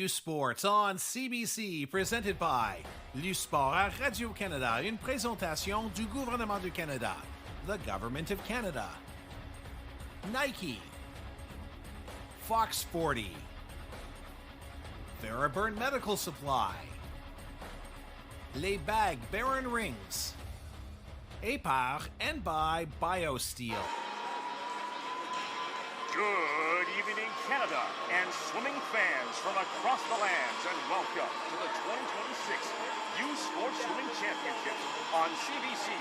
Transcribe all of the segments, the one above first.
U-Sports on CBC, presented by l'U-Sport à Radio-Canada, une présentation du gouvernement du Canada, the Government of Canada. Nike, Fox 40, Theraburn Medical Supply, Les Bagues Baron Rings, et par and by BioSteel. Good evening, Canada and swimming fans from across the lands, and welcome to the 2026 U-Sports Swimming Championships on CBC.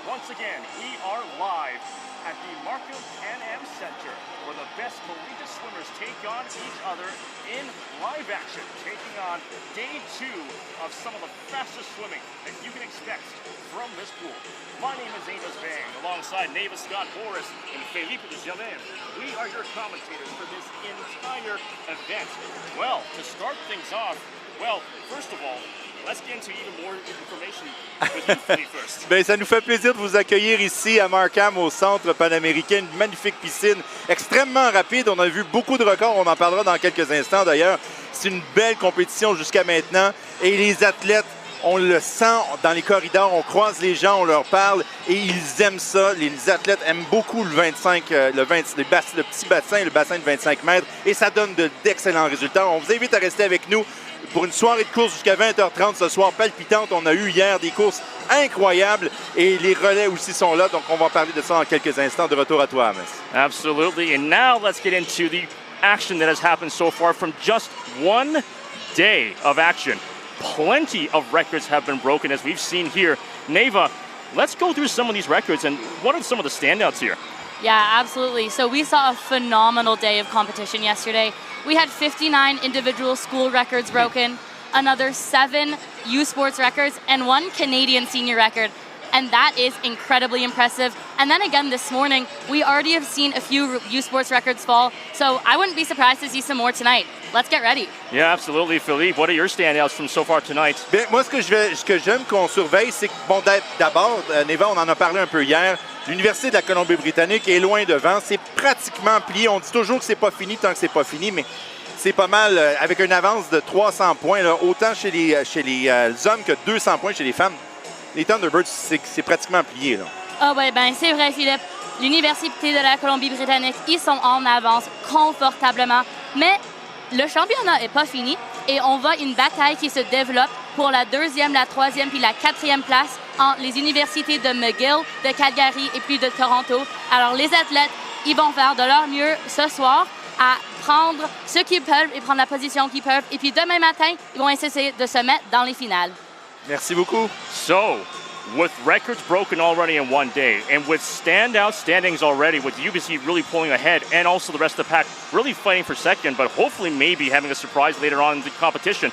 Once again, we are live at the Markham Pan Am Centre, where the best collegiate swimmers take on each other in live action, taking on day 2 of some of the fastest swimming that you can expect from this pool. My name is Amos Bang, alongside Navis Scott Boris and Felipe de Germain. We are your commentators for this entire event. Well, to start things off, first of all, let's get into even more information with you, Felipe, first. Bien, ça nous fait plaisir de vous accueillir ici à Markham, au centre panaméricain. Une magnifique piscine, extrêmement rapide. On a vu beaucoup de records. On en parlera dans quelques instants, d'ailleurs. C'est une belle compétition jusqu'à maintenant. Et les athlètes, on le sent dans les corridors. On croise les gens, on leur parle et ils aiment ça. Les athlètes aiment beaucoup le petit bassin, le bassin de 25 mètres. Et ça donne d'excellents résultats. On vous invite à rester avec nous pour une soirée de course jusqu'à 20h30 ce soir, palpitante. On a eu hier des courses incroyables et les relais aussi sont là. Donc, on va parler de ça dans quelques instants. De retour à toi, Amos. Absolutely. And now let's get into the action that has happened so far from just one day of action. Plenty of records have been broken, as we've seen here. Neva, let's go through some of these records and what are some of the standouts here? Yeah, absolutely. So we saw a phenomenal day of competition yesterday. We had 59 individual school records broken, another 7 U-Sports records, and 1 Canadian senior record. And that is incredibly impressive. And then again this morning, we already have seen a few U-Sports records fall, so I wouldn't be surprised to see some more tonight. Let's get ready. Yeah, absolutely. Philippe, what are your standouts from so far tonight? Bien, moi, ce que j'aime qu'on surveille, c'est que, bon, d'abord, Neva, on en a parlé un peu hier, l'Université de la Colombie-Britannique est loin devant. C'est pratiquement plié. On dit toujours que c'est pas fini tant que c'est pas fini, mais c'est pas mal, avec une avance de 300 points, là, autant chez les hommes que 200 points chez les femmes. Les Thunderbirds, c'est pratiquement plié, là. Ah ouais, ben c'est vrai, Philippe. L'Université de la Colombie-Britannique, ils sont en avance confortablement. Mais le championnat n'est pas fini et on voit une bataille qui se développe pour la 2e, la 3e puis la 4e place entre les universités de McGill, de Calgary et puis de Toronto. Alors les athlètes, ils vont faire de leur mieux ce soir à prendre ce qu'ils peuvent et prendre la position qu'ils peuvent. Et puis demain matin, ils vont essayer de se mettre dans les finales. Merci beaucoup. So, with records broken already in one day, and with standings already, with UBC really pulling ahead, and also the rest of the pack really fighting for second, but hopefully maybe having a surprise later on in the competition,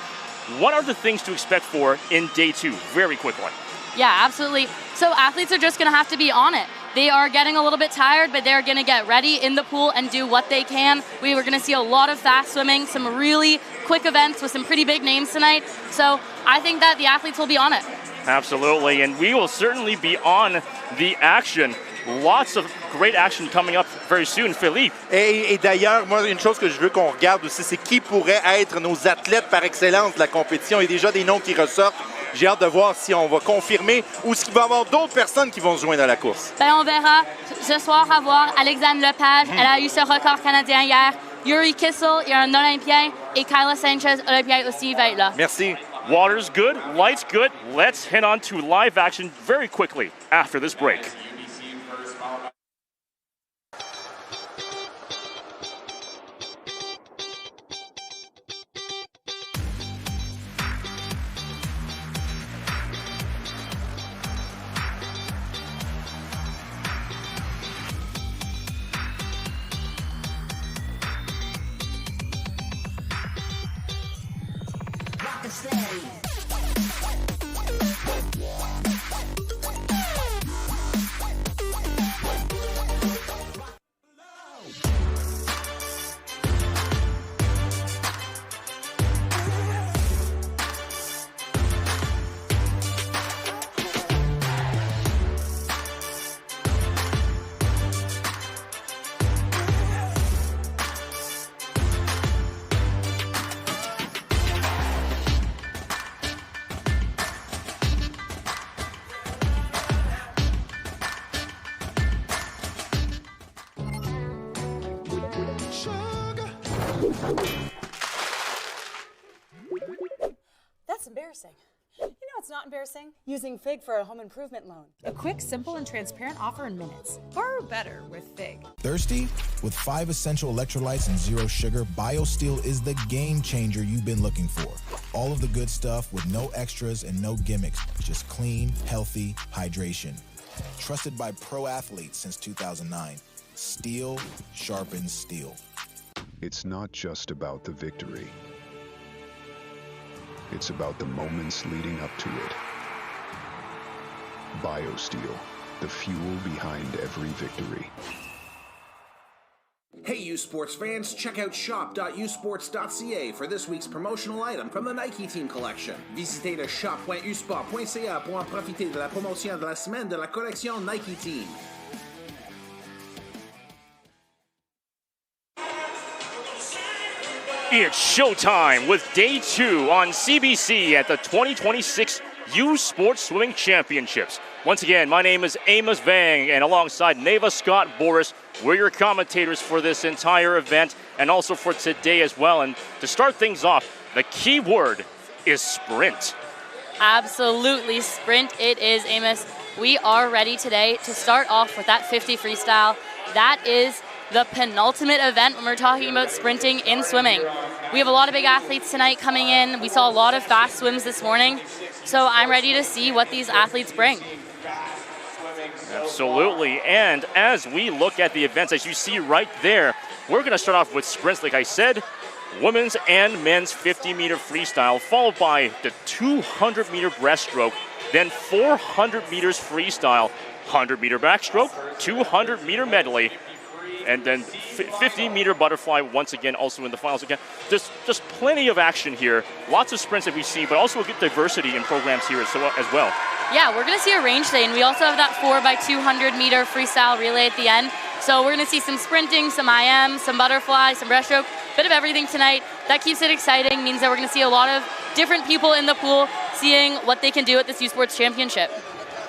what are the things to expect for in day 2, very quickly? Yeah, absolutely. So athletes are just going to have to be on it. They are getting a little bit tired, but they're going to get ready in the pool and do what they can. We were going to see a lot of fast swimming, some really quick events with some pretty big names tonight. So I think that the athletes will be on it. Absolutely, and we will certainly be on the action. Lots of great action coming up very soon, Philippe. Et d'ailleurs, moi, une chose que je veux qu'on regarde aussi, c'est qui pourrait être nos athlètes par excellence de la compétition. Il y a déjà des noms qui ressortent. J'ai hâte de voir si on va confirmer ou s'il va y avoir d'autres personnes qui vont se joindre à la course. Ben, on verra ce soir à voir Alexandre Lepage. Elle a eu ce record canadien hier. Yuri Kissel, il y a un Olympien. Et Kyla Sanchez, Olympien aussi, va être là. Merci. Water's good, lights good. Let's head on to live action very quickly after this break. That's embarrassing. You know it's not embarrassing? Using FIG for a home improvement loan. A quick, simple, and transparent offer in minutes. Borrow better with FIG. Thirsty? With 5 essential electrolytes and 0 sugar, BioSteel is the game changer you've been looking for. All of the good stuff with no extras and no gimmicks. Just clean, healthy hydration. Trusted by pro athletes since 2009. Steel sharpens steel. It's not just about the victory. It's about the moments leading up to it. BioSteel, the fuel behind every victory. Hey, U Sports fans, check out shop.usports.ca for this week's promotional item from the Nike Team Collection. Visitez le shop.usport.ca pour en profiter de la promotion de la semaine de la collection Nike Team. It's showtime with Day 2 on CBC at the 2026 U Sports Swimming Championships. Once again, my name is Amos Vang, and alongside Neva Scott Boris, we're your commentators for this entire event and also for today as well. And to start things off, the key word is sprint. Absolutely, sprint it is, Amos. We are ready today to start off with that 50 freestyle. That is the penultimate event when we're talking about sprinting in swimming. We have a lot of big athletes tonight coming in. We saw a lot of fast swims this morning. So I'm ready to see what these athletes bring. Absolutely. And as we look at the events, as you see right there, we're going to start off with sprints, like I said, women's and men's 50-meter freestyle, followed by the 200-meter breaststroke, then 400 meters freestyle, 100-meter backstroke, 200-meter medley, and then 50-meter butterfly once again, also in the finals again. Just plenty of action here. Lots of sprints that we see, but also a good diversity in programs here as well. Yeah, we're going to see a range today, and we also have that 4x200-meter freestyle relay at the end. So we're going to see some sprinting, some IM, some butterfly, some breaststroke, bit of everything tonight. That keeps it exciting, means that we're going to see a lot of different people in the pool seeing what they can do at this U Sports Championship.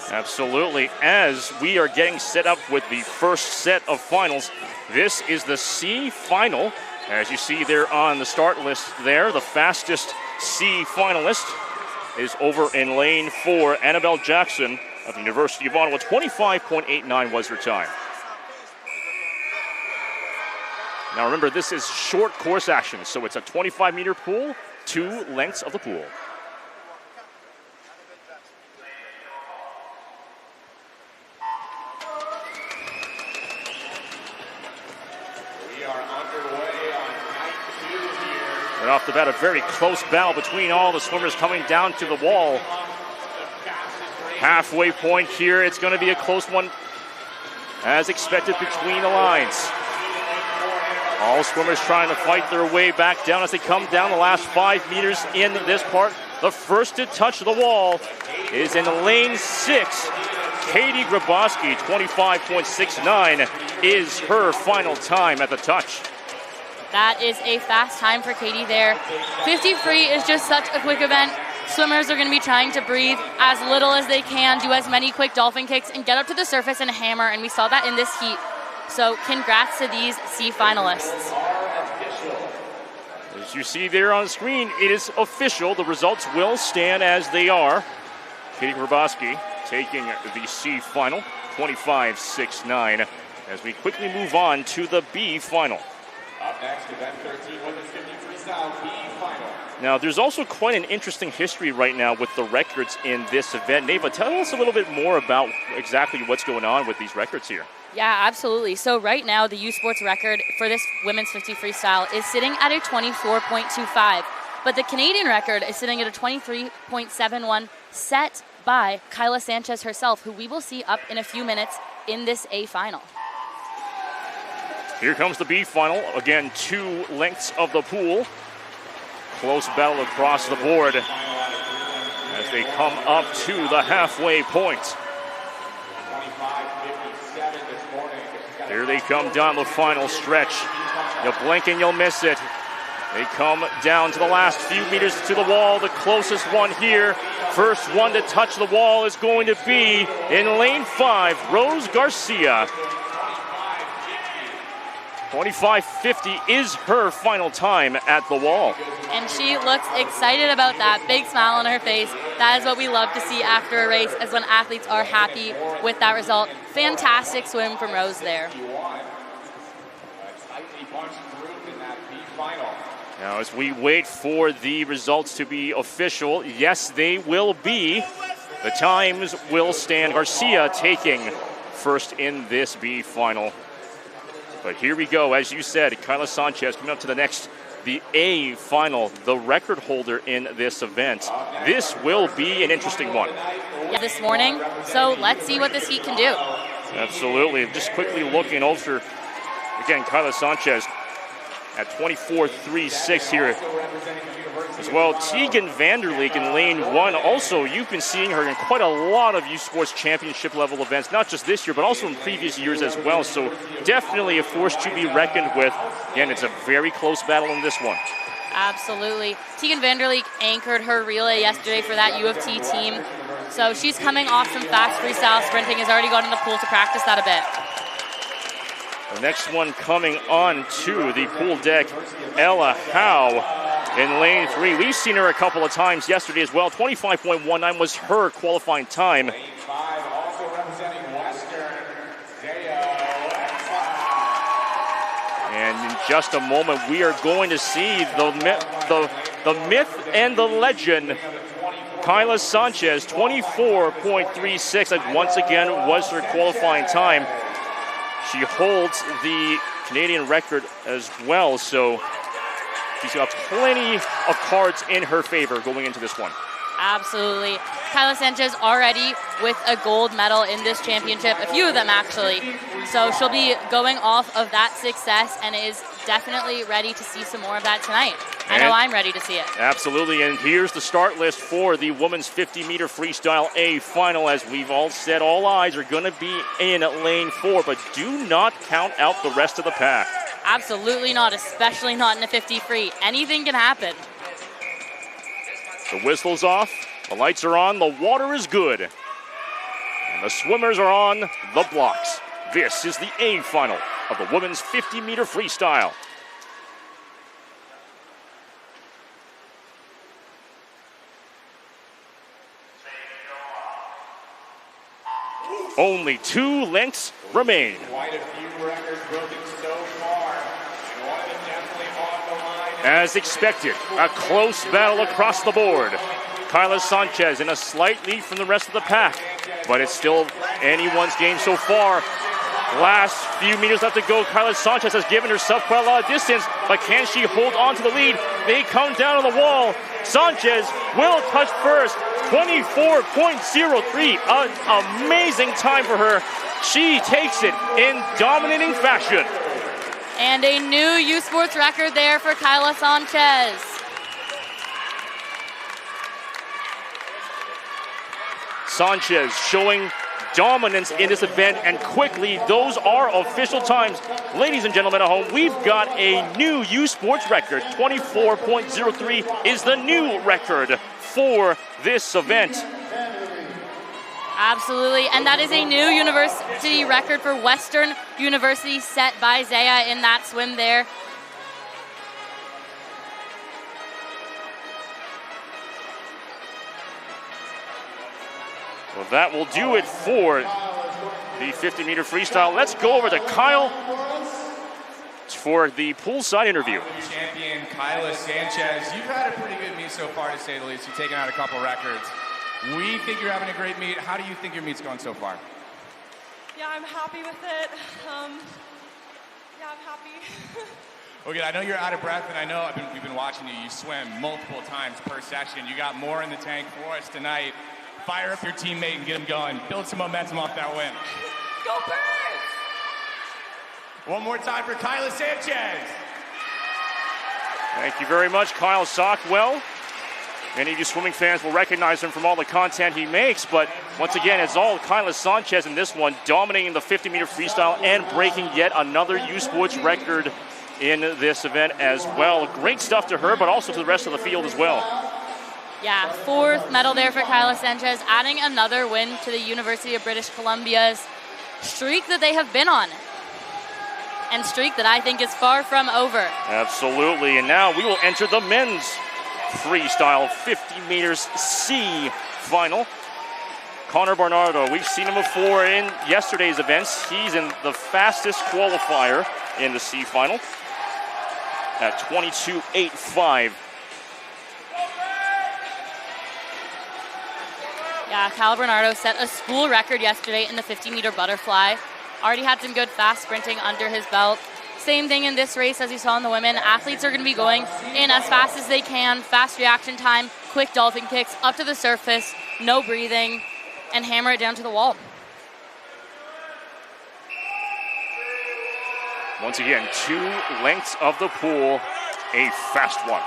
Absolutely. As we are getting set up with the first set of finals, this is the C final. As you see there on the start list there, the fastest C finalist is over in lane 4, Annabelle Jackson of the University of Ottawa. 25.89 was her time. Now remember, this is short course action, so it's a 25-meter pool, 2 lengths of the pool. Right off the bat, a very close battle between all the swimmers coming down to the wall. Halfway point here, it's going to be a close one, as expected between the lines. All swimmers trying to fight their way back down as they come down the last 5 meters in this part. The first to touch the wall is in lane 6. Katie Graboski, 25.69 is her final time at the touch. That is a fast time for Katie there. 50 free is just such a quick event. Swimmers are going to be trying to breathe as little as they can, do as many quick dolphin kicks, and get up to the surface and hammer, and we saw that in this heat. So congrats to these C finalists. As you see there on the screen, it is official. The results will stand as they are. Katie Graboski taking the C final, 25.69, as we quickly move on to the B final. Up next, event 13, women's 50 freestyle B final. Now, there's also quite an interesting history right now with the records in this event. Neva, tell us a little bit more about exactly what's going on with these records here. Yeah, absolutely. So right now, the U Sports record for this women's 50 freestyle is sitting at a 24.25. But the Canadian record is sitting at a 23.71, set by Kyla Sanchez herself, who we will see up in a few minutes in this A final. Here comes the B final. Again, 2 lengths of the pool. Close battle across the board as they come up to the halfway point. Here they come down the final stretch. You blink and you'll miss it. They come down to the last few meters to the wall. The closest one here, first one to touch the wall, is going to be in lane 5, Rose Garcia. 25:50 is her final time at the wall. And she looks excited about that, big smile on her face. That is what we love to see after a race, is when athletes are happy with that result. Fantastic swim from Rose there. Now, as we wait for the results to be official, yes, they will be. The times will stand. Garcia taking first in this B final. But here we go. As you said, Kyla Sanchez coming up to the A final, the record holder in this event. This will be an interesting one. Yeah, this morning. So let's see what this heat can do. Absolutely. Just quickly looking over, again, Kyla Sanchez at 24.36 here as well. Tegan Vanderleek in lane 1. Also, you've been seeing her in quite a lot of U Sports Championship level events, not just this year, but also in previous years as well. So definitely a force to be reckoned with. Again, it's a very close battle in this one. Absolutely. Tegan Vanderleek anchored her relay yesterday for that U of T team. So she's coming off some fast freestyle sprinting, has already gone in the pool to practice that a bit. The next one coming on to the pool deck, Ella Howe in lane 3. We've seen her a couple of times yesterday as well. 25.19 was her qualifying time. And in just a moment, we are going to see the myth and the legend, Kyla Sanchez, 24.36. That once again was her qualifying time. She holds the Canadian record as well, so she's got plenty of cards in her favor going into this one. Absolutely. Kyla Sanchez already with a gold medal in this championship, a few of them actually. So she'll be going off of that success and is definitely ready to see some more of that tonight. I know I'm ready to see it. Absolutely, and here's the start list for the women's 50-meter freestyle A final. As we've all said, all eyes are going to be in lane 4, but do not count out the rest of the pack. Absolutely not, especially not in a 50 free. Anything can happen. The whistle's off, the lights are on, the water is good, and the swimmers are on the blocks. This is the A final of the women's 50-meter freestyle. Only 2 lengths remain. Quite a few records broken so far. One of them definitely on the line. As expected, a close battle across the board. Kyla Sanchez in a slight lead from the rest of the pack, but it's still anyone's game so far. Last few meters left to go. Kyla Sanchez has given herself quite a lot of distance, but can she hold on to the lead? They come down on the wall. Sanchez will touch first. 24.03, an amazing time for her. She takes it in dominating fashion. And a new U Sports record there for Kyla Sanchez. Sanchez showing dominance in this event, and quickly, those are official times. Ladies and gentlemen at home, we've got a new U Sports record. 24.03 is the new record for this event. Absolutely, and that is a new university record for Western University set by Zaya in that swim there. Well, that will do it for the 50-meter freestyle. Let's go over to Kyle for the poolside interview. Champion Kyla Sanchez, you've had a pretty good meet so far, to say the least. You've taken out a couple records. We think you're having a great meet. How do you think your meet's going so far? Yeah, I'm happy with it. I'm happy. Okay, I know you're out of breath, and I know we've been watching you. You swim multiple times per session. You got more in the tank for us tonight. Fire up your teammate and get him going. Build some momentum off that win. Go Birds! One more time for Kyla Sanchez. Thank you very much, Kyle Sockwell. Many of you swimming fans will recognize him from all the content he makes, but once again, it's all Kyla Sanchez in this one, dominating the 50-meter freestyle and breaking yet another U Sports record in this event as well. Great stuff to her, but also to the rest of the field as well. Yeah, 4th medal there for Kyla Sanchez, adding another win to the University of British Columbia's streak that they have been on. and streak that I think is far from over. Absolutely. And now we will enter the men's freestyle 50 meters C final. Connor Bernardo, we've seen him before in yesterday's events. He's in the fastest qualifier in the C final at 22.85. Yeah, Kyle Bernardo set a school record yesterday in the 50-meter butterfly. Already had some good fast sprinting under his belt. Same thing in this race as you saw in the women. Athletes are going to be going in as fast as they can, fast reaction time, quick dolphin kicks, up to the surface, no breathing, and hammer it down to the wall. Once again, 2 lengths of the pool, a fast one.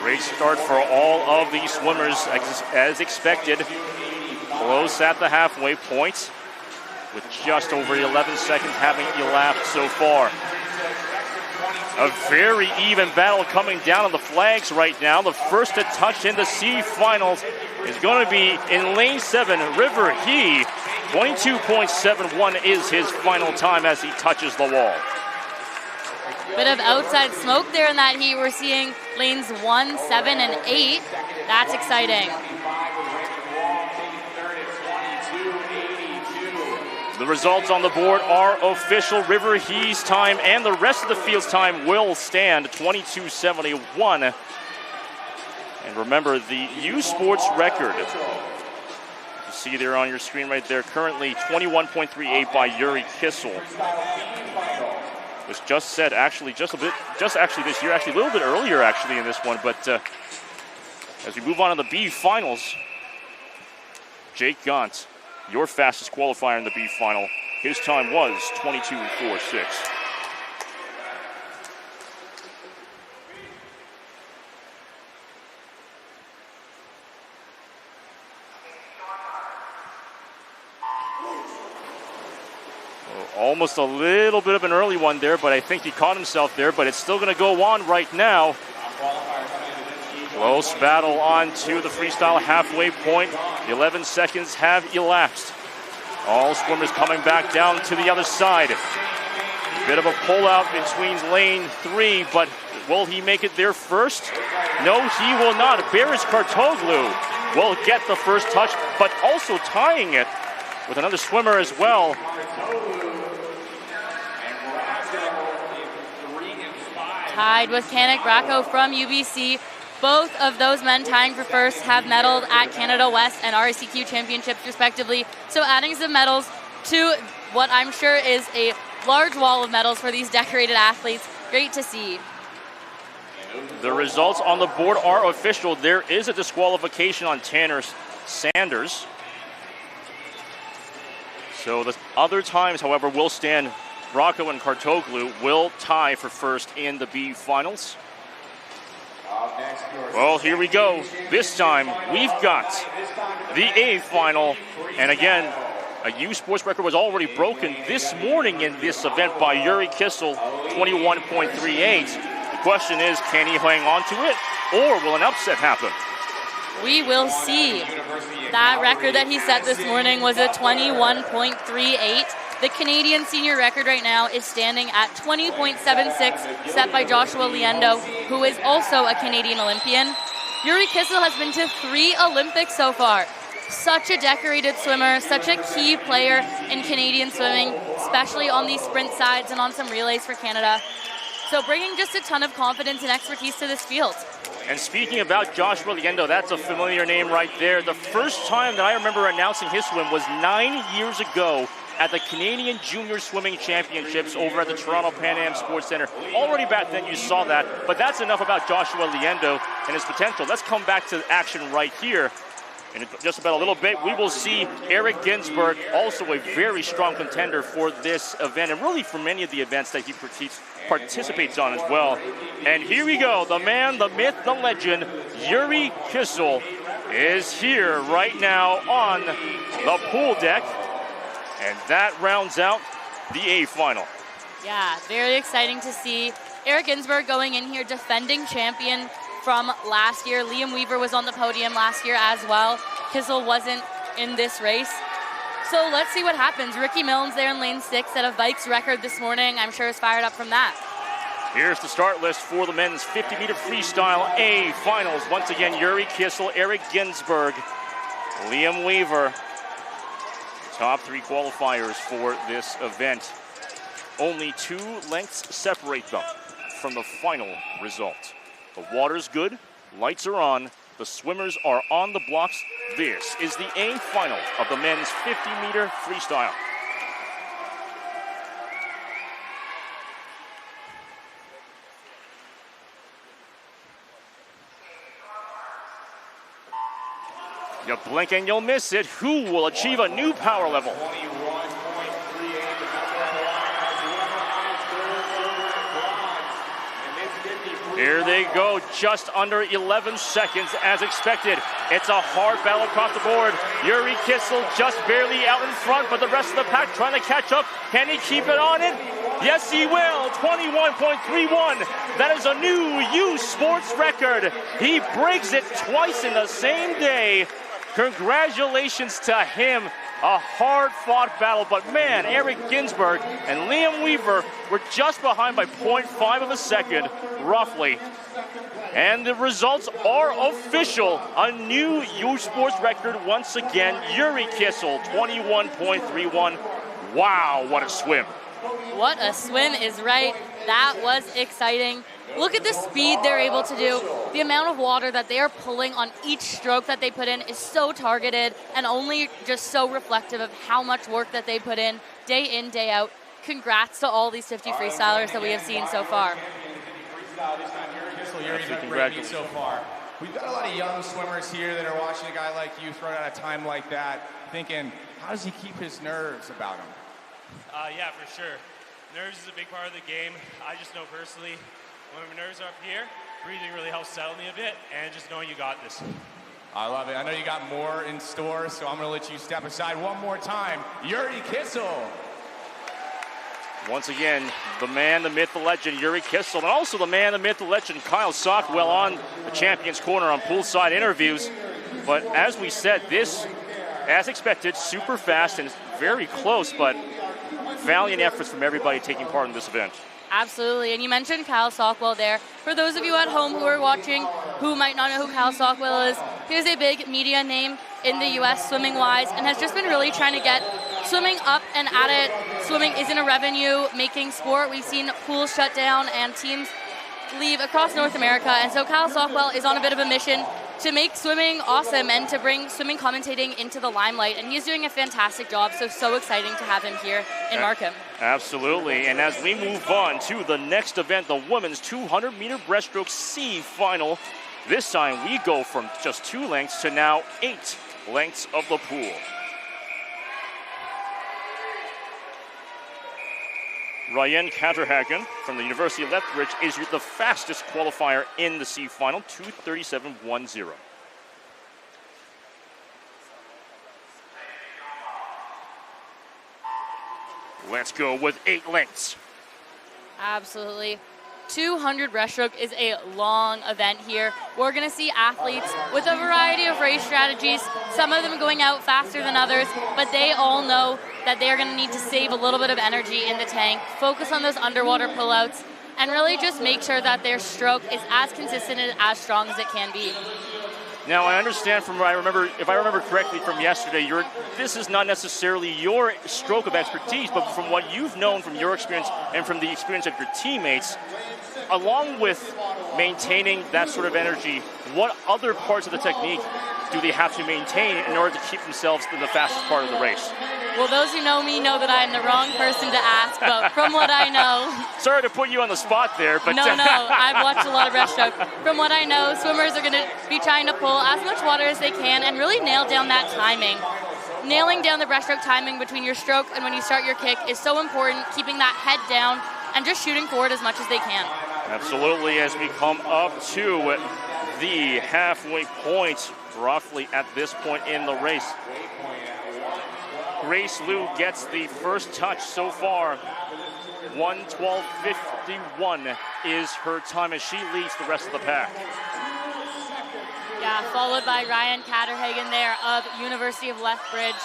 Great start for all of these swimmers as expected. Close at the halfway point with just over 11 seconds having elapsed so far. A very even battle coming down on the flags right now. The first to touch in the C finals is going to be in lane 7, River He. 22.71 is his final time as he touches the wall. Bit of outside smoke there in that heat. We're seeing lanes 1, 7, and 8. That's exciting. The results on the board are official. River He's time and the rest of the field's time will stand 22.71. And remember, the U Sports record, you see there on your screen right there, currently 21.38 by Yuri Kissel. Was just said actually this year, actually a little bit earlier actually in this one, but as we move on to the B finals, Jake Gaunt, your fastest qualifier in the B final, his time was 22.46. Almost a little bit of an early one there, but I think he caught himself there, but it's still going to go on right now. Close battle on to the freestyle halfway point. 11 seconds have elapsed. All swimmers coming back down to the other side. Bit of a pullout between lane 3, but will he make it there first? No, he will not. Baris Kartoglu will get the first touch, but also tying it with another swimmer as well. Tied with Kanik Bracco from UBC. Both of those men tying for first have medaled at Canada West and RSCQ championships respectively. So adding some medals to what I'm sure is a large wall of medals for these decorated athletes. Great to see. The results on the board are official. There is a disqualification on Tanner Sanders. So the other times, however, will stand. Bracco and Kartoglu will tie for first in the B finals. Well, here we go. This time, we've got the A final. And again, a U Sports record was already broken this morning in this event by Yuri Kissel, 21.38. The question is, can he hang on to it, or will an upset happen? We will see. That record that he set this morning was a 21.38. The Canadian senior record right now is standing at 20.76, set by Joshua Liendo, who is also a Canadian Olympian. Yuri Kissel has been to 3 Olympics so far. Such a decorated swimmer, such a key player in Canadian swimming, especially on these sprint sides and on some relays for Canada. So bringing just a ton of confidence and expertise to this field. And speaking about Joshua Liendo, that's a familiar name right there. The first time that I remember announcing his swim was 9 years ago at the Canadian Junior Swimming Championships over at the Toronto Pan Am Sports Centre. Already back then you saw that, but that's enough about Joshua Liendo and his potential. Let's come back to action right here. In just about a little bit, we will see Eric Ginsberg, also a very strong contender for this event, and really for many of the events that he participates on as well. And here we go, the man, the myth, the legend, Yuri Kissel is here right now on the pool deck. And that rounds out the A final. Yeah, very exciting to see. Eric Ginsberg going in here, defending champion from last year. Liam Weaver was on the podium last year as well. Kissel wasn't in this race. So let's see what happens. Ricky Milnes there in lane 6 set a Vikes record this morning. I'm sure is fired up from that. Here's the start list for the men's 50-meter freestyle A finals. Once again, Yuri Kissel, Eric Ginsberg, Liam Weaver. Top 3 qualifiers for this event. Only 2 lengths separate them from the final result. The water's good, lights are on, the swimmers are on the blocks. This is the A final of the men's 50-meter freestyle. You blink and you'll miss it. Who will achieve a new power level? Here they go, just under 11 seconds as expected. It's a hard battle across the board. Yuri Kissel just barely out in front, but the rest of the pack trying to catch up. Can he keep it on it? Yes, he will. 21.31. That is a new U Sports record. He breaks it twice in the same day. Congratulations to him. A hard-fought battle, but man, Eric Ginsberg and Liam Weaver were just behind by 0.5 of a second, roughly. And the results are official. A new U Sports record once again. Yuri Kissel, 21.31. Wow, what a swim. What a swim is right. That was exciting. Look at the speed they're able to do. The amount of water that they are pulling on each stroke that they put in is so targeted and only just so reflective of how much work that they put in, day out. Congrats to all these 50 freestylers that we have seen so far. Congratulations so far. We've got a lot of young swimmers here that are watching a guy like you throw out a time like that, thinking, how does he keep his nerves about him? Yeah, for sure. Nerves is a big part of the game. I just know personally, when my nerves are up here, breathing really helps settle me a bit, and just knowing you got this. I love it. I know you got more in store, so I'm going to let you step aside one more time. Yuri Kissel. Once again, the man, the myth, the legend, Yuri Kissel, and also the man, the myth, the legend, Kyle Sockwell on the Champions Corner on poolside interviews. But as we said, this, as expected, super fast and very close, but valiant efforts from everybody taking part in this event. Absolutely, and you mentioned Kyle Sockwell there. For those of you at home who are watching who might not know who Kyle Sockwell is, he is a big media name in the U.S. swimming-wise and has just been really trying to get swimming up and at it. Swimming isn't a revenue-making sport. We've seen pools shut down and teams leave across North America, and so Kyle Sockwell is on a bit of a mission to make swimming awesome and to bring swimming commentating into the limelight, and he's doing a fantastic job, so exciting to have him here in Markham. Absolutely, and as we move on to the next event, the women's 200-meter breaststroke C final, this time we go from just 2 lengths to now 8 lengths of the pool. Ryan Katterhagen from the University of Lethbridge is the fastest qualifier in the C final, 2:37.10. Let's go with 8 lengths. Absolutely. 200 breaststroke is a long event here. We're going to see athletes with a variety of race strategies, some of them going out faster than others, but they all know that they're going to need to save a little bit of energy in the tank, focus on those underwater pullouts, and really just make sure that their stroke is as consistent and as strong as it can be. Now, I understand from what I remember, if I remember correctly from yesterday, this is not necessarily your stroke of expertise, but from what you've known from your experience and from the experience of your teammates, along with maintaining that sort of energy, what other parts of the technique do they have to maintain in order to keep themselves in the fastest part of the race? Well, those who know me know that I'm the wrong person to ask, but from what I know... Sorry to put you on the spot there, but... No, I've watched a lot of breaststroke. From what I know, swimmers are going to be trying to pull as much water as they can and really nail down that timing. Nailing down the breaststroke timing between your stroke and when you start your kick is so important, keeping that head down and just shooting forward as much as they can. Absolutely, as we come up to the halfway point, roughly at this point in the race. Grace Liu gets the first touch so far. 1:12.51 is her time as she leads the rest of the pack. Yeah, followed by Ryan Catterhagen there of University of Lethbridge.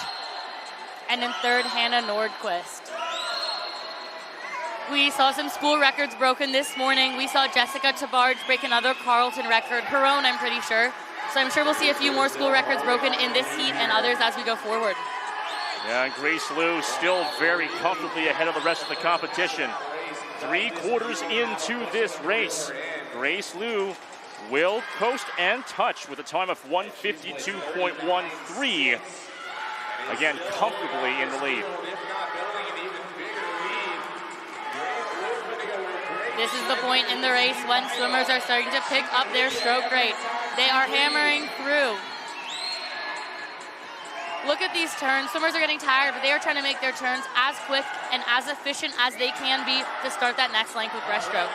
And in third, Hannah Nordquist. We saw some school records broken this morning. We saw Jessica Tabarge break another Carleton record, her own, I'm pretty sure. So I'm sure we'll see a few more school records broken in this heat and others as we go forward. Yeah, and Grace Liu still very comfortably ahead of the rest of the competition. 3 quarters into this race, Grace Liu will coast and touch with a time of 1:52.13. Again, comfortably in the lead. This is the point in the race when swimmers are starting to pick up their stroke rate. They are hammering through. Look at these turns. Swimmers are getting tired, but they are trying to make their turns as quick and as efficient as they can be to start that next length with breaststroke.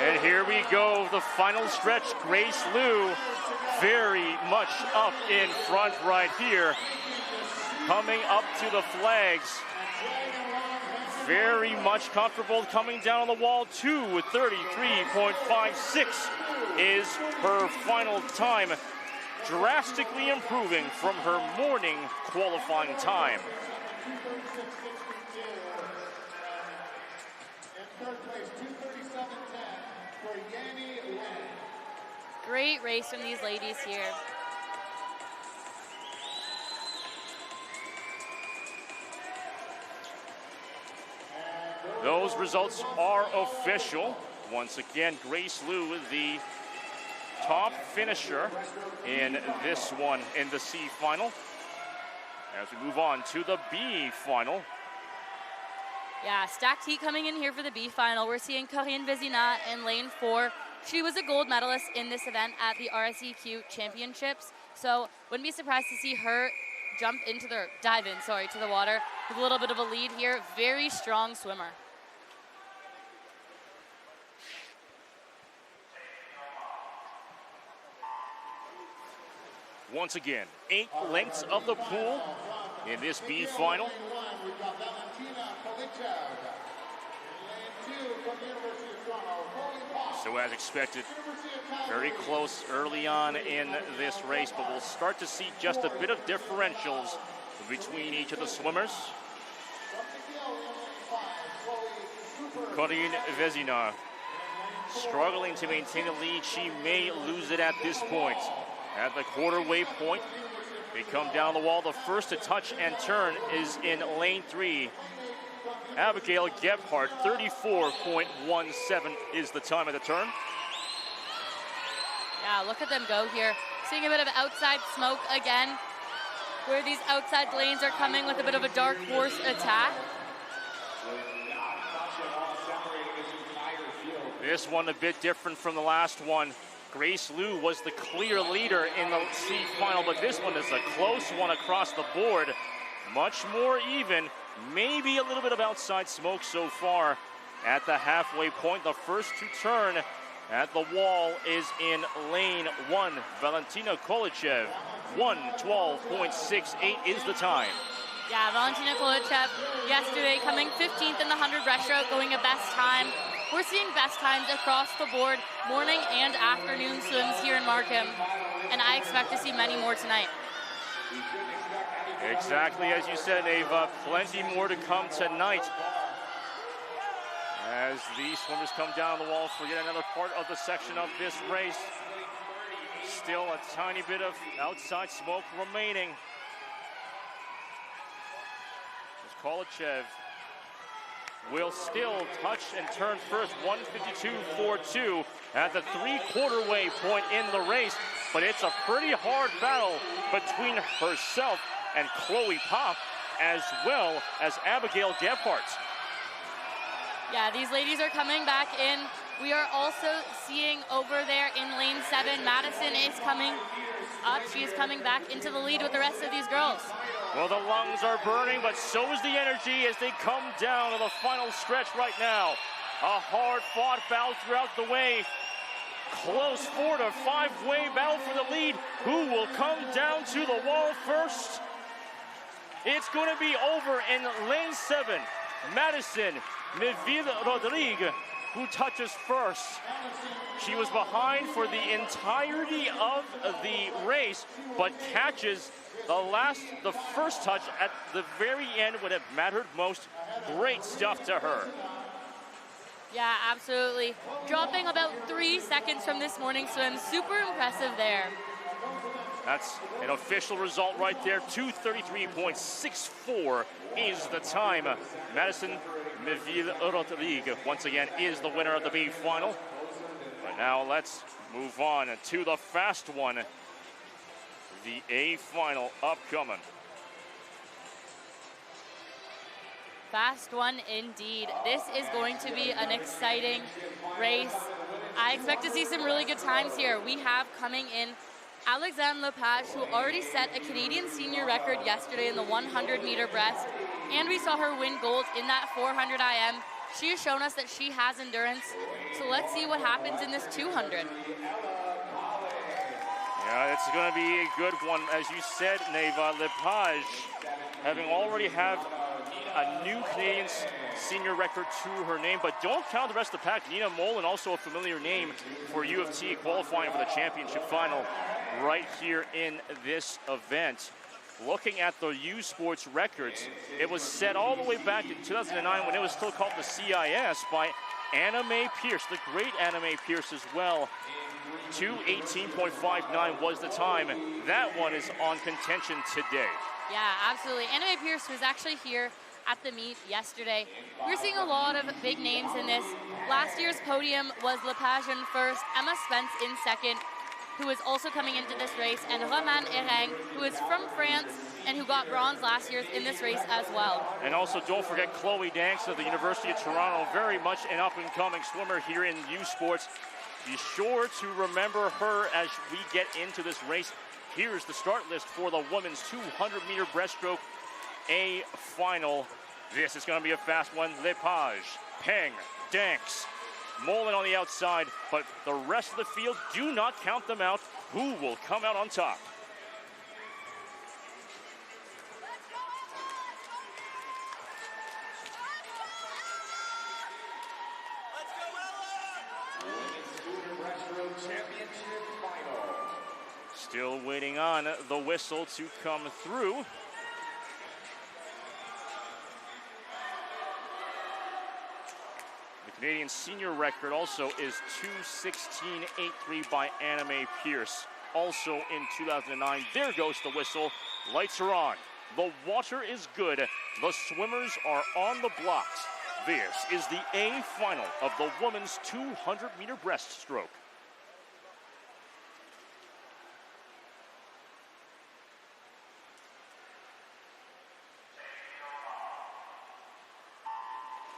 And here we go, the final stretch. Grace Liu very much up in front right here. Coming up to the flags. Very much comfortable coming down on the wall. 2:33.56 is her final time. Drastically improving from her morning qualifying time. Great race from these ladies here. Those results are official. Once again, Grace Liu is the top finisher in this one in the C final. As we move on to the B final. Yeah, stacked heat coming in here for the B final. We're seeing Corinne Vézina in lane 4. She was a gold medalist in this event at the RSEQ Championships. So wouldn't be surprised to see her dive in to the water with a little bit of a lead here. Very strong swimmer. Once again, 8 lengths of the pool in this B final. So as expected, very close early on in this race, but we'll start to see just a bit of differentials between each of the swimmers. Corinne Vézina struggling to maintain the lead. She may lose it at this point. At the quarter-way point, they come down the wall. The first to touch and turn is in lane 3. Abigail Gebhardt, 34.17 is the time of the turn. Yeah, look at them go here. Seeing a bit of outside smoke again, where these outside lanes are coming with a bit of a dark horse attack. This one a bit different from the last one. Grace Liu was the clear leader in the C final, but this one is a close one across the board. Much more even, maybe a little bit of outside smoke so far at the halfway point. The first to turn at the wall is in lane 1. Valentina Kolichev, 1:12.68 is the time. Yeah, Valentina Kolichev yesterday coming 15th in the 100 breaststroke, going a best time. We're seeing best times across the board, morning and afternoon swims here in Markham, and I expect to see many more tonight. Exactly as you said, Ava, plenty more to come tonight. As these swimmers come down the wall for yet another part of the section of this race. Still a tiny bit of outside smoke remaining. As Kolichev will still touch and turn first, 1:52.42 at the 3/4 way point in the race. But it's a pretty hard battle between herself and Chloe Pop, as well as Abigail Gebhardt. Yeah, these ladies are coming back in. We are also seeing over there in lane 7, Madison is coming up. She is coming back into the lead with the rest of these girls. Well, the lungs are burning, but so is the energy as they come down to the final stretch right now. A hard-fought battle throughout the way. Close 4 to 5 way battle for the lead. Who will come down to the wall first? It's going to be over in lane 7. Madison Medley, who touches first. She was behind for the entirety of the race, but catches the first touch at the very end when it mattered most. Great stuff to her. Yeah, absolutely. Dropping about 3 seconds from this morning's swim. Super impressive there. That's an official result right there. 2:33.64 is the time. Madison Medley once again is the winner of the B final. But now let's move on to the fast one. The A final upcoming. Fast one indeed. This is going to be an exciting race. I expect to see some really good times here. We have coming in Alexandre Lepage, who already set a Canadian senior record yesterday in the 100-meter breast, and we saw her win gold in that 400 IM. She has shown us that she has endurance, so let's see what happens in this 200. Yeah, it's going to be a good one, as you said, Neva. Lepage, having already have a new Canadian senior record to her name, but don't count the rest of the pack. Nina Mullen, also a familiar name for U of T, qualifying for the championship final right here in this event. Looking at the U Sports records, it was set all the way back in 2009 when it was still called the CIS by Anna Mae Pierce, the great Anna Mae Pierce as well. 2:18.59 was the time. That one is on contention today. Yeah, absolutely. Anna Mae Pierce was actually here at the meet yesterday. We're seeing a lot of big names in this. Last year's podium was Lepage in first, Emma Spence in second, who is also coming into this race, and Romane Ereng, who is from France and who got bronze last year in this race as well. And also don't forget Chloe Danks of the University of Toronto, very much an up-and-coming swimmer here in U Sports. Be sure to remember her as we get into this race. Here's the start list for the women's 200-meter breaststroke A final. This is going to be a fast one. Lepage, Peng, Danks, Mullen on the outside, but the rest of the field, do not count them out. Who will come out on top? Still waiting on the whistle to come through. The Canadian senior record also is 2:16.83 by Anna Mae Pierce. Also in 2009, there goes the whistle. Lights are on. The water is good. The swimmers are on the blocks. This is the A final of the women's 200-meter breaststroke.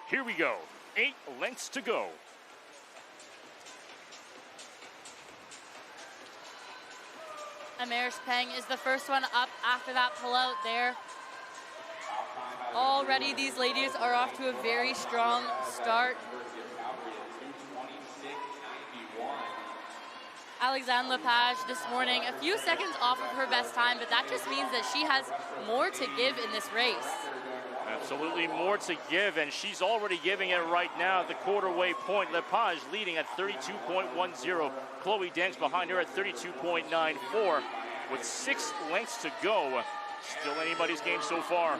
Here we go. 8 lengths to go. Amerish Peng is the first one up after that pullout there. Already these ladies are off to a very strong start. Alexandre Lepage this morning, a few seconds off of her best time, but that just means that she has more to give in this race. Absolutely more to give, and she's already giving it right now at the quarter-way point. Lepage leading at 32.10. Chloe Danks behind her at 32.94. With 6 lengths to go. Still anybody's game so far.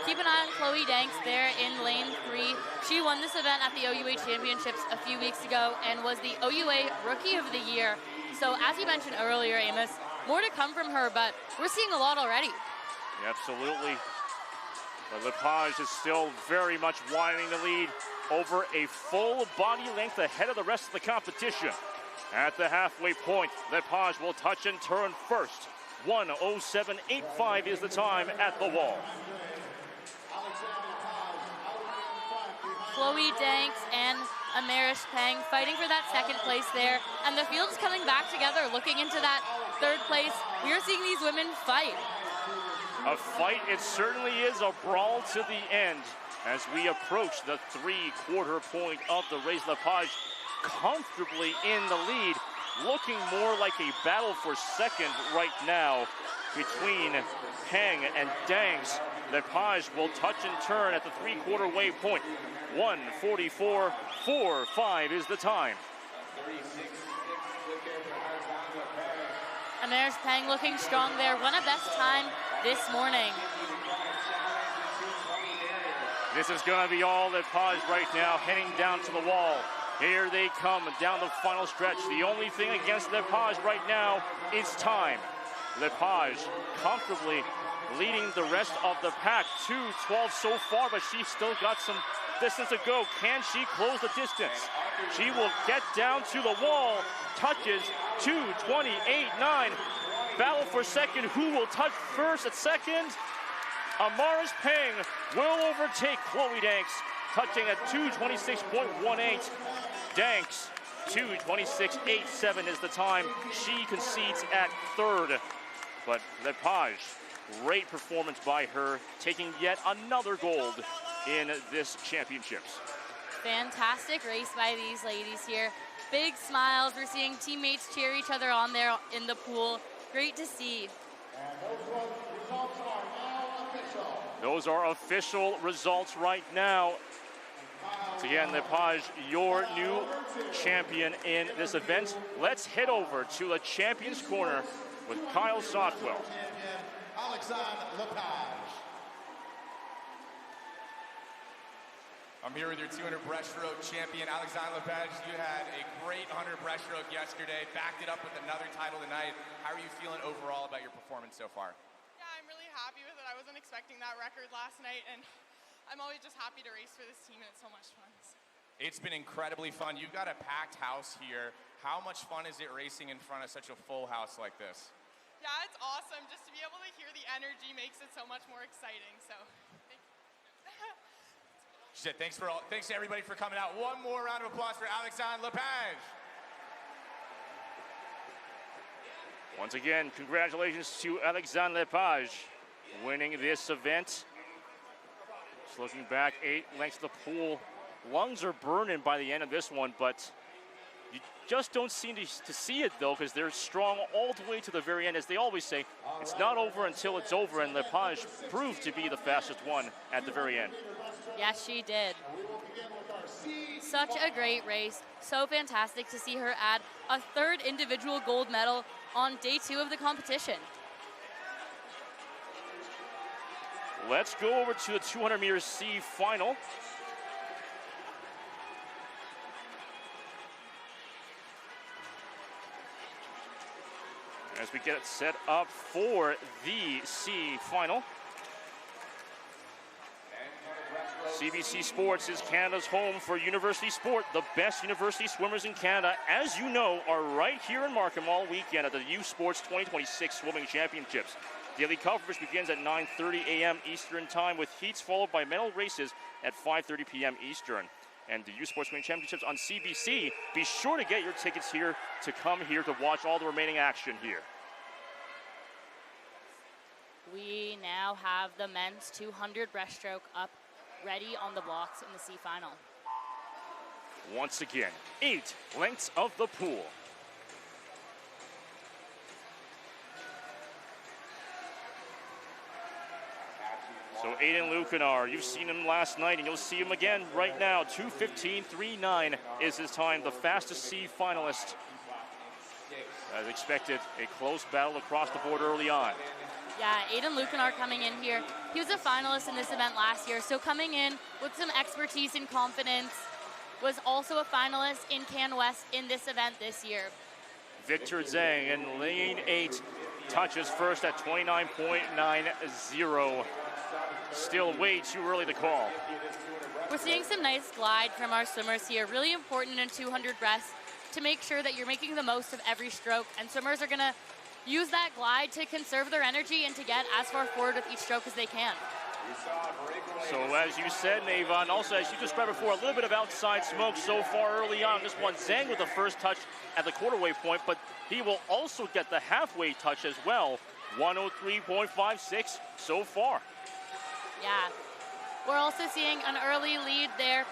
Keep an eye on Chloe Danks there in lane 3. She won this event at the OUA Championships a few weeks ago and was the OUA Rookie of the Year. So as you mentioned earlier, Amos, more to come from her, but we're seeing a lot already. Yeah, absolutely. But Lepage is still very much widening the lead over a full body length ahead of the rest of the competition. At the halfway point, Lepage will touch and turn first. 1:07.85 is the time at the wall. Chloe Danks and Amerish Peng fighting for that second place there. And the field's coming back together, looking into that third place. We are seeing these women fight. A fight, it certainly is, a brawl to the end. As we approach the 3/4 point of the race, Lepage comfortably in the lead, looking more like a battle for second right now between Peng and Danks. Lepage will touch and turn at the three-quarter wave point. 1:44.45 is the time. Ameris Pang looking strong there. Won a best time this morning. This is going to be all Lepage right now, heading down to the wall. Here they come down the final stretch. The only thing against Lepage right now is time. Lepage comfortably leading the rest of the pack. 2:12 so far, but she's still got some distance to go. Can she close the distance? She will get down to the wall. Touches 2:28.9. Battle for second. Who will touch first at second? Amaris Pang will overtake Chloe Danks, touching at 2:26.18. Danks, 2:26.87 is the time. She concedes at third. But Lepage, great performance by her, taking yet another gold in this championships. Fantastic race by these ladies here. Big smiles. We're seeing teammates cheer each other on there in the pool. Great to see. Those are official results right now. So again, Lepage, your new champion in this event. Let's head over to the Champions Corner with Kyle Sockwell. I'm here with your 200 breaststroke champion, Alexandre Lepage. You had a great 100 breaststroke yesterday, backed it up with another title tonight. How are you feeling overall about your performance so far? Yeah, I'm really happy with it. I wasn't expecting that record last night, and I'm always just happy to race for this team, and it's so much fun. It's been incredibly fun. You've got a packed house here. How much fun is it racing in front of such a full house like this? Yeah, it's awesome. Just to be able to hear the energy makes it so much more exciting. So, thank you. She said, thanks to everybody for coming out. One more round of applause for Alexandre Lepage. Once again, congratulations to Alexandre Lepage winning this event. Just looking back, 8 lengths of the pool. Lungs are burning by the end of this one, but you just don't seem to see it, though, because they're strong all the way to the very end. As they always say, it's not over until it's over, and Lepage proved to be the fastest one at the very end. Yes, she did. Such a great race. So fantastic to see her add a third individual gold medal on day 2 of the competition. Let's go over to the 200 meters C final. As we get it set up for the C final. CBC Sports is Canada's home for university sport. The best university swimmers in Canada, as you know, are right here in Markham all weekend at the U Sports 2026 Swimming Championships. Daily coverage begins at 9:30 a.m. Eastern Time, with heats followed by medal races at 5:30 p.m. Eastern. And the U Sports Swimming Championships on CBC. Be sure to get your tickets here to come here to watch all the remaining action here. We now have the men's 200 breaststroke up, ready on the blocks in the C final. Once again, 8 lengths of the pool. So Aiden Lucanar, you've seen him last night and you'll see him again right now. 2:15.39 is his time, the fastest C finalist. As expected, a close battle across the board early on. Yeah, Aiden Lucanar coming in here. He was a finalist in this event last year, so coming in with some expertise and confidence. Was also a finalist in Can West in this event this year. Victor Zhang in lane 8 touches first at 29.90. Still way too early to call. We're seeing some nice glide from our swimmers here. Really important in 200 breasts to make sure that you're making the most of every stroke, and swimmers are going to use that glide to conserve their energy and to get as far forward with each stroke as they can. So as you said, Neva, and also as you described before, a little bit of outside smoke so far early on. This one, Zhang with the first touch at the quarterway point, but he will also get the halfway touch as well. 103.56 so far. Yeah. We're also seeing an early lead there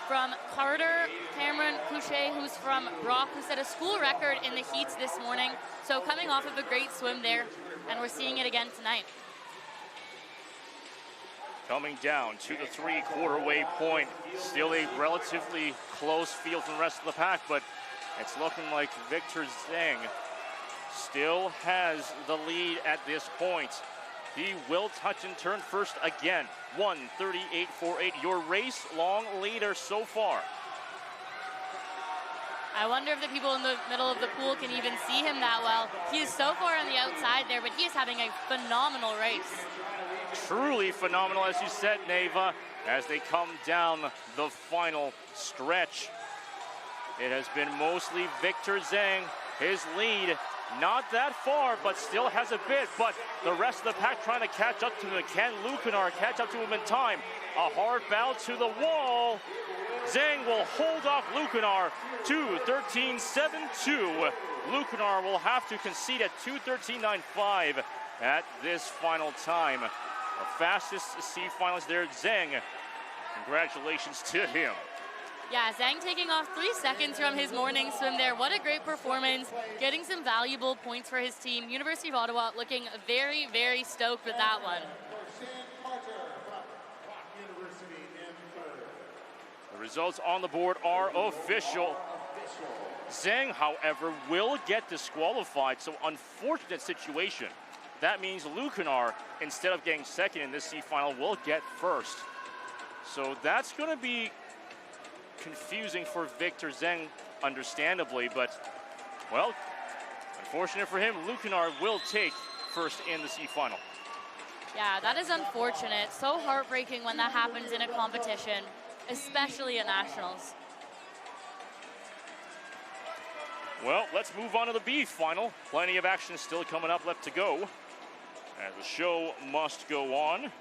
from Carter Cameron Couchet, who's from Brock, who set a school record in the heats this morning. So coming off of a great swim there, and we're seeing it again tonight. coming down to the three-quarter waypoint. Still a relatively close field from the rest of the pack, but it's looking like Victor Zeng still has the lead at this point. He will touch and turn first again. 1:38.48, your race-long leader so far. I wonder if the people in the middle of the pool can even see him that well. He is so far on the outside there, but he is having a phenomenal race. Truly phenomenal, as you said, Neva, as they come down the final stretch. It has been mostly Victor Zeng. His lead not that far, but still has a bit. But the rest of the pack trying to catch up to him. Can Lucanar catch up to him in time? A hard bow to the wall. Zeng will hold off Lucanar to 2:13.72. Lucanar will have to concede at 2:13.95 at this final time. The fastest C finalist there, Zeng. Congratulations to him. Yeah, Zeng taking off 3 seconds from his morning swim there. What a great performance, getting some valuable points for his team. University of Ottawa looking very, very stoked with that one. The results on the board are official. Zeng, however, will get disqualified, so unfortunate situation. That means Lucanar, instead of getting second in this C final, will get first. So that's going to be confusing for Victor Zeng, understandably, but, well, unfortunate for him, Lucanar will take first in the C final. Yeah, that is unfortunate. So heartbreaking when that happens in a competition, especially at Nationals. Well, let's move on to the B final. Plenty of action still coming up left to go, as the show must go on.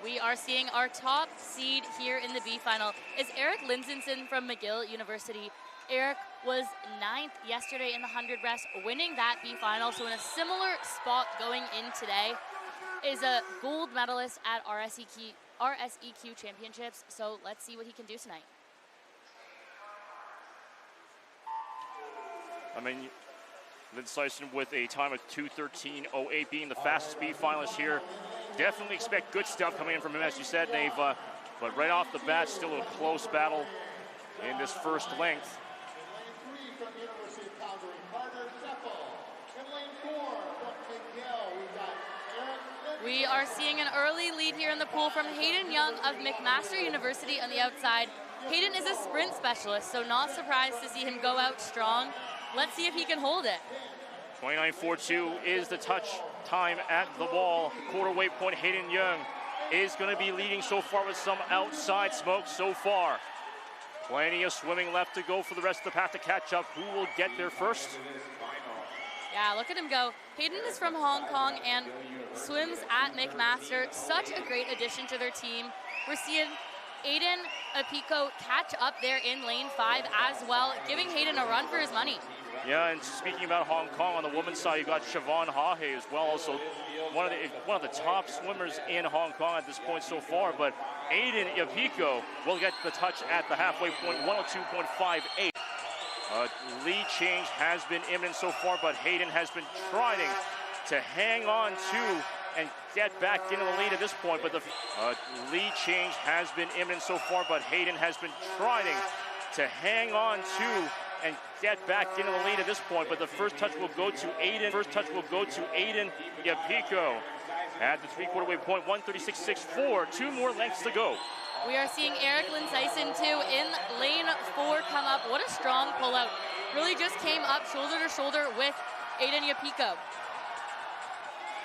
We are seeing our top seed here in the B final is Eric Linsenson from McGill University. Eric was 9th yesterday in the 100 breast, winning that B final. So in a similar spot going in today, is a gold medalist at RSEQ Championships. So let's see what he can do tonight. I mean, Linsenson with a time of 2:13.08, being the fastest B finalist here. Definitely expect good stuff coming in from him, as you said, Neva. But right off the bat, still a close battle in this first length. We are seeing an early lead here in the pool from Hayden Young of McMaster University on the outside. Hayden is a sprint specialist, so not surprised to see him go out strong. Let's see if he can hold it. 29.42 is the touch time at the wall. Quarter waypoint, Hayden Young is going to be leading so far with some outside smoke so far. Plenty of swimming left to go for the rest of the pack to catch up. Who will get there first? Yeah, look at him go. Hayden is from Hong Kong and swims at McMaster. Such a great addition to their team. We're seeing Aiden Apico catch up there in lane 5 as well, giving Hayden a run for his money. Yeah, and speaking about Hong Kong, on the women's side, you got Siobhan Hahe as well, also one of the top swimmers in Hong Kong at this point so far. But Aiden Apico will get the touch at the halfway point, 102.58. Lead change has been imminent so far, but Hayden has been trying to hang on to and get back into the lead at this point. But the lead change has been imminent so far, but Hayden has been trying to hang on to and get back into the lead at this point. But the first touch will go to Aiden. Yapico at the three-quarter way point, 136.64. 2 more lengths to go. We are seeing Eric Linsenson too in lane 4 come up. What a strong pullout. Really just came up shoulder to shoulder with Aiden Yapico.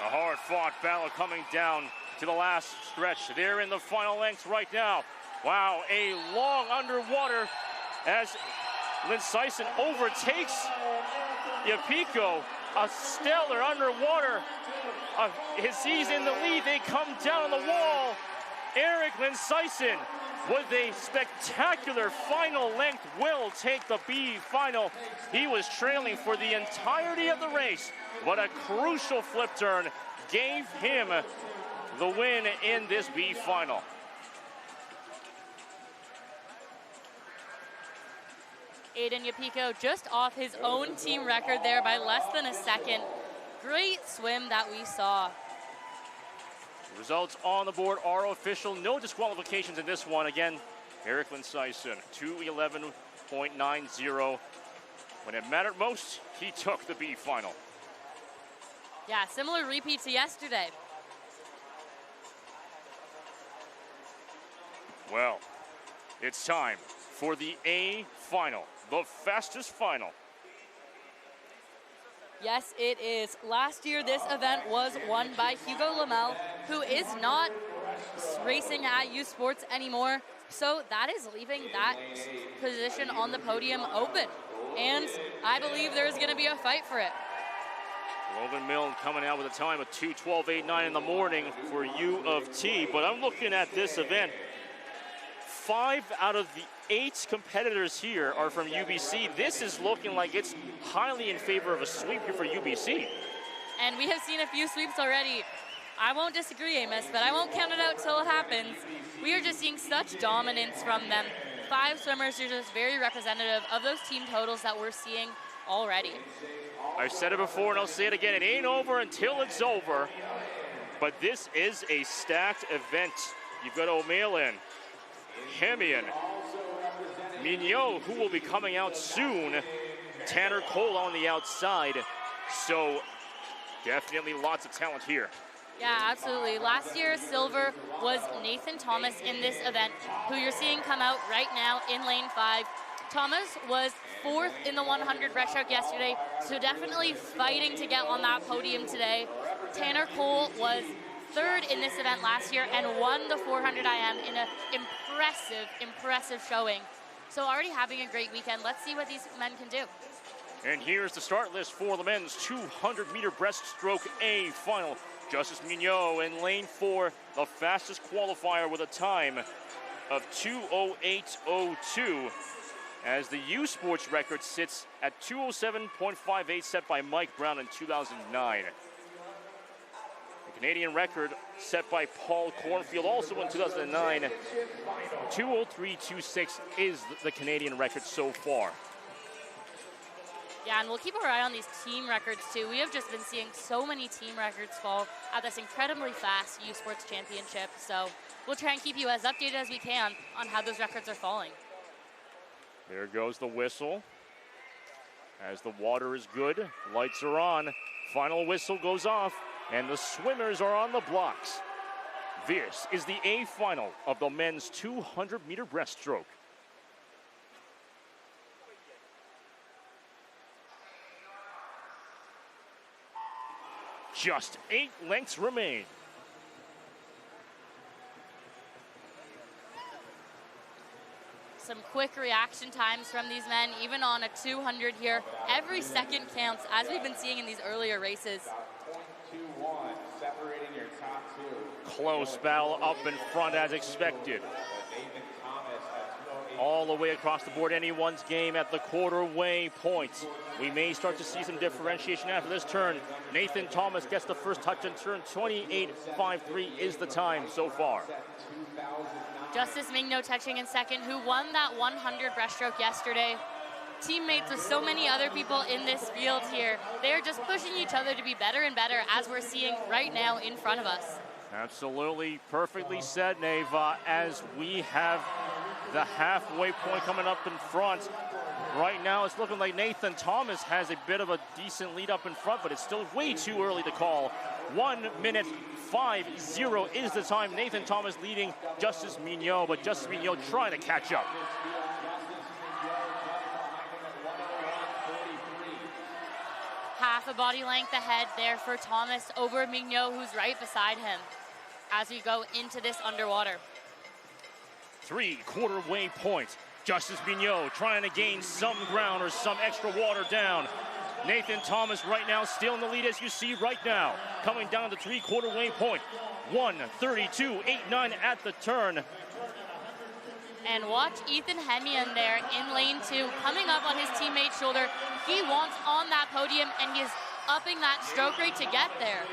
A hard-fought battle coming down to the last stretch. They're in the final length right now. Wow, a long underwater as Linsenson overtakes Yapico. A stellar underwater. He's in the lead. They come down on the wall. Eric Linsenson with a spectacular final length will take the B final. He was trailing for the entirety of the race, but a crucial flip turn gave him the win in this B final. Aiden Yapico just off his own team record there by less than a second. Great swim that we saw. The results on the board are official. No disqualifications in this one. Again, Eric Linsyson, 2:11.90. When it mattered most, he took the B final. Yeah, similar repeat to yesterday. Well, it's time for the A final, the fastest final. Yes, it is. Last year, this event was won by Hugo Lamel, who is not racing at U Sports anymore. So that is leaving that position on the podium open. And I believe there's going to be a fight for it. Logan Milne coming out with a time of 2:12.89 in the morning for U of T. But I'm looking at this event. 5 out of the 8 competitors here are from UBC. This is looking like it's highly in favor of a sweep here for UBC. And we have seen a few sweeps already. I won't disagree, Amos, but I won't count it out till it happens. We are just seeing such dominance from them. 5 swimmers are just very representative of those team totals that we're seeing already. I've said it before and I'll say it again. It ain't over until it's over. But this is a stacked event. You've got O'Malley, Hemian, Mignot, who will be coming out soon. Tanner Cole on the outside. So definitely lots of talent here. Yeah, absolutely. Last year's silver was Nathan Thomas in this event, who you're seeing come out right now in lane 5. Thomas was 4th in the 100 breaststroke yesterday, so definitely fighting to get on that podium today. Tanner Cole was 3rd in this event last year and won the 400 IM in an impressive showing. So already having a great weekend. Let's see what these men can do. And here's the start list for the men's 200-meter breaststroke A final. Justice Mignot in lane 4, the fastest qualifier with a time of 2:08.02, as the U Sports record sits at 2:07.58, set by Mike Brown in 2009. The Canadian record set by Paul Cornfield also in 2009. 2:03.26 is the Canadian record so far. Yeah, and we'll keep our eye on these team records too. We have just been seeing so many team records fall at this incredibly fast U Sports Championship. So we'll try and keep you as updated as we can on how those records are falling. There goes the whistle. As the water is good, lights are on, final whistle goes off, and the swimmers are on the blocks. This is the A final of the men's 200-meter breaststroke. Just 8 lengths remain. Some quick reaction times from these men, even on a 200 here. Every second counts, as we've been seeing in these earlier races. Separating your top 2. Close battle up in front as expected. All the way across the board, anyone's game at the quarter-way point. We may start to see some differentiation after this turn. Nathan Thomas gets the first touch in turn. 28.53 is the time so far. Justice Mignot touching in second, who won that 100 breaststroke yesterday. Teammates with so many other people in this field here. They're just pushing each other to be better and better, as we're seeing right now in front of us. Absolutely perfectly said, Neva, as we have the halfway point coming up in front. Right now, it's looking like Nathan Thomas has a bit of a decent lead up in front, but it's still way too early to call. 1:50 is the time. Nathan Thomas leading Justice Mignot, but Justice Mignot trying to catch up. Half a body length ahead there for Thomas over Mignot, who's right beside him as we go into this underwater. 3/4 point. Justice Mignot trying to gain some ground or some extra water down. Nathan Thomas right now still in the lead, as you see right now. Coming down to 3/4 point. 1:32.89 at the turn. And watch Ethan Hemian there in lane 2, coming up on his teammate's shoulder. He wants on that podium, and he is upping that stroke rate to get there.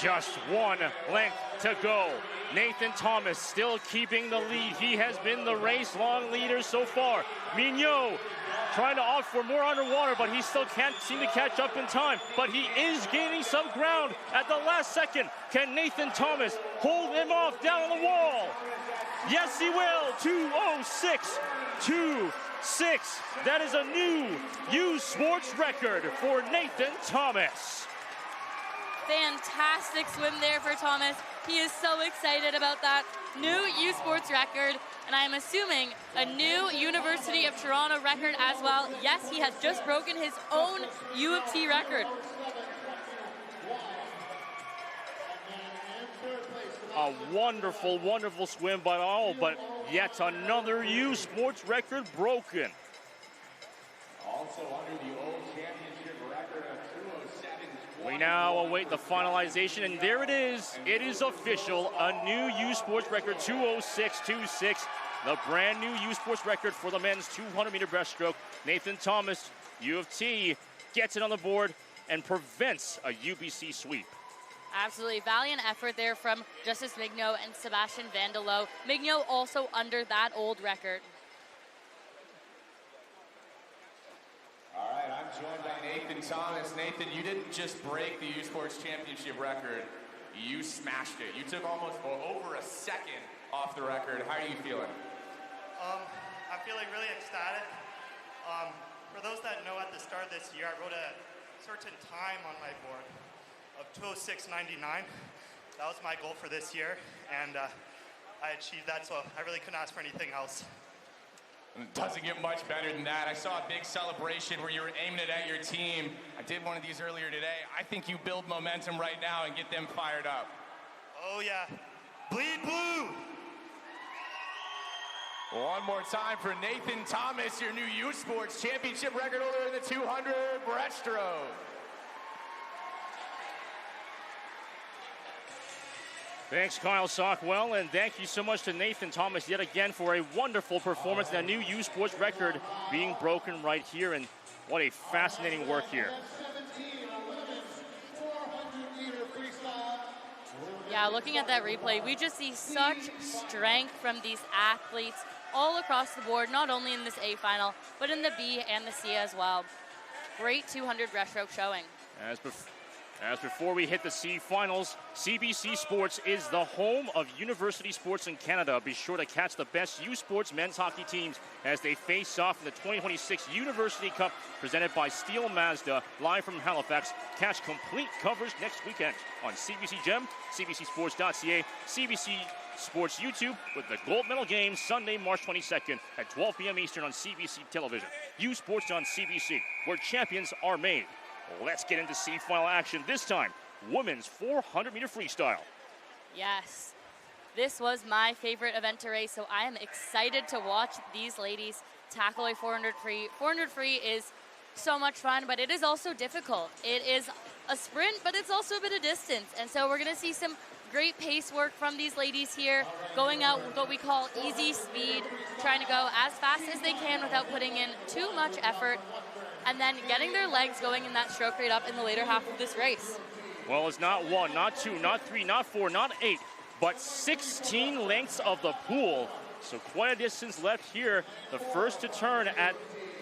Just 1 length to go. Nathan Thomas still keeping the lead. He has been the race-long leader so far. Mignot trying to opt for more underwater, but he still can't seem to catch up in time. But he is gaining some ground at the last second. Can Nathan Thomas hold him off down on the wall? Yes, he will. 2:06.26. That is a new U Sports record for Nathan Thomas. Fantastic swim there for Thomas. He is so excited about that new U Sports record, and I'm assuming a new University of Toronto record as well. Yes, he has just broken his own U of T record. A wonderful, wonderful swim by all, but yet another U Sports record broken. Also under the old championship record of 2:07.20. We now await the finalization, and there it is. It is official, a new U Sports record, 2:06.26. The brand new U Sports record for the men's 200-meter breaststroke. Nathan Thomas, U of T, gets it on the board and prevents a UBC sweep. Absolutely valiant effort there from Justice Mignot and Sebastian Vandelot. Mignot also under that old record. All right, I'm joined by Nathan Thomas. Nathan, you didn't just break the U Sports Championship record, you smashed it. You took almost over a second off the record. How are you feeling? I'm feeling really ecstatic. For those that know, at the start of this year, I wrote a certain time on my board of 2:06.99. That was my goal for this year, and I achieved that, so I really couldn't ask for anything else. It doesn't get much better than that. I saw a big celebration where you were aiming it at your team. I did one of these earlier today. I think you build momentum right now and get them fired up. Oh yeah, bleed blue! One more time for Nathan Thomas, your new U Sports Championship record holder in the 200 breaststroke. Thanks, Kyle Sockwell, and thank you so much to Nathan Thomas yet again for a wonderful performance. That new U Sports record being broken right here, and what a fascinating work here. Yeah, looking at that replay, we just see such strength from these athletes all across the board, not only in this A final, but in the B and the C as well. Great 200 breaststroke showing. As before we hit the C finals, CBC Sports is the home of university sports in Canada. Be sure to catch the best U Sports men's hockey teams as they face off in the 2026 University Cup presented by Steel Mazda, live from Halifax. Catch complete coverage next weekend on CBC Gem, CBCSports.ca, CBC Sports YouTube with the gold medal game Sunday, March 22nd at 12 p.m. Eastern on CBC Television. U Sports on CBC, where champions are made. Let's get into C-final action. This time, women's 400-meter freestyle. Yes, this was my favorite event to race, so I am excited to watch these ladies tackle a 400 free. 400 free is so much fun, but it is also difficult. It is a sprint, but it's also a bit of distance, and so we're going to see some great pace work from these ladies here, going out with what we call easy speed, trying to go as fast as they can without putting in too much effort, and then getting their legs going in that stroke rate up in the later half of this race. Well, it's not 1, not 2, not 3, not 4, not 8, but 16 lengths of the pool. So quite a distance left here. The first to turn at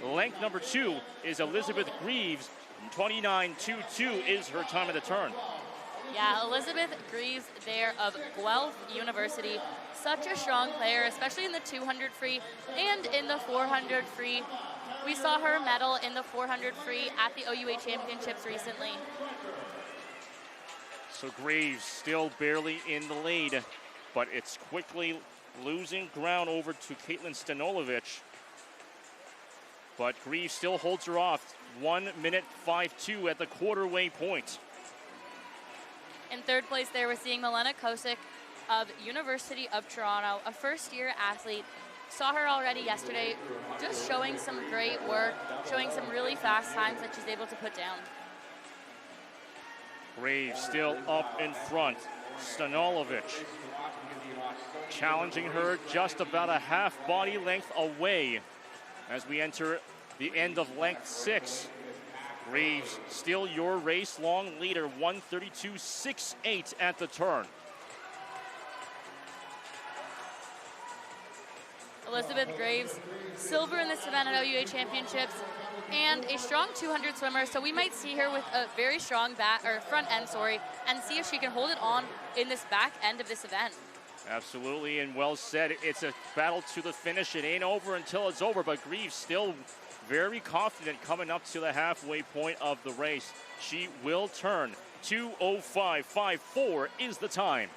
length number 2 is Elizabeth Greaves. 29.22 is her time of the turn. Yeah, Elizabeth Greaves there of Guelph University. Such a strong player, especially in the 200 free and in the 400 free. We saw her medal in the 400 free at the OUA Championships recently. So Graves still barely in the lead, but it's quickly losing ground over to Caitlin Stanolovic. But Greaves still holds her off. 1:05.2 at the quarter-way point. In third place there, we're seeing Milena Kosick of University of Toronto, a first-year athlete. Saw her already yesterday, just showing some great work, showing some really fast times that she's able to put down. Graves still up in front. Stanolovic challenging her just about a half body length away as we enter the end of length 6. Graves still your race long leader, 1:32.68 at the turn. Elizabeth Graves, silver in this event at OUA Championships, and a strong 200 swimmer, so we might see her with a very strong front end, and see if she can hold it on in this back end of this event. Absolutely, and well said. It's a battle to the finish. It ain't over until it's over, but Greaves still very confident coming up to the halfway point of the race. She will turn. 2:05.54 is the time.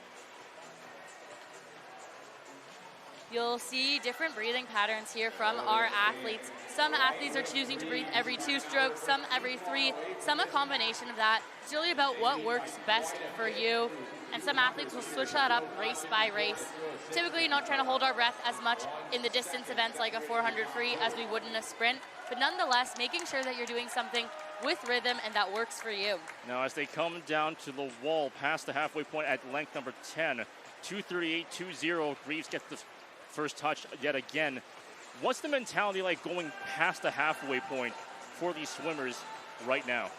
You'll see different breathing patterns here from our athletes. Some athletes are choosing to breathe every 2 strokes, some every 3, some a combination of that. It's really about what works best for you. And some athletes will switch that up race by race. Typically not trying to hold our breath as much in the distance events like a 400 free as we would in a sprint, but nonetheless making sure that you're doing something with rhythm and that works for you. Now as they come down to the wall past the halfway point at length number 10, 2:38.20, Greaves gets the first touch yet again. What's the mentality like going past the halfway point for these swimmers right now?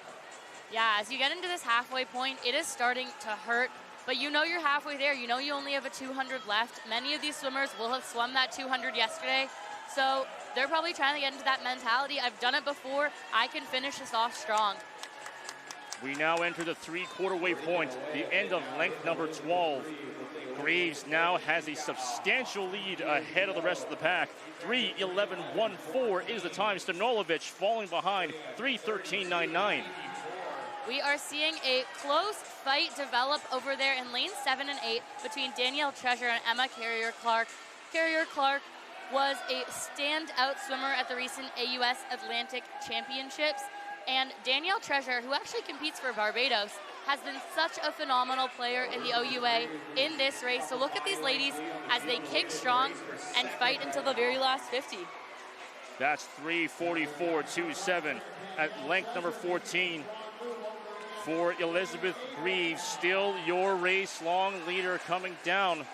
Yeah, as you get into this halfway point, it is starting to hurt, but you know you're halfway there. You know you only have a 200 left. Many of these swimmers will have swum that 200 yesterday, so they're probably trying to get into that mentality. I've done it before. I can finish this off strong. We now enter the 3/4 way point, the end of length number 12. Greaves now has a substantial lead ahead of the rest of the pack. 3:11.14 is the time. Stanolovic falling behind, 3:13.99. We are seeing a close fight develop over there in lanes 7 and 8 between Danielle Treasure and Emma Carrier-Clark. Carrier-Clark was a standout swimmer at the recent AUS Atlantic Championships, and Danielle Treasure, who actually competes for Barbados, has been such a phenomenal player in the OUA in this race. So look at these ladies as they kick strong and fight until the very last 50. That's 3:44.27 at length number 14 for Elizabeth Greaves. Still your race-long leader coming down.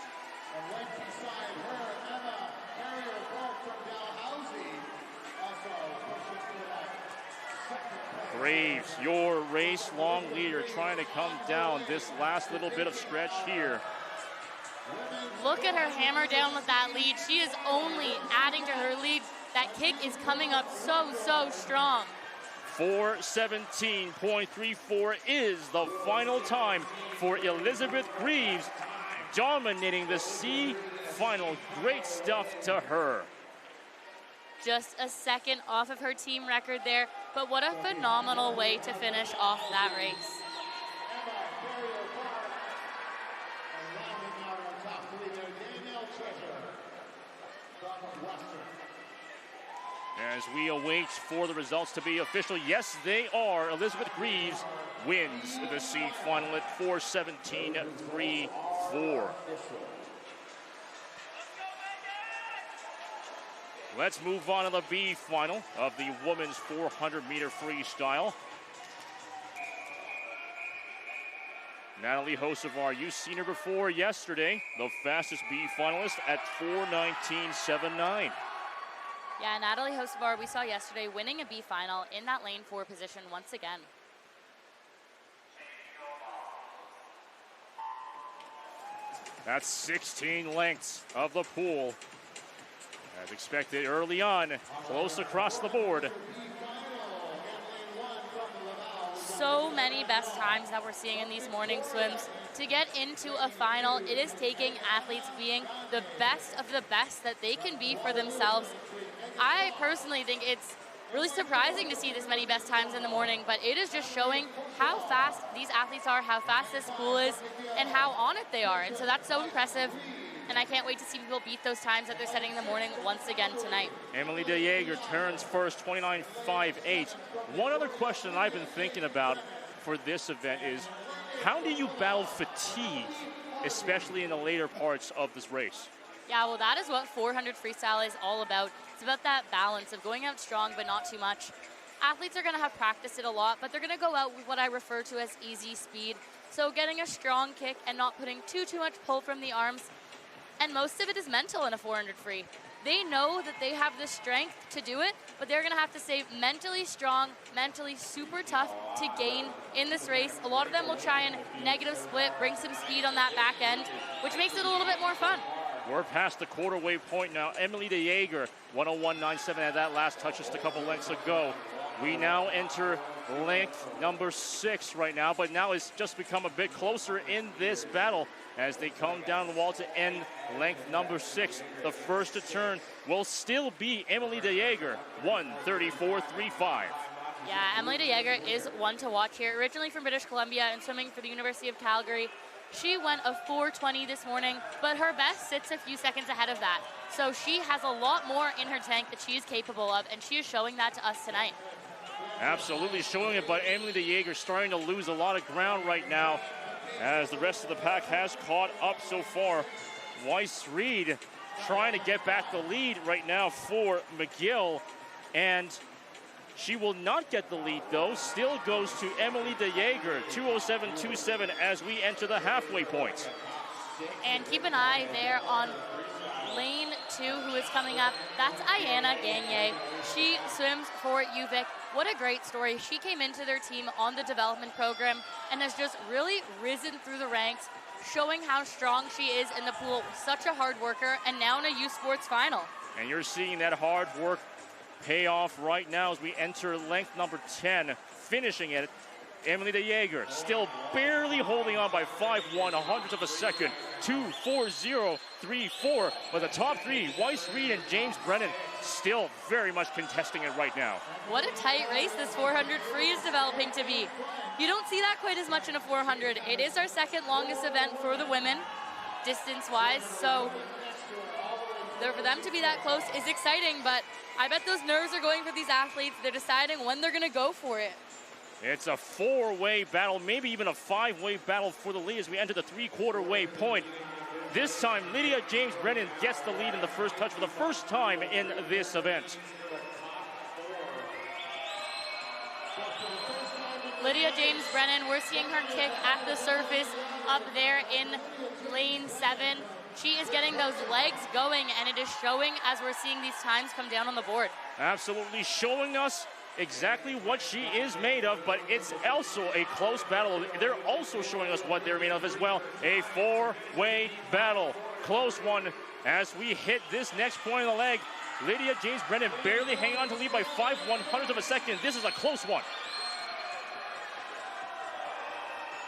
Greaves, your race-long leader, trying to come down this last little bit of stretch here. Look at her hammer down with that lead. She is only adding to her lead. That kick is coming up so strong. 4:17.34 is the final time for Elizabeth Greaves, dominating the C final. Great stuff to her. Just a second off of her team record there, but what a phenomenal way to finish off that race. As we await for the results to be official, yes, they are. Elizabeth Greaves wins the C final at 4:17.34. Let's move on to the B final of the women's 400-meter freestyle. Natalie Hocevar, you've seen her before yesterday, the fastest B finalist at 4:19.79. Yeah, Natalie Hocevar, we saw yesterday winning a B final in that lane 4 position once again. That's 16 lengths of the pool. As expected early on, close across the board. So many best times that we're seeing in these morning swims. To get into a final, it is taking athletes being the best of the best that they can be for themselves. I personally think it's really surprising to see this many best times in the morning, but it is just showing how fast these athletes are, how fast this pool is, and how on it they are. And so that's so impressive. And I can't wait to see people beat those times that they're setting in the morning once again tonight. Emily De Jager turns first, 29.58. One other question that I've been thinking about for this event is, how do you battle fatigue, especially in the later parts of this race? Yeah, well, that is what 400 freestyle is all about. It's about that balance of going out strong but not too much. Athletes are going to have practiced it a lot, but they're going to go out with what I refer to as easy speed. So getting a strong kick and not putting too much pull from the arms. And most of it is mental in a 400 free. They know that they have the strength to do it, but they're going to have to stay mentally strong, mentally super tough to gain in this race. A lot of them will try and negative split, bring some speed on that back end, which makes it a little bit more fun. We're past the quarter wave point now. Emily de Jager, 101.97 at that last touch just a couple lengths ago. We now enter length number 6 right now, but now it's just become a bit closer in this battle as they come down the wall to end length number 6. The first to turn will still be Emily de Jager, 1:34.35. Yeah, Emily de Jager is one to watch here. Originally from British Columbia and swimming for the University of Calgary. She went a 4:20 this morning, but her best sits a few seconds ahead of that. So she has a lot more in her tank that she is capable of, and she is showing that to us tonight. Absolutely showing it, but Emily de Jager starting to lose a lot of ground right now as the rest of the pack has caught up so far. Weiss Reed trying to get back the lead right now for McGill, and she will not get the lead though. Still goes to Emily de Jager, 2:07.27 as we enter the halfway point. And keep an eye there on lane 2 who is coming up. That's Ayana Gagne. She swims for UVic. What a great story. She came into their team on the development program and has just really risen through the ranks, showing how strong she is in the pool. Such a hard worker, and now in a U Sports final. And you're seeing that hard work pay off right now as we enter length number 10, finishing it. Emily de Jager still barely holding on by 5.1 hundredths of a second, 2:40.34. But the top 3, Weiss Reed and James Brennan, still very much contesting it right now. What a tight race this 400 free is developing to be. You don't see that quite as much in a 400. It is our second longest event for the women, distance-wise, so for them to be that close is exciting, but I bet those nerves are going for these athletes. They're deciding when they're going to go for it. It's a 4-way battle, maybe even a 5-way battle for the lead as we enter the 3/4 point. This time, Lydia James Brennan gets the lead in the first touch for the first time in this event. Lydia James Brennan, we're seeing her kick at the surface up there in lane 7. She is getting those legs going, and it is showing as we're seeing these times come down on the board. Absolutely showing us exactly what she is made of, but it's also a close battle. They're also showing us what they're made of as well. A 4-way battle. Close one as we hit this next point of the leg. Lydia James Brennan barely hanging on to lead by 5.1 hundredths of a second. This is a close one.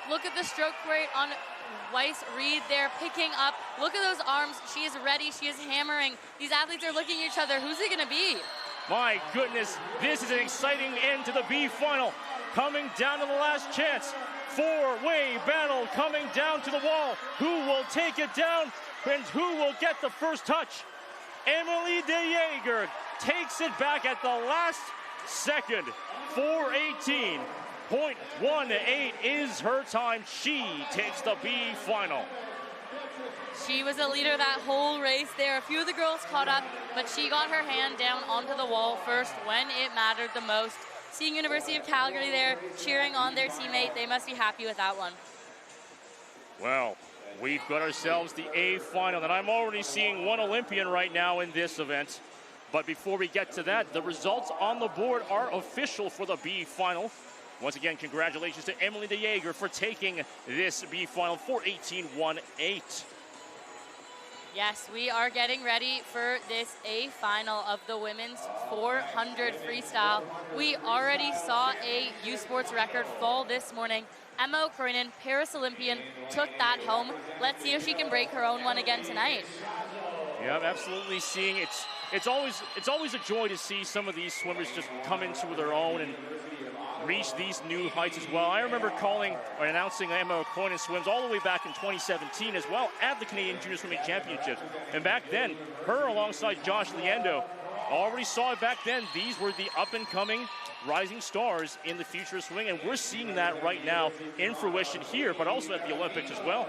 Look at the stroke rate on Weiss Reed there, picking up. Look at those arms. She is ready. She is hammering. These athletes are looking at each other. Who's it going to be? My goodness, this is an exciting end to the B final. Coming down to the last chance. 4-way battle coming down to the wall. Who will take it down and who will get the first touch? Emily de Jager takes it back at the last second. 4:18.18 is her time. She takes the B final. She was a leader that whole race there. A few of the girls caught up, but she got her hand down onto the wall first when it mattered the most. Seeing University of Calgary there cheering on their teammate, they must be happy with that one. Well, we've got ourselves the A final, and I'm already seeing one Olympian right now in this event. But before we get to that, the results on the board are official for the B final. Once again, congratulations to Emily de Jager for taking this B final, 4:18.18. Yes, we are getting ready for this A final of the women's 400 freestyle. We already saw a U Sports record fall this morning. Emma O'Cronin, Paris Olympian, took that home. Let's see if she can break her own one again tonight. Yeah, I'm absolutely seeing it's always a joy to see some of these swimmers just come into their own and reach these new heights as well. I remember calling or announcing Emma O'Cronin swims all the way back in 2017 as well at the Canadian Junior Swimming Championships. And back then, her alongside Josh Liendo, already saw it back then. These were the up-and-coming rising stars in the future of swimming, and we're seeing that right now in fruition here, but also at the Olympics as well.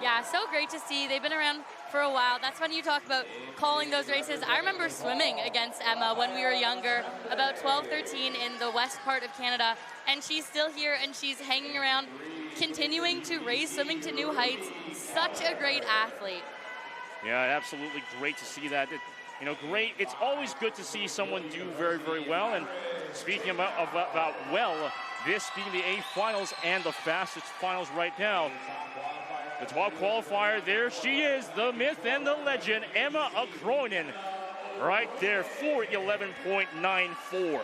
Yeah, so great to see. They've been around for a while. That's when you talk about calling those races. I remember swimming against Emma when we were younger, about 12, 13 in the west part of Canada, and she's still here and she's hanging around, continuing to raise swimming to new heights. Such a great athlete. Yeah, absolutely great to see that. Great. It's always good to see someone do very, very well. And speaking about well, this being the A finals and the fastest finals right now, The top qualifier, there she is, the myth and the legend, Emma Akroinen, right there, 4:11.94.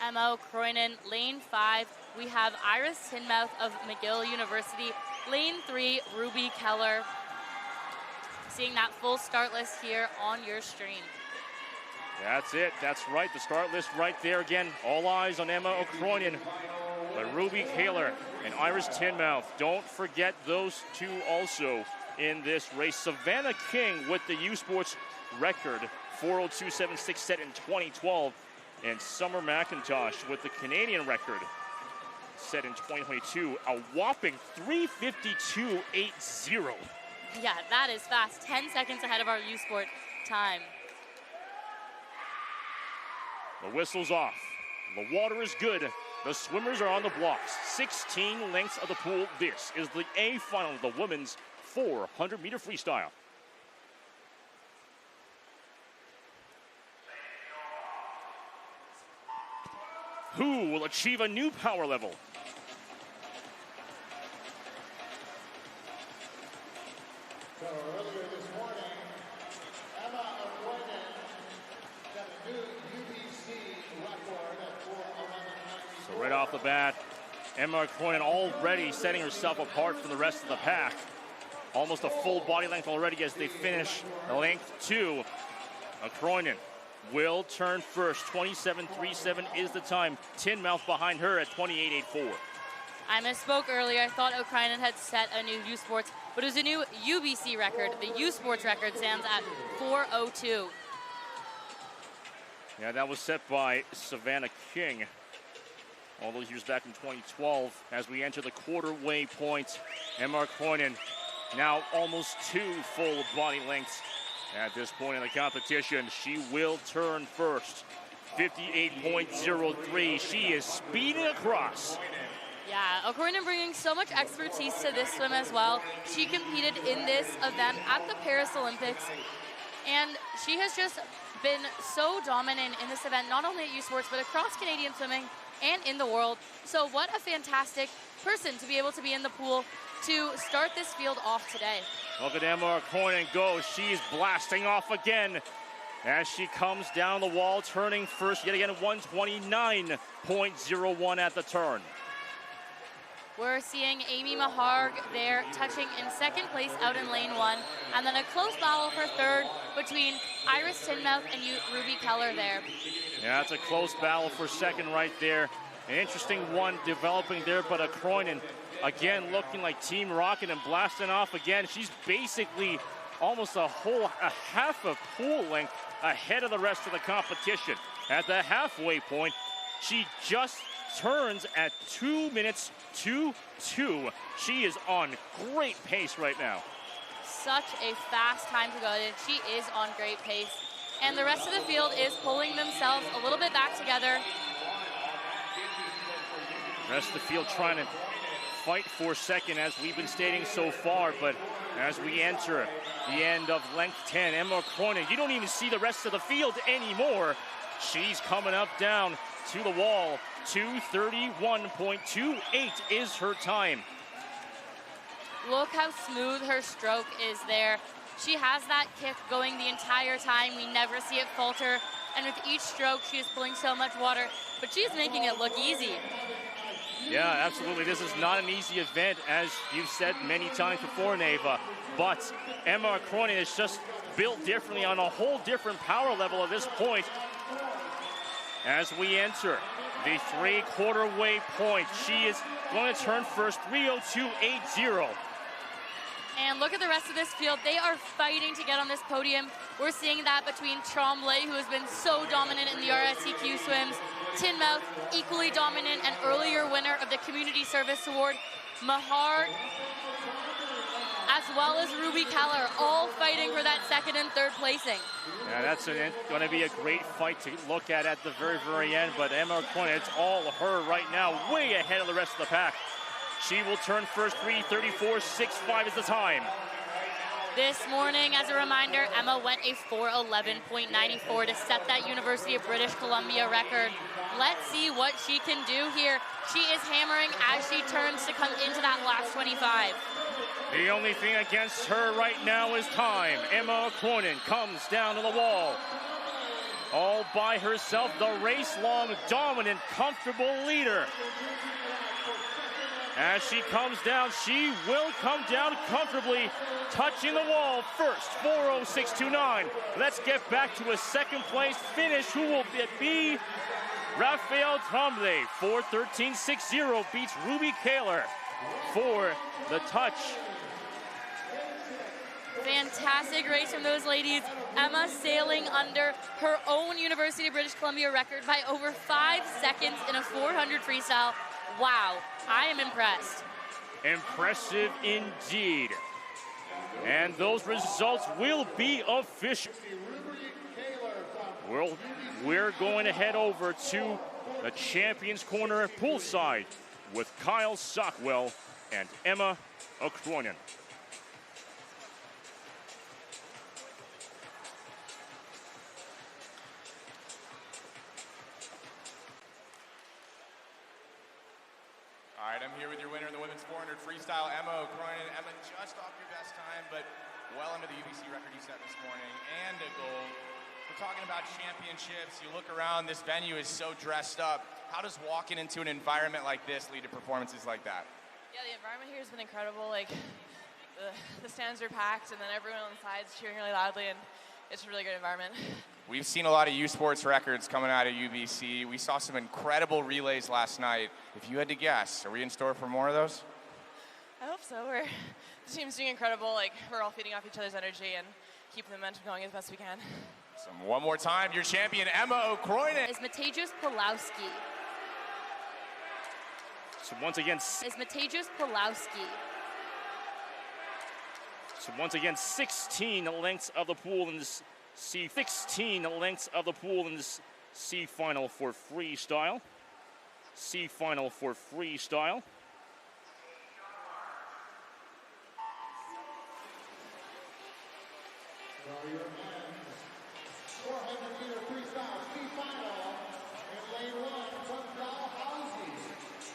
Emma Akroinen, lane 5. We have Iris Tinmouth of McGill University. Lane 3, Ruby Keller. Seeing that full start list here on your screen. That's it. That's right. The start list right there again. All eyes on Emma Akroinen. But Ruby Keller and Iris Tinmouth, don't forget those two also in this race. Savannah King with the U Sports record, 4:02.76 set in 2012. And Summer McIntosh with the Canadian record set in 2022, a whopping 3:52.80. Yeah, that is fast. 10 seconds ahead of our U Sport time. The whistle's off. The water is good. The swimmers are on the blocks. 16 lengths of the pool. This is the A final of the women's 400-meter freestyle. Who will achieve a new power level? So earlier this morning, Emma Akroinen set a new UBC record at 4:11.94. So right off the bat, Emma Akroinen already setting herself apart from the rest of the pack. Almost a full body length already as they finish length 2. Akroinen will turn first. 27.37 is the time. Tinmouth behind her at 28.84. I misspoke earlier. I thought Akroinen had set a new U Sports, but it was a new UBC record. The U Sports record stands at 4:02. Yeah, that was set by Savannah King all those years back in 2012. As we enter the quarter-way point, Emma Akroinen now almost 2 full body lengths at this point in the competition. She will turn first. 58.03. She is speeding across. Yeah, Akroinen bringing so much expertise to this swim as well. She competed in this event at the Paris Olympics, and she has just been so dominant in this event, not only at U Sports, but across Canadian swimming and in the world. So what a fantastic person to be able to be in the pool to start this field off today. Look at Emma Akroinen go. She's blasting off again as she comes down the wall, turning first yet again, 129.01 at the turn. We're seeing Amy Maharg there touching in second place out in lane 1, and then a close battle for third between Iris Tinmouth and Ruby Keller there. Yeah, it's a close battle for second right there. An interesting one developing there, but Akroinen again looking like Team Rocket and blasting off again. She's basically almost a half a pool length ahead of the rest of the competition. At the halfway point, she just turns at 2 minutes 2:2. She is on great pace right now. Such a fast time to go. She is on great pace. And the rest of the field is pulling themselves a little bit back together. The rest of the field trying to fight for second, as we've been stating so far, but as we enter the end of length 10, Emma Akroinen, you don't even see the rest of the field anymore. She's coming up down to the wall. 2:31.28 is her time. Look how smooth her stroke is there. She has that kick going the entire time. We never see it falter. And with each stroke, she is pulling so much water, but she's making it look easy. Yeah, absolutely. This is not an easy event, as you've said many times before, Neva. But Emma Akroinen is just built differently on a whole different power level at this point. As we enter the three-quarter way point, she is going to turn first, 3:02.80. And look at the rest of this field. They are fighting to get on this podium. We're seeing that between Tremblay, who has been so dominant in the RSEQ swims, Tinmouth, equally dominant and earlier winner of the Community Service Award, Mahar, as well as Ruby Keller, all fighting for that second and third placing. Yeah, that's going to be a great fight to look at the very, very end. But Emma Akroinen, it's all her right now, way ahead of the rest of the pack. She will turn first, 3:34.65 is the time. This morning, as a reminder, Emma went a 4:11.94 to set that University of British Columbia record. Let's see what she can do here. She is hammering as she turns to come into that last 25. The only thing against her right now is time. Emma Cronin comes down to the wall. All by herself, the race-long, dominant, comfortable leader. As she comes down, she will come down comfortably, touching the wall first, 4:06.29. Let's get back to a second place finish. Who will it be? Raphael Tremblay, 4:13.60, beats Ruby Kaler for the touch. Fantastic race from those ladies. Emma sailing under her own University of British Columbia record by over 5 seconds in a 400 freestyle. Wow, I am impressed. Impressive indeed. And those results will be official. We're going to head over to the Champions Corner poolside with Kyle Sockwell and Emma Cronin. All right, I'm here with your winner in the women's 400 freestyle, Emma Cronin. Emma, just off your best time, but well under the UBC record you set this morning, and a gold. We're talking about championships. You look around, this venue is so dressed up. How does walking into an environment like this lead to performances like that? Yeah, the environment here has been incredible. Like, the stands are packed, and then everyone on the sides cheering really loudly, and it's a really good environment. We've seen a lot of U Sports records coming out of UBC. We saw some incredible relays last night. If you had to guess, are we in store for more of those? I hope so. The team's doing incredible. Like, we're all feeding off each other's energy and keeping the momentum going as best we can. So one more time, your champion, Emma Cronin. Is Mateusz Pulowski. So once again, Is Mateusz Pulowski. So once again, 16 lengths of the pool in this C. 16 lengths of the pool in this C final for freestyle. C final for freestyle.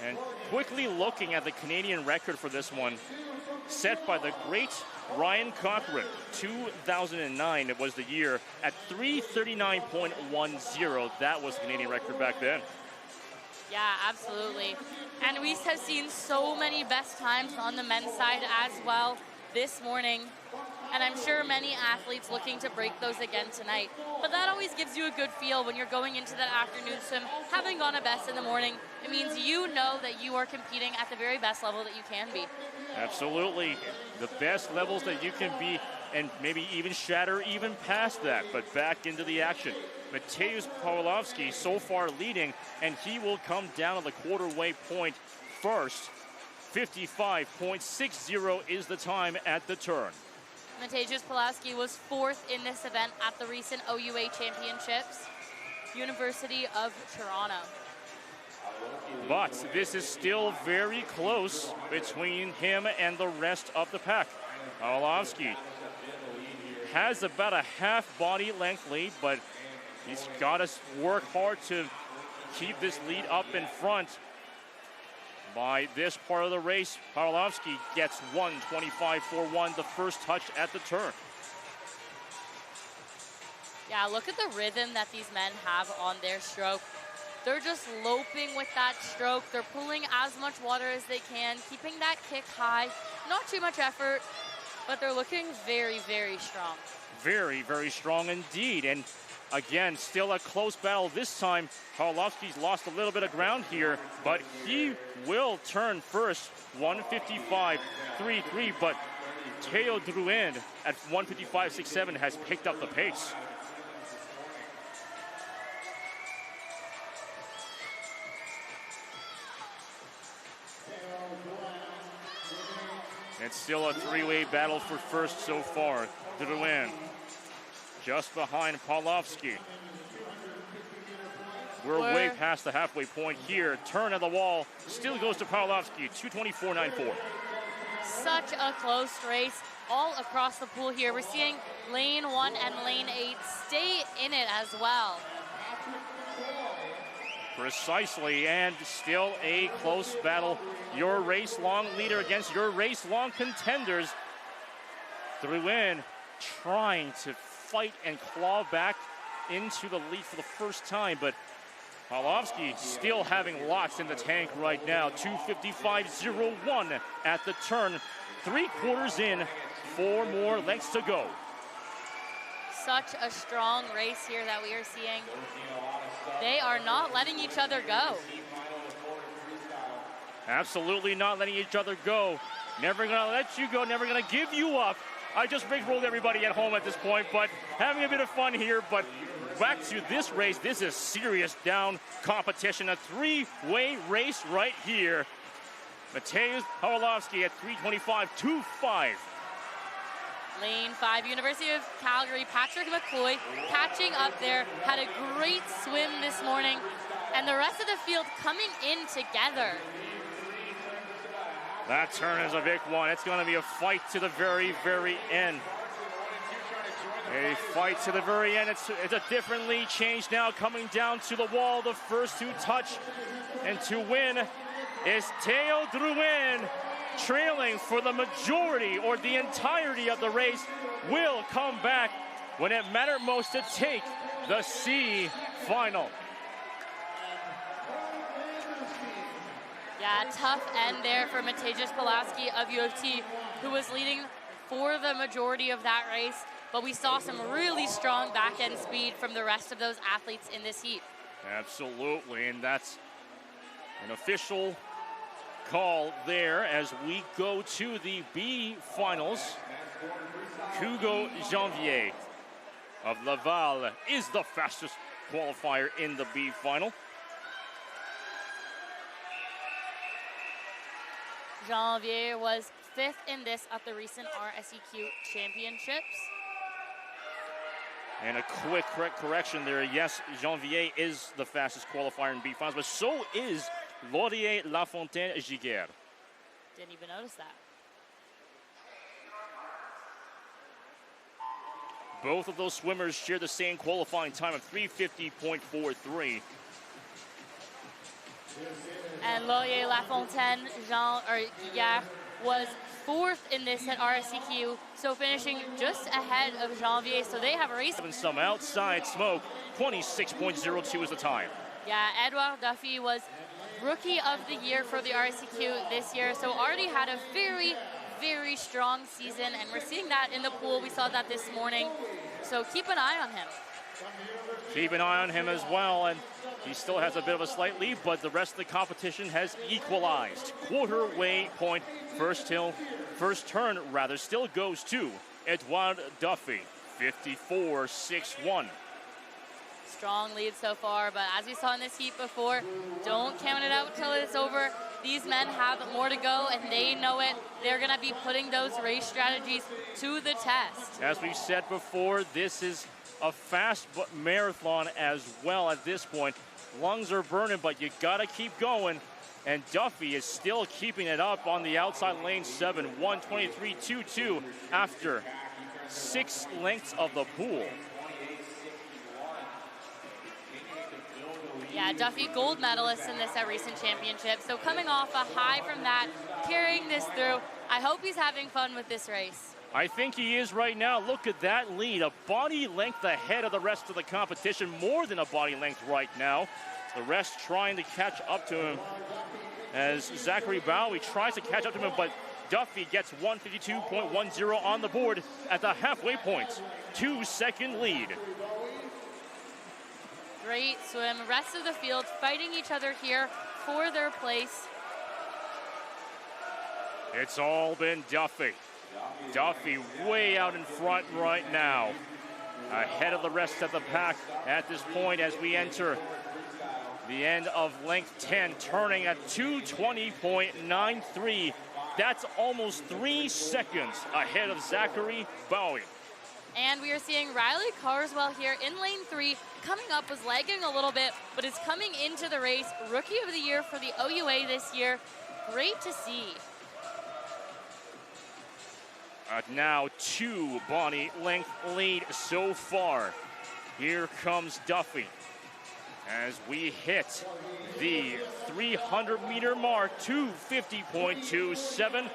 And quickly looking at the Canadian record for this one, set by the great Ryan Cochran, 2009 it was the year, at 3:39.10. That was the Canadian record back then. Yeah, absolutely. And we have seen so many best times on the men's side as well this morning. And I'm sure many athletes looking to break those again tonight. But that always gives you a good feel when you're going into that afternoon swim, having gone a best in the morning. It means you know that you are competing at the very best level that you can be. Absolutely. The best levels that you can be, and maybe even shatter even past that, but back into the action. Mateusz Pawlowski so far leading, and he will come down on the quarter-way point first. 55.60 is the time at the turn. Mateusz Pawlowski was 4th in this event at the recent OUA Championships, University of Toronto. But this is still very close between him and the rest of the pack. Pawlowski has about a half body length lead, but he's got to work hard to keep this lead up in front. By this part of the race, Pawlowski gets 1:25.41, the first touch at the turn. Yeah, look at the rhythm that these men have on their stroke. They're just loping with that stroke. They're pulling as much water as they can, keeping that kick high. Not too much effort, but they're looking very, very strong. Very, very strong indeed. And again, still a close battle this time. Pawlowski's lost a little bit of ground here, but he will turn first, 1:55.33. But Théo Drouin at 1:55.67 has picked up the pace. It's still a three-way battle for first so far. Drouin just behind Pawlowski. We're way past the halfway point here. Turn of the wall still goes to Pawlowski, 2:24.94. Such a close race. all across the pool here. We're seeing lane 1 and lane 8 stay in it as well. Precisely, and still a close battle. Your race-long leader against your race-long contenders. Threw in, trying to fight and claw back into the lead for the first time, but Pawlowski still having lots in the tank right now. 2:55.01 at the turn. 3/4 in, 4 more lengths to go. Such a strong race here that we are seeing. They are not letting each other go. Absolutely not letting each other go. Never gonna let you go, never gonna give you up. I just rickrolled everybody at home at this point, but having a bit of fun here. But back to this race, this is serious down competition. A 3-way race right here. Mateusz Pawlowski at 3:25.25. Lane 5, University of Calgary, Patrick McCoy catching up there, had a great swim this morning, and the rest of the field coming in together. That turn is a big one. It's going to be a fight to the very, very end. A fight to the very end. It's a different lead change now coming down to the wall. The first to touch and to win is Theo Drouin, trailing for the majority or the entirety of the race, will come back when it mattered most to take the C final. Yeah, tough end there for Mateusz Pawlowski of U of T, who was leading for the majority of that race, but we saw some really strong back-end speed from the rest of those athletes in this heat. Absolutely, and that's an official call there as we go to the B finals. Hugo Janvier of Laval is the fastest qualifier in the B final. Janvier was 5th in this at the recent RSEQ championships. And a quick correction there. Yes, Janvier is the fastest qualifier in B finals, but so is Laurier Lafontaine Giguère. Didn't even notice that. Both of those swimmers share the same qualifying time of 3:50.43. And Laurier Lafontaine Giguère was 4th in this at RSEQ, so finishing just ahead of Janvier. So they have a race. Some outside smoke. 26.02 is the time. Yeah, Edouard Duffy was Rookie of the Year for the RSEQ this year, so already had a very, very strong season, and we're seeing that in the pool. We saw that this morning, so keep an eye on him. Keep an eye on him as well, and he still has a bit of a slight lead, but the rest of the competition has equalized. Quarter-way point, first turn still goes to Edouard Duffy, 54.61. Strong lead so far, but as we saw in this heat before, don't count it out till it's over. These men have more to go, and they know it. They're going to be putting those race strategies to the test. As we said before, this is a fast marathon as well at this point. Lungs are burning, but you got to keep going. And Duffy is still keeping it up on the outside lane 7, 1:23.22 after 6 lengths of the pool. Yeah, Duffy, gold medalist in this at recent championships. So coming off a high from that, carrying this through. I hope he's having fun with this race. I think he is right now. Look at that lead, a body length ahead of the rest of the competition, more than a body length right now. The rest trying to catch up to him as Zachary Bowie tries to catch up to him, but Duffy gets 1:52.10 on the board at the halfway point. 2-second lead. Great swim. Rest of the field fighting each other here for their place. It's all been Duffy. Duffy way out in front right now. Ahead of the rest of the pack at this point as we enter the end of length 10, turning at 2:20.93. That's almost 3 seconds ahead of Zachary Bowie. And we are seeing Riley Carswell here in lane 3. Coming up, was lagging a little bit, but is coming into the race. Rookie of the Year for the OUA this year. Great to see. Now 2 body length lead so far. Here comes Duffy as we hit the 300-meter mark, 250.27.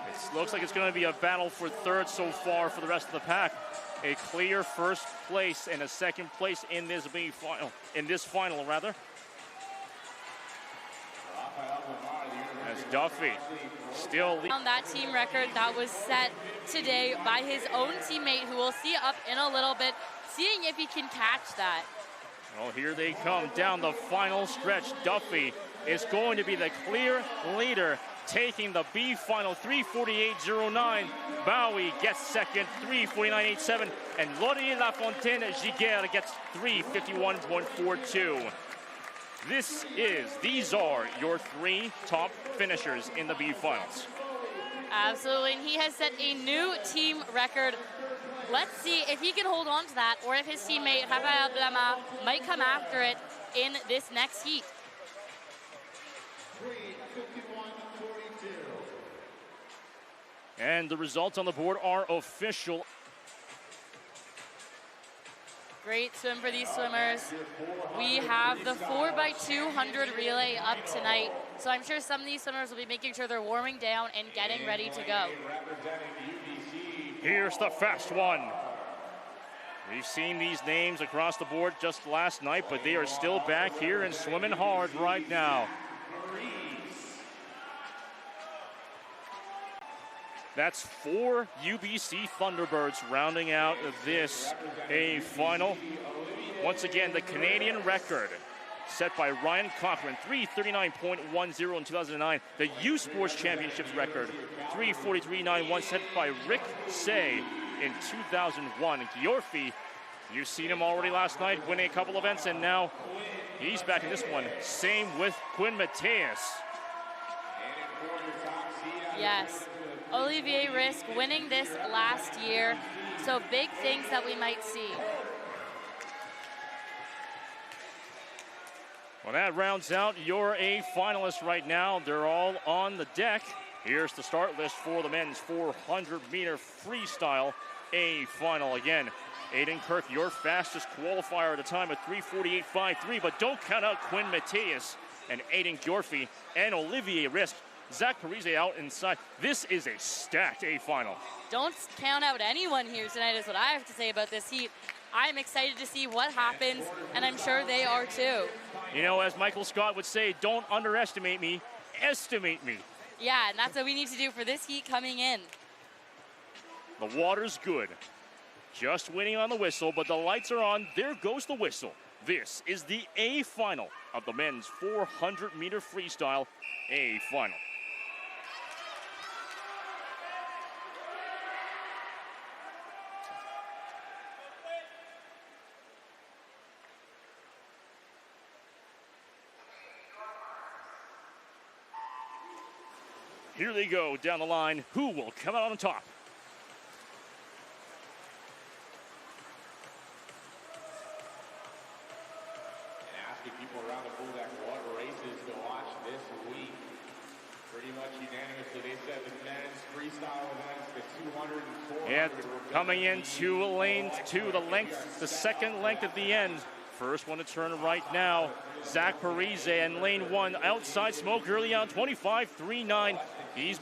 It looks like it's going to be a battle for third so far for the rest of the pack. A clear first place and a second place in this final, rather. As Duffy still on that team record that was set today by his own teammate, who we'll see up in a little bit, seeing if he can catch that. Well, here they come down the final stretch. Duffy is going to be the clear leader, taking the B final, 3:48.09. Bowie gets second, 3:49.87, and Laurier Lafontaine Giguère gets 3:51.42. These are your 3 top finishers in the B finals. Absolutely, and he has set a new team record. Let's see if he can hold on to that, or if his teammate Raphael Blama might come after it in this next heat. And the results on the board are official. Great swim for these swimmers. We have the 4x200 relay up tonight, so I'm sure some of these swimmers will be making sure they're warming down and getting ready to go. Here's the fast one. We've seen these names across the board just last night, but they are still back here and swimming hard right now. That's 4 UBC Thunderbirds rounding out this A final. Once again, the Canadian record set by Ryan Cochran, 3:39.10 in 2009. The U Sports Championships record, 3:43.91, set by Rick Say in 2001. Giorfi, you've seen him already last night, winning a couple events, and now he's back in this one. Same with Quinn Mateus. Yes. Olivier Risk winning this last year, so big things that we might see. Well, that rounds out your A finalists right now. They're all on the deck. Here's the start list for the men's 400-meter freestyle A final. Again, Aiden Kirk, your fastest qualifier at a time of 3:48.53, but don't count out Quinn Mateus and Aiden Giorfi and Olivier Risk. Zach Parise out inside. This is a stacked A final. Don't count out anyone here tonight is what I have to say about this heat. I'm excited to see what happens, and I'm sure they are too. You know, as Michael Scott would say, don't underestimate me, estimate me. Yeah, and that's what we need to do for this heat coming in. The water's good. Just waiting on the whistle, but the lights are on. There goes the whistle. This is the A final of the men's 400-meter freestyle A final. Here they go down the line. Who will come out on top? Asking people around the pool deck what races to watch this week. Pretty much unanimously, they said the men's freestyle events, the 200 and 400. And coming into lane 2, the second length at the end. First one to turn right now. Zach Parise in lane 1. Outside smoke early on, 25.39. He's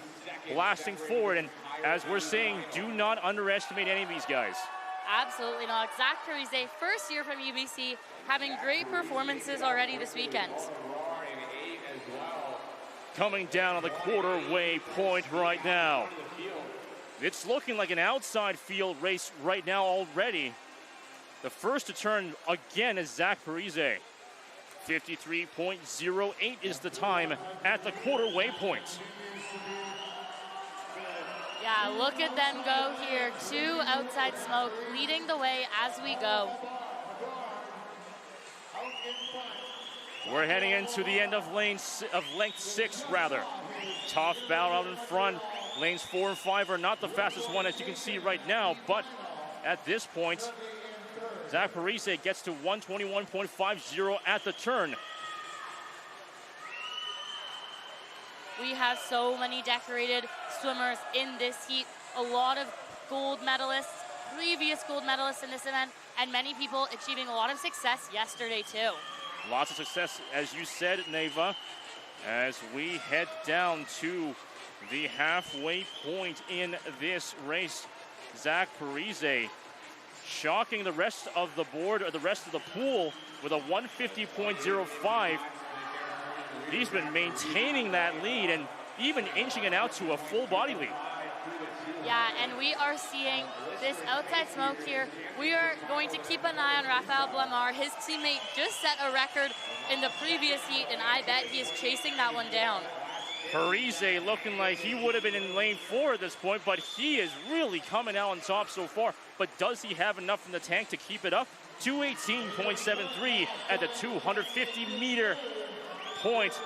blasting forward, and as we're saying, do not underestimate any of these guys. Absolutely not. Zach Parise, first year from UBC, having great performances already this weekend. Coming down on the quarter-way point right now. It's looking like an outside field race right now already. The first to turn again is Zach Parise. 53.08 is the time at the quarter-way point. Yeah, look at them go here. 2 outside smoke leading the way as we go. We're heading into the end of length 6 rather. Tough battle out in front. Lanes 4 and 5 are not the fastest one, as you can see right now, but at this point, Zach Parise gets to 121.50 at the turn. We have so many decorated swimmers in this heat. A lot of gold medalists, previous gold medalists in this event, and many people achieving a lot of success yesterday too. Lots of success, as you said, Neva, as we head down to the halfway point in this race. Zach Parise shocking the rest of the board, or the rest of the pool, with a 150.05. He's been maintaining that lead and even inching it out to a full body lead. Yeah, and we are seeing this outside smoke here. We are going to keep an eye on Raphael Blamar. His teammate just set a record in the previous heat, and I bet he is chasing that one down. Parise looking like he would have been in lane 4 at this point, but he is really coming out on top so far. But does he have enough in the tank to keep it up? 218.73 at the 250-meter point.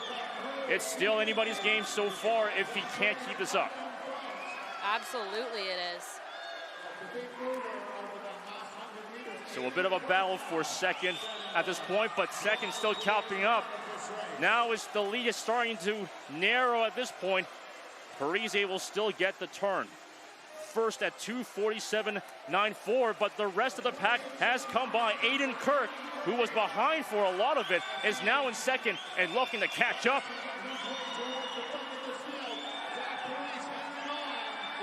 It's still anybody's game so far if he can't keep this up. Absolutely it is. So a bit of a battle for second at this point, but second still counting up. Now the lead is starting to narrow at this point. Parise will still get the turn. First at 2:47.94, but the rest of the pack has come by. Aiden Kirk, who was behind for a lot of it, is now in second and looking to catch up.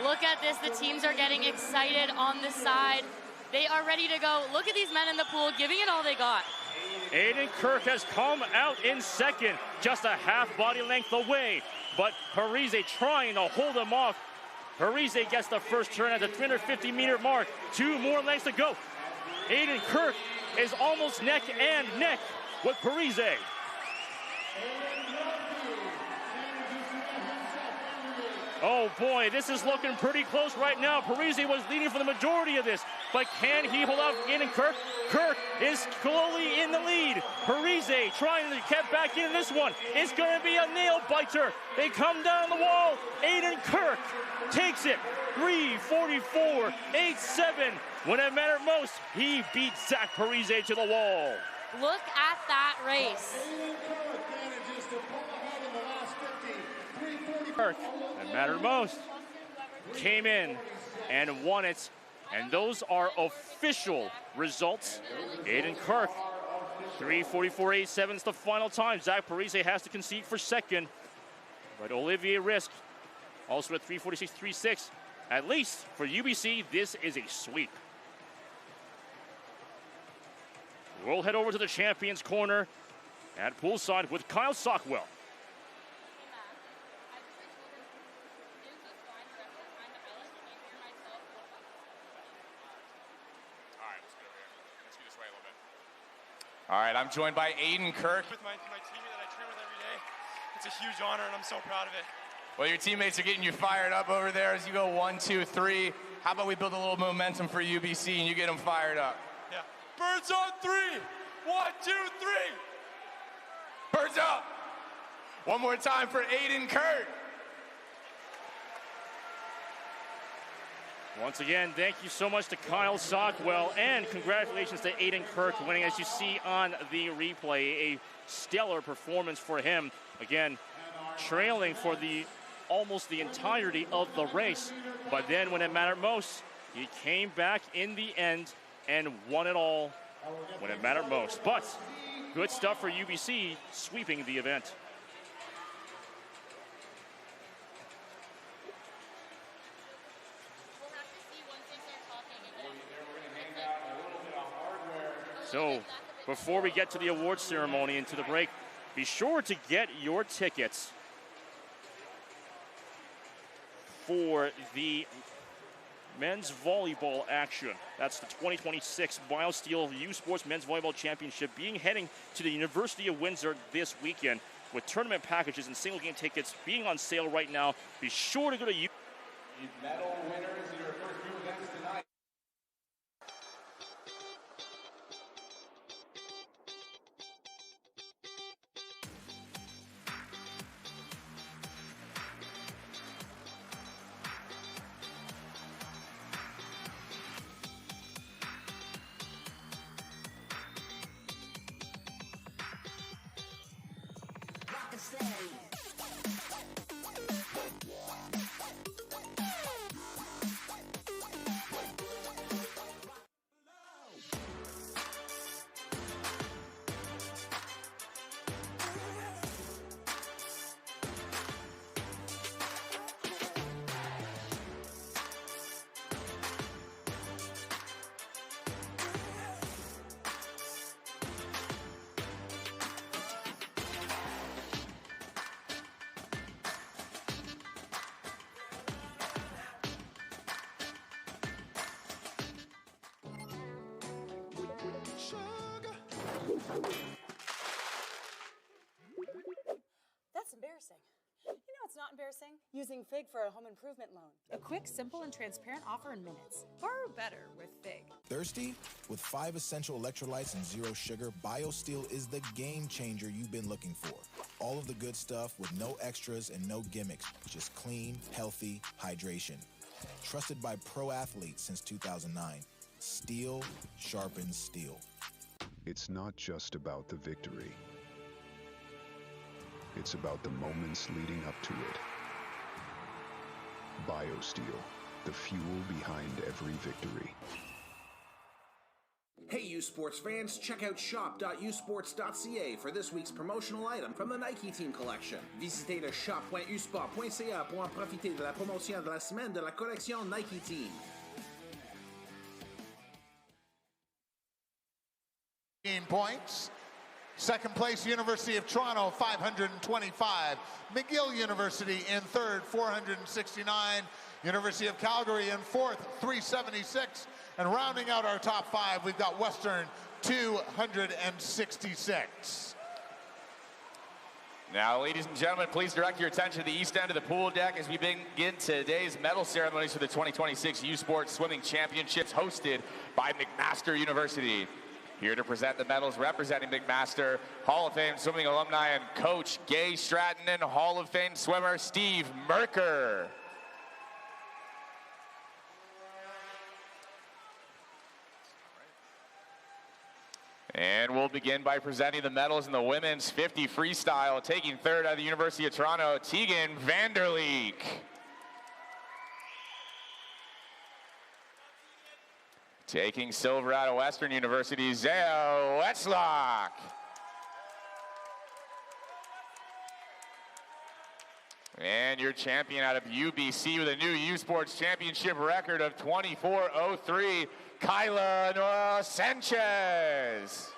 Look at this, the teams are getting excited on the side. They are ready to go. Look at these men in the pool giving it all they got. Aiden Kirk has come out in second, just a half body length away, but Parise trying to hold him off. Parise gets the first turn at the 350-meter mark. 2 more lengths to go. Aiden Kirk is almost neck and neck with Parise. Oh boy, this is looking pretty close right now. Parise was leading for the majority of this, but can he hold out Aiden Kirk? Kirk is slowly in the lead. Parise trying to get back into this one. It's going to be a nail biter. They come down the wall. Aiden Kirk takes it. 3:44.87. When it mattered most, he beats Zach Parise to the wall. Look at that race. Kirk, that mattered most, came in and won it, and those are official results. Aiden Kirk, 3:44.87 is the final time. Zach Parise has to concede for second, but Olivier Risk also at 3:46.36. At least for UBC, this is a sweep. We'll head over to the champions corner at poolside with Kyle Sockwell. All right, I'm joined by Aiden Kirk. With my teammate that I train with every day. It's a huge honor, and I'm so proud of it. Well, your teammates are getting you fired up over there as you go 1, 2, 3. How about we build a little momentum for UBC and you get them fired up? Yeah. Birds on 3. 1, 2, 3. Birds up. One more time for Aiden Kirk. Once again, thank you so much to Kyle Sockwell, and congratulations to Aiden Kirk winning, as you see on the replay. A stellar performance for him. Again, trailing for almost the entirety of the race. But then when it mattered most, he came back in the end and won it all when it mattered most. But good stuff for UBC, sweeping the event. So, before we get to the awards ceremony and to the break, be sure to get your tickets for the men's volleyball action. That's the 2026 BioSteel U Sports Men's Volleyball Championship heading to the University of Windsor this weekend, with tournament packages and single game tickets being on sale right now. Be sure to go to Medal winners in your first group events tonight. That's embarrassing. You know it's not embarrassing? Using Fig for a home improvement loan. A quick, simple, and transparent offer in minutes. Borrow better with Fig. Thirsty? With 5 essential electrolytes and 0 sugar, BioSteel is the game changer you've been looking for. All of the good stuff with no extras and no gimmicks. Just clean, healthy hydration. Trusted by pro athletes since 2009. Steel sharpens steel. It's not just about the victory. It's about the moments leading up to it. BioSteel, the fuel behind every victory. Hey, U Sports fans, check out shop.usports.ca for this week's promotional item from the Nike Team Collection. Visitez le shop.usport.ca pour en profiter de la promotion de la semaine de la collection Nike Team. Points. Second place, University of Toronto, 525. McGill University in third, 469. University of Calgary in fourth, 376. And rounding out our top 5, we've got Western, 266. Now, ladies and gentlemen, please direct your attention to the east end of the pool deck as we begin today's medal ceremonies for the 2026 U Sports Swimming Championships hosted by McMaster University. Here to present the medals representing McMaster, Hall of Fame swimming alumni and coach Gay Stratton and Hall of Fame swimmer Steve Merker. And we'll begin by presenting the medals in the women's 50 freestyle. Taking third out of the University of Toronto, Tegan Vanderleek. Taking silver out of Western University, Zaya Wetzlock. And your champion out of UBC with a new U Sports Championship record of 24:03, Kyla Nora Sanchez.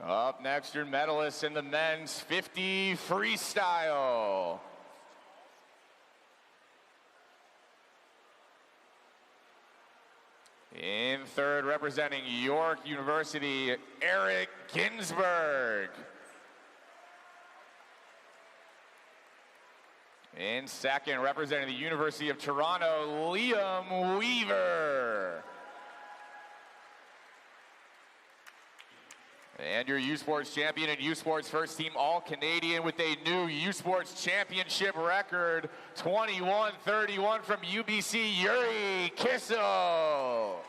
Up next, your medalists in the men's 50 freestyle. In third, representing York University, Eric Ginsberg. In second, representing the University of Toronto, Liam Weaver. And your U Sports champion and U Sports first team All-Canadian with a new U Sports championship record, 21:31 from UBC, Yuri Kissel.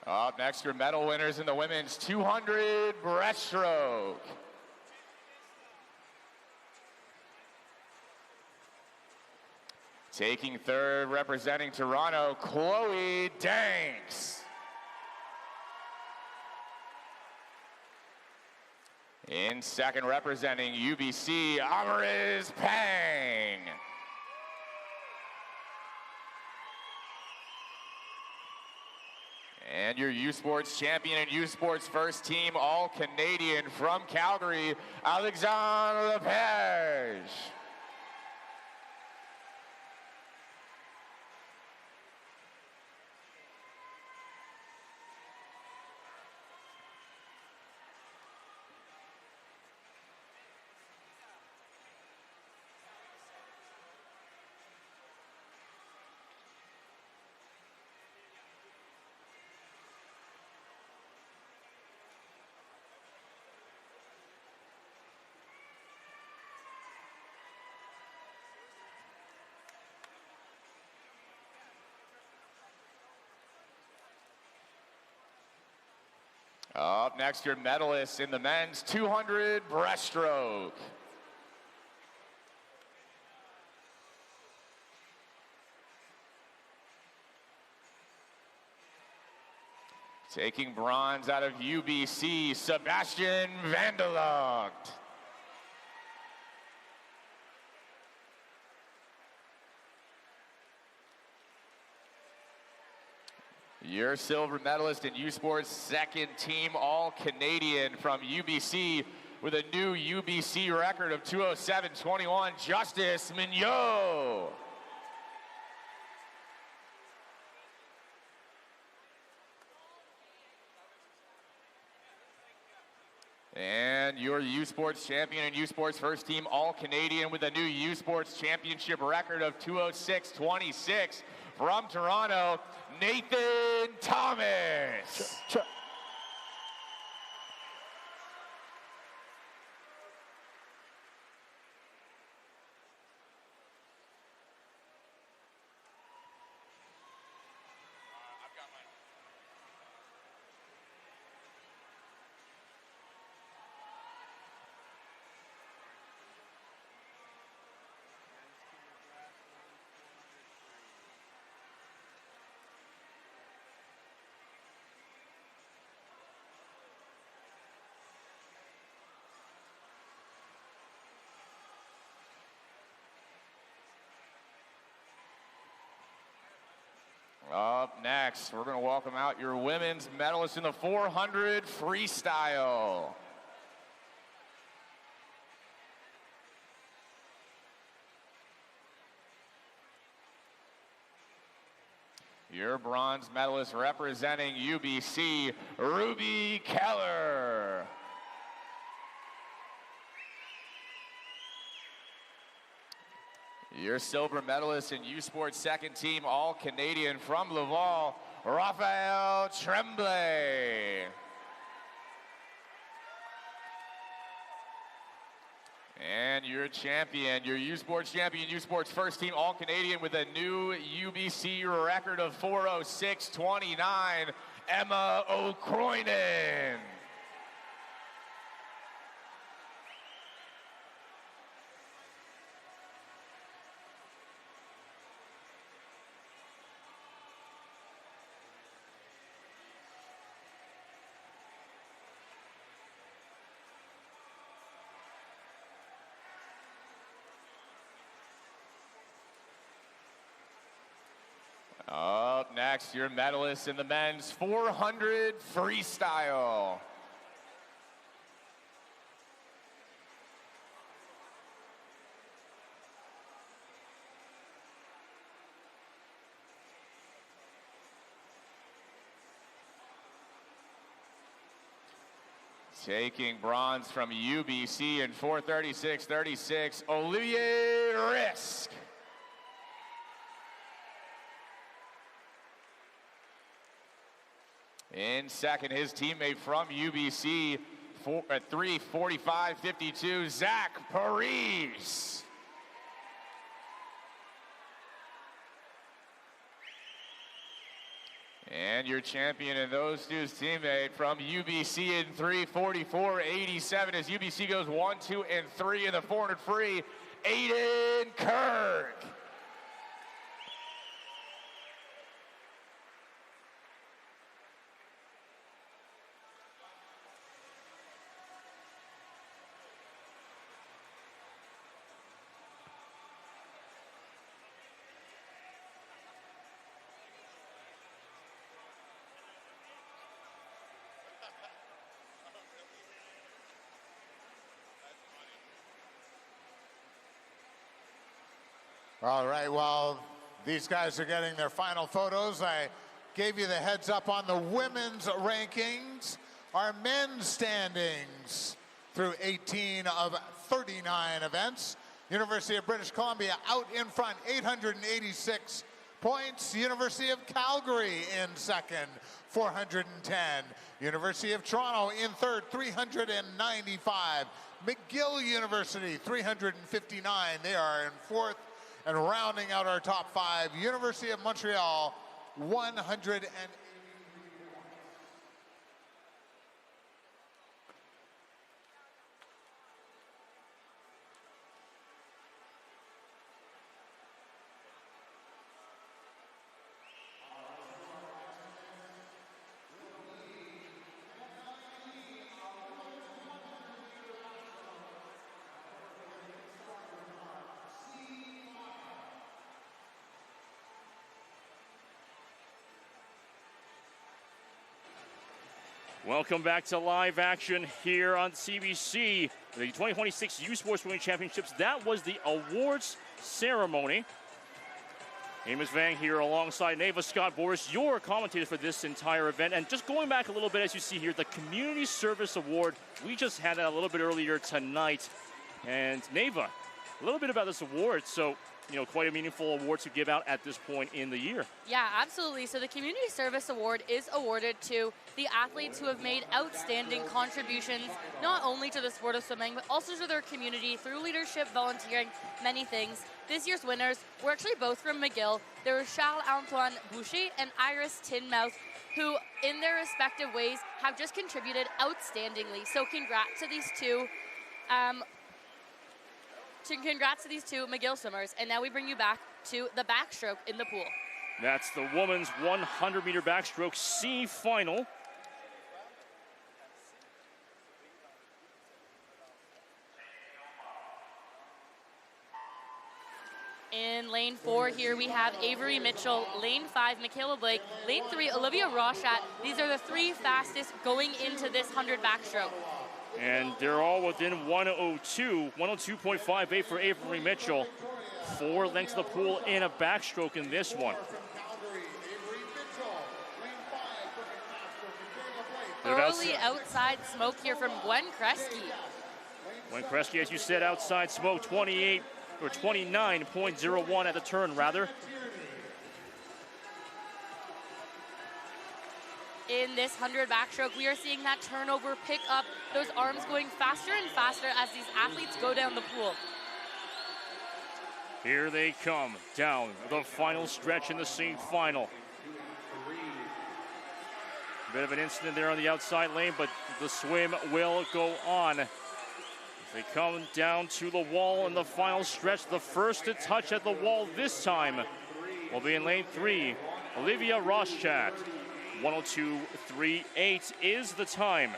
Up next, your medal winners in the women's 200 breaststroke. Taking third, representing Toronto, Chloe Danks. In second, representing UBC, Amaris Pang. And your U Sports champion and U Sports first team All-Canadian from Calgary, Alexandre Lepage. Up next, your medalists in the men's 200 breaststroke. Taking bronze out of UBC, Sebastian Vanderlocht. Your silver medalist in U Sports second team All-Canadian from UBC with a new UBC record of 207.21, Justice Mignot. And your U Sports champion and U Sports first team All-Canadian with a new U Sports championship record of 206.26 from Toronto, Nathan Thomas. Up next, we're going to welcome out your women's medalists in the 400 freestyle. Your bronze medalist representing UBC, Ruby Keller. Your silver medalist in U Sports second team All-Canadian from Laval, Raphael Tremblay. And your champion, your U Sports champion, U Sports first team All-Canadian with a new UBC record of 406.29, Emma O'Croynan. Up next, your medalists in the men's 400 freestyle. Taking bronze from UBC in 436.36, Olivier Risk. In second, his teammate from UBC at 3:45.52, Zach Paris. And your champion and those two's teammate from UBC in 3:44.87 as UBC goes 1, 2, and 3 in the 400 free, Aiden Kirk. All right, well, these guys are getting their final photos. I gave you the heads up on the women's rankings. Our men's standings through 18 of 39 events. University of British Columbia out in front, 886 points. University of Calgary in second, 410. University of Toronto in third, 395. McGill University, 359. They are in fourth. And rounding out our top five, University of Montreal, 180. Welcome back to live action here on CBC. The 2026 U Sports Swimming Championships. That was the awards ceremony. Amos Vang here alongside Neva Scott Boris, your commentator for this entire event. And just going back a little bit, as you see here, the Community Service Award. We just had that a little bit earlier tonight. And Neva, a little bit about this award. So, you know, quite a meaningful award to give out at this point in the year. Yeah, absolutely. So the Community Service Award is awarded to the athletes who have made outstanding contributions, not only to the sport of swimming, but also to their community through leadership, volunteering, many things. This year's winners were actually both from McGill. There were Charles-Antoine Boucher and Iris Tinmouth, who in their respective ways have just contributed outstandingly. So congrats to these two. Congrats to these two McGill swimmers. And now we bring you back to the backstroke in the pool. That's the women's 100-meter backstroke C final. In lane 4 here we have Avery Mitchell, lane 5 Michaela Blake, lane 3 Olivia Rochat. These are the three fastest going into this 100 backstroke. And they're all within 102, 102.58 for Avery Mitchell. 4 lengths of the pool in a backstroke in this one. Early outside smoke here from Gwen Kresge. Gwen Kresge, as you said, outside smoke, 28 or 29.01 at the turn, rather. In this 100 backstroke, we are seeing that turnover pick up, those arms going faster and faster as these athletes go down the pool. Here they come down the final stretch in the semi-final. Bit of an incident there on the outside lane, but the swim will go on. They come down to the wall in the final stretch. The first to touch at the wall this time will be in lane 3, Olivia Rochat. 102.38 is the time.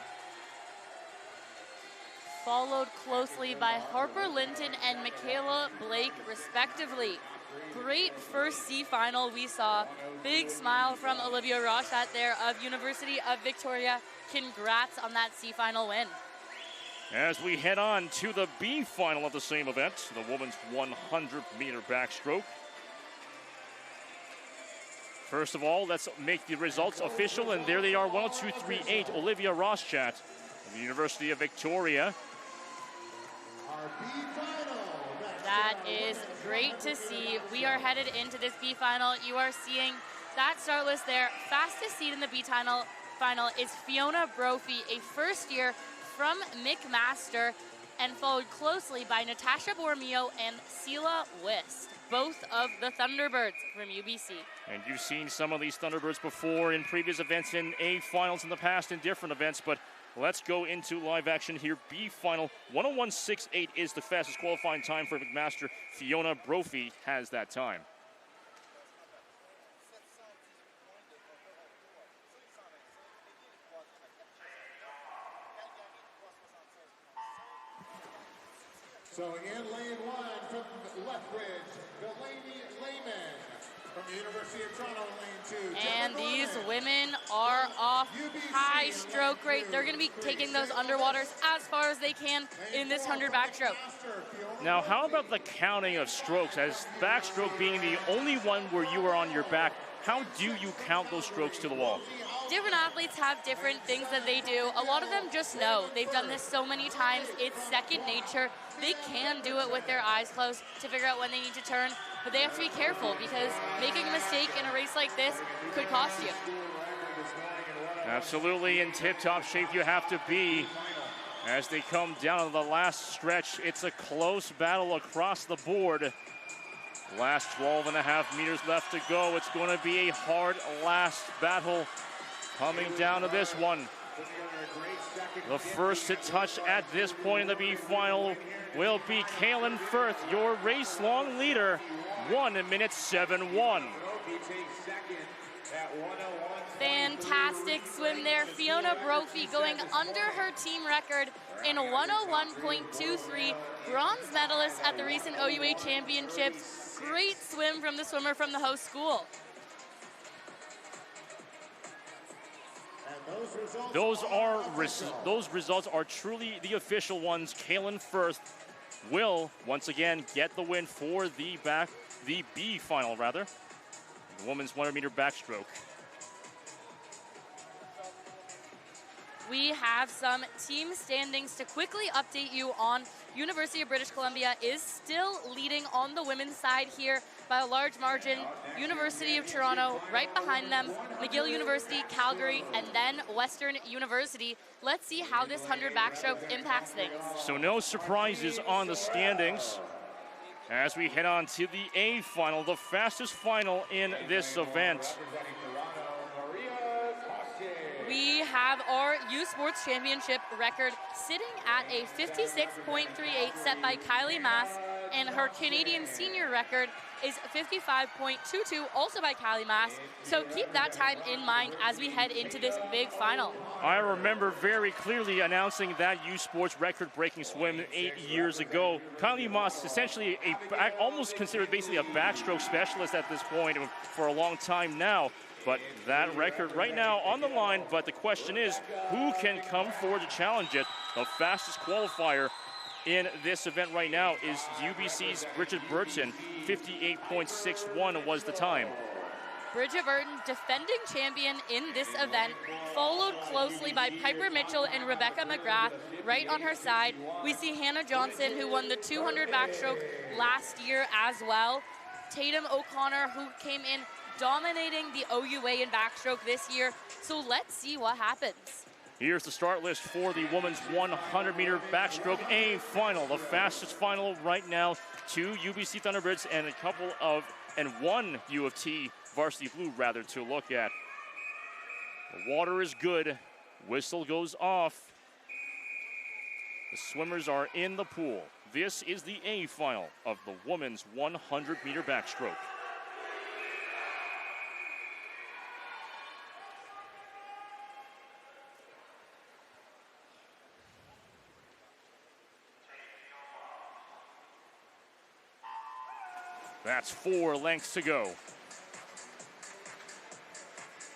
Followed closely by Harper Linton and Michaela Blake, respectively. Great first C final we saw. Big smile from Olivia Rochat there of University of Victoria. Congrats on that C final win. As we head on to the B final of the same event, the women's 100-meter backstroke. First of all, let's make the results official, and there they are, 102.38, Olivia Rochat of the University of Victoria. That is great to see. We are headed into this B final. You are seeing that start list there. Fastest seed in the B final is Fiona Brophy, a first year from McMaster, and followed closely by Natasha Bormio and Sela Wist, both of the Thunderbirds from UBC. And you've seen some of these Thunderbirds before in previous events in A finals in the past in different events, but let's go into live action here. B final, 101.68 is the fastest qualifying time for McMaster. Fiona Brophy has that time. So in lane 1 from Lethbridge, Delaney Lehman. From University of Toronto, lane 2. And these women are off high stroke rate. They're going to be taking those underwaters as far as they can in this 100 backstroke. Now, how about the counting of strokes? As backstroke being the only one where you are on your back, how do you count those strokes to the wall? Different athletes have different things that they do. A lot of them just know. They've done this so many times. It's second nature. They can do it with their eyes closed to figure out when they need to turn, but they have to be careful because making a mistake in a race like this could cost you. Absolutely, in tip-top shape you have to be. As they come down to the last stretch, it's a close battle across the board. Last 12.5 meters left to go. It's going to be a hard last battle coming down to this one. The first to touch at this point in the B final will be Kaylin Firth, your race-long leader, 1:07.1. Fantastic swim there. Fiona Brophy going under her team record in 101.23. Bronze medalist at the recent OUA Championships. Great swim from the swimmer from the host school. Those results are truly the official ones. Kaylin Firth will once again get the win for the B final, rather. The women's 100-meter backstroke. We have some team standings to quickly update you on. University of British Columbia is still leading on the women's side here by a large margin. University of Toronto right behind them, McGill University, Calgary, and then Western University. Let's see how this 100 backstroke impacts things. So no surprises on the standings as we head on to the A final, the fastest final in this event. We have our U Sports Championship record sitting at a 56.38 set by Kylie Mass, and her Canadian senior record is 55.22, also by Kylie Mass. So keep that time in mind as we head into this big final. I remember very clearly announcing that U Sports record-breaking swim 8 years ago. Kylie Mass, essentially almost considered basically a backstroke specialist at this point for a long time now. But that record right now on the line, but the question is, who can come forward to challenge it? The fastest qualifier in this event right now is UBC's Bridget Burton. 58.61 was the time. Bridget Burton, defending champion in this event, followed closely by Piper Mitchell and Rebecca McGrath right on her side. We see Hannah Johnson, who won the 200 backstroke last year as well. Tatum O'Connor, who came in dominating the OUA in backstroke this year. So let's see what happens. Here's the start list for the women's 100-meter backstroke A final, the fastest final right now. 2 UBC Thunderbirds and one U of T varsity blue rather to look at. The water is good. Whistle goes off. The swimmers are in the pool. This is the A final of the women's 100-meter backstroke. That's 4 lengths to go.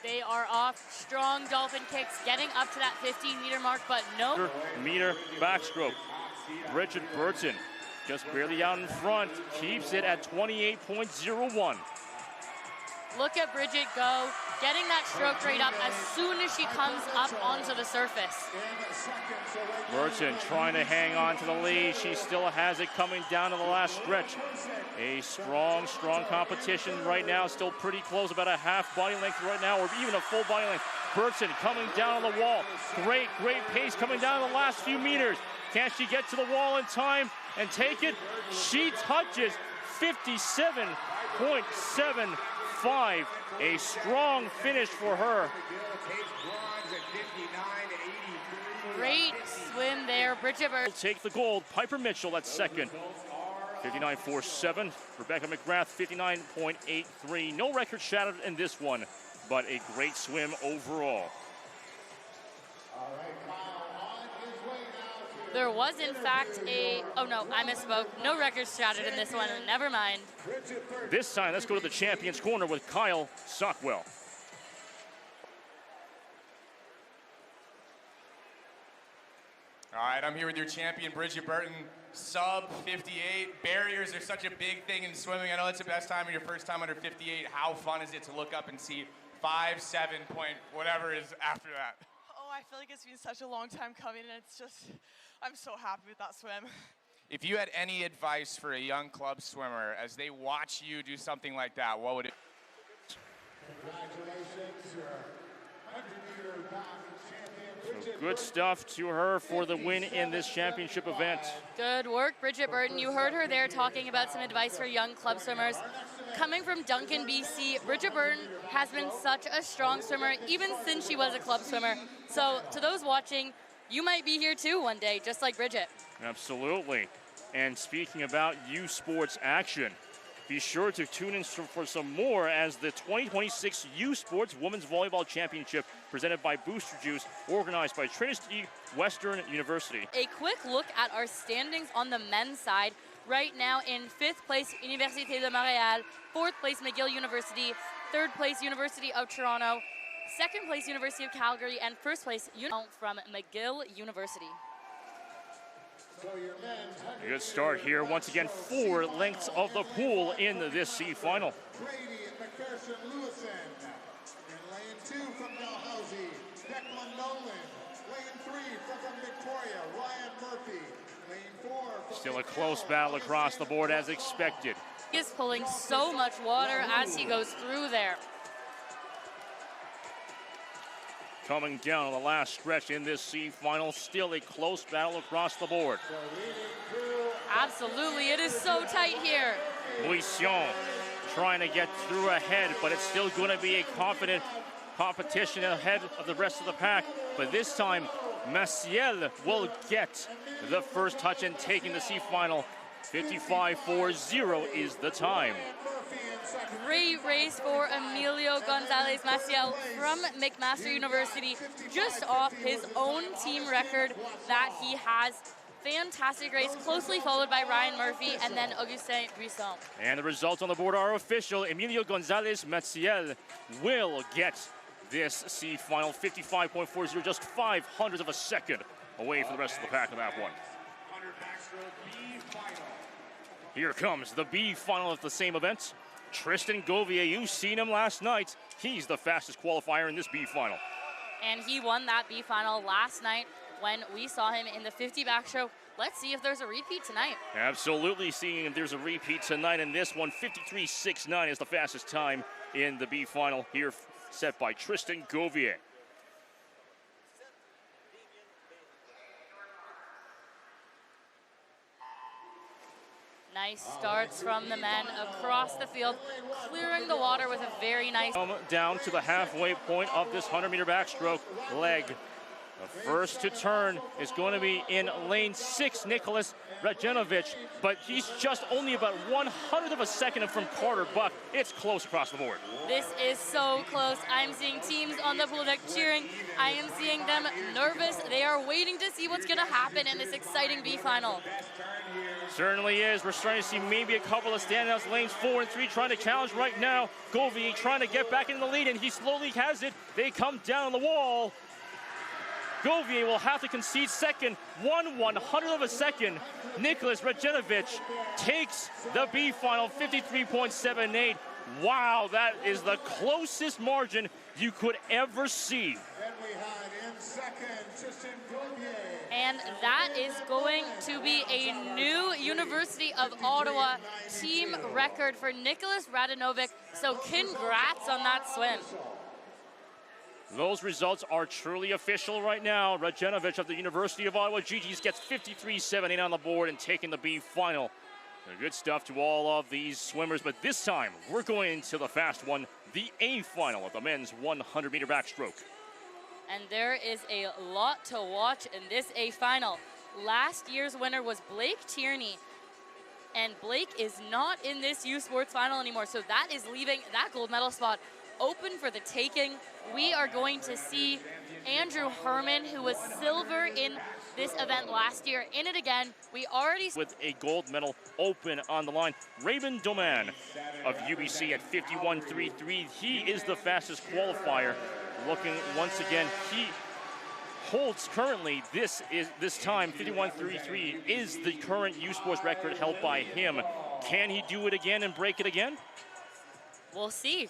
They are off strong dolphin kicks, getting up to that 15-meter mark, but no. Meter backstroke. Bridget Burton just barely out in front, keeps it at 28.01. Look at Bridget go, getting that stroke rate up as soon as she comes up onto the surface. Burton trying to hang on to the lead. She still has it coming down to the last stretch. A strong competition right now. Still pretty close, about a half body length right now, or even a full body length. Burton coming down on the wall. Great pace coming down the last few meters. Can she get to the wall in time and take it? She touches 57.75. A strong finish for her. Great swim there, Bridget Burton. Will take the gold. Piper Mitchell at second. 59.47. Rebecca McGrath, 59.83. No record shattered in this one, but a great swim overall. There was, in fact, oh no, I misspoke. No records shattered in this one, never mind. This time, let's go to the champion's corner with Kyle Sockwell. All right, I'm here with your champion, Bridget Burton. Sub 58. Barriers are such a big thing in swimming. I know it's the best time or your first time under 58. How fun is it to look up and see 5, 7 point, whatever is after that? Oh, I feel like it's been such a long time coming, and it's just, I'm so happy with that swim. If you had any advice for a young club swimmer as they watch you do something like that, what would it be? Congratulations, your 100-meter box champion. So good stuff to her for the win in this championship event. Good work, Bridget Burton. You heard her there talking about some advice for young club swimmers. Coming from Duncan, BC, Bridget Burton has been such a strong swimmer even since she was a club swimmer. So to those watching, you might be here too one day, just like Bridget. Absolutely. And speaking about U Sports action, be sure to tune in for some more as the 2026 U Sports Women's Volleyball Championship presented by Booster Juice, organized by Trinity Western University. A quick look at our standings on the men's side. Right now in 5th place, Université de Montréal, 4th place, McGill University, 3rd place, University of Toronto, 2nd place, University of Calgary, and 1st place, from McGill University. A good start here. Once again, 4 lengths of the pool in this C final. Brady and McPherson Lewison. In lane 2 from Dalhousie, Declan Nolan. Lane 3 from Victoria, Ryan Murphy. Lane 4 from Still a close battle across the board as expected. He is pulling so much water as he goes through there. Coming down on the last stretch in this C final, still a close battle across the board. Absolutely, it is so tight here. Buisson trying to get through ahead, but it's still going to be a confident competition ahead of the rest of the pack. But this time, Maciel will get the first touch and taking the C final. 55.40 is the time. Great race for Emilio Gonzalez Maciel from McMaster University, just off his own team record that he has. Fantastic race, closely followed by Ryan Murphy and then Augustin Buisson. And the results on the board are official. Emilio Gonzalez Maciel will get this C final, 55.40, just 0.05 of a second away from the rest of the pack of that one. Here comes the B final of the same event. Tristan Gouvier, you've seen him last night. He's the fastest qualifier in this B final. And he won that B final last night when we saw him in the 50 backstroke. Let's see if there's a repeat tonight. Absolutely seeing if there's a repeat tonight in this one. 53.69 is the fastest time in the B final here, set by Tristan Gouvier. Nice starts from the men across the field, clearing the water with a very nice... Down to the halfway point of this 100-meter backstroke leg. The first to turn is going to be in lane 6, Nicholas Radjanovic, but he's just only about 1/100 of a second from Carter Buck. It's close across the board. This is so close. I'm seeing teams on the pool deck cheering. I am seeing them nervous. They are waiting to see what's going to happen in this exciting B final. Certainly is. We're starting to see maybe a couple of standouts. Lanes 4 and 3 trying to challenge right now. Gouvier trying to get back in the lead, and he slowly has it. They come down the wall. Gouvier will have to concede second, 1/100 of a second. Nicholas Radjanovic takes the B final, 53.78. Wow, that is the closest margin you could ever see. Then we had in second, Tristan Gouvier. And that is going to be a new University of Ottawa team record for Nicholas Radjanovic. So congrats on that swim. Those results are truly official right now. Radjanovic of the University of Ottawa GGs gets 53.78 on the board and taking the B final. Good stuff to all of these swimmers, but this time we're going into the fast one, the A final of the men's 100-meter backstroke. And there is a lot to watch in this A final. Last year's winner was Blake Tierney, and Blake is not in this U Sports final anymore, so that is leaving that gold medal spot open for the taking. We are going to see Andrew Herman, who was silver in this event last year. In it again, we already... With a gold medal open on the line, Raymond Doman of UBC at 51.33. He is the fastest qualifier. Looking once again, he holds currently, this time, 51.33 is the current U Sports record held by him. Can he do it again and break it again? We'll see.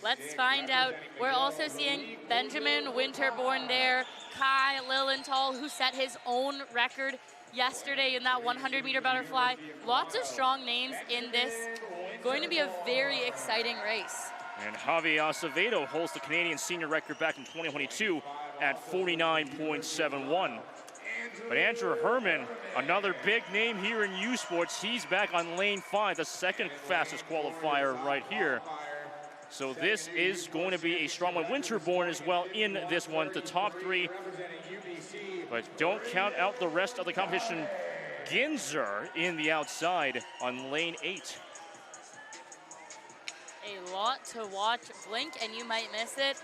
Let's find out. We're also seeing Benjamin Winterborn there, Kai Lilienthal, who set his own record yesterday in that 100-meter butterfly. Lots of strong names in this. Going to be a very exciting race. And Javier Acevedo holds the Canadian senior record back in 2022 at 49.71. But Andrew Herman, another big name here in U Sports, he's back on lane 5, the second fastest qualifier right here. So this is going to be a strong one. Winterborn as well in this one, the top 3. But don't count out the rest of the competition. Ginzer in the outside on lane 8. A lot to watch. Blink and you might miss it.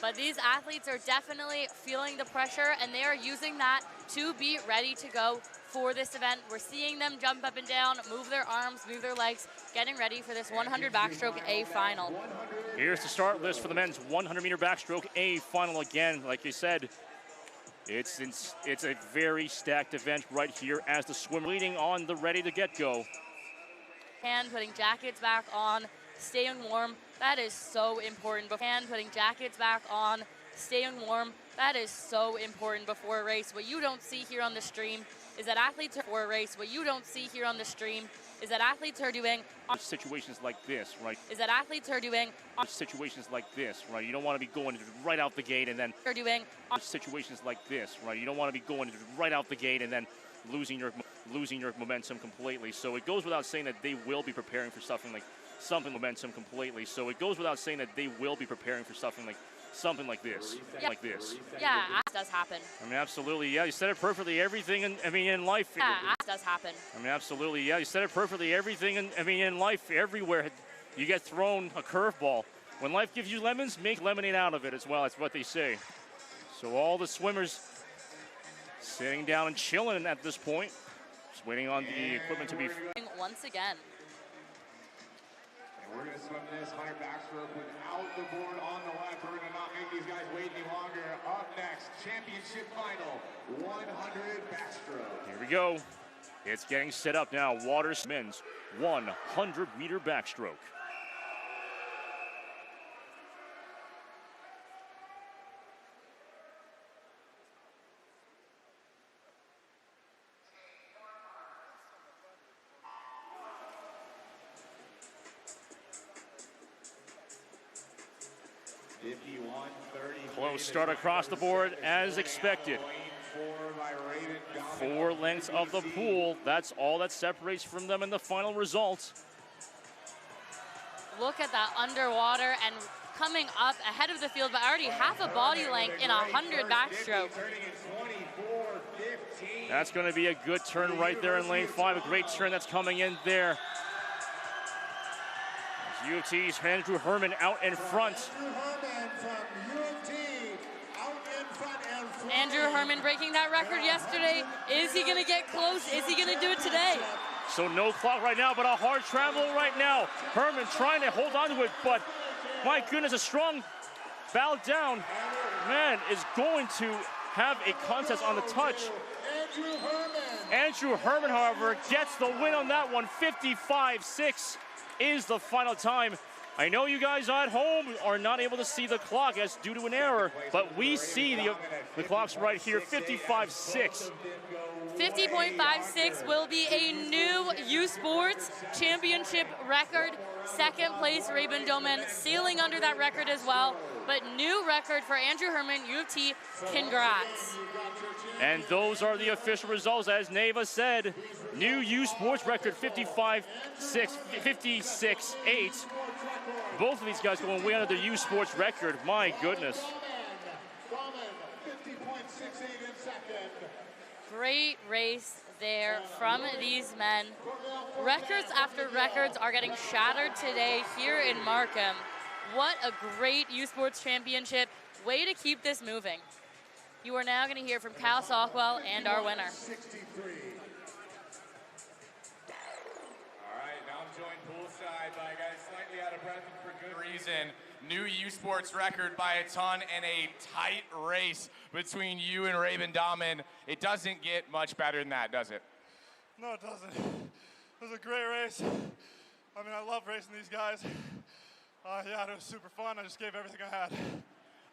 But these athletes are definitely feeling the pressure, and they are using that to be ready to go for this event. We're seeing them jump up and down, move their arms, move their legs, getting ready for this 100 backstroke A final. Here's the start list for the men's 100-meter backstroke A final again. Like you said, it's a very stacked event right here as the swim leading on the ready to get go. And putting jackets back on, staying warm, that is so important. And putting jackets back on, staying warm, that is so important before a race. What you don't see here on the stream is that athletes are for a race. What you don't see here on the stream is that athletes are doing situations like this, right? Is that athletes are doing situations like this, right? You don't want to be going right out the gate and then are doing situations like this, right? You don't want to be going right out the gate and then losing your momentum completely. So it goes without saying that they will be preparing for something momentum completely. So it goes without saying that they will be preparing for something like this, yeah. like this. Yeah, that does happen. I mean, absolutely. Yeah, you said it perfectly. Everything, in life. Yeah, that does happen. I mean, absolutely. Yeah, you said it perfectly. Everything, in life, everywhere, you get thrown a curveball. When life gives you lemons, make lemonade out of it as well. That's what they say. So all the swimmers sitting down and chilling at this point, just waiting on the equipment to be. Once again. We're going to swim this 100 backstroke without the board on the left. We're going to not make these guys wait any longer. Up next, championship final, 100 backstroke. Here we go. It's getting set up now. Waters men's 100-meter backstroke. Close start across the board as expected. 4 lengths of the pool. That's all that separates from them in the final result. Look at that underwater and coming up ahead of the field, but already half a body length in 100 backstroke. That's going to be a good turn right there in lane 5. A great turn that's coming in there. U of T's Andrew Herman out in front. Andrew Herman breaking that record yesterday. Is he going to get close? Is he going to do it today? So no clock right now, but a hard travel right now. Herman trying to hold on to it, but my goodness, a strong bow down. Man is going to have a contest on the touch. Andrew Herman, however, gets the win on that one. 55.6 is the final time. I know you guys at home are not able to see the clock as due to an error, but we see the clocks right here, 55.6. 50.56 will be a new U Sports Championship record. Second place, Raymond Doman, sailing under that record as well. But new record for Andrew Herman, U of T. Congrats. And those are the official results. As Neva said, new U Sports record, 56.8. Both of these guys going way under the U Sports record. My goodness. Great race there from these men. Records after records are getting shattered today here in Markham. What a great U Sports Championship. Way to keep this moving. You are now going to hear from Kyle Sockwell and our winner. All right, now I'm joined poolside by a guy slightly out of breath and for good reason. New U Sports record by a ton and a tight race between you and Raven Dahmen. It doesn't get much better than that, does it? No, it doesn't. It was a great race. I mean, I love racing these guys. Yeah, it was super fun. I just gave everything I had.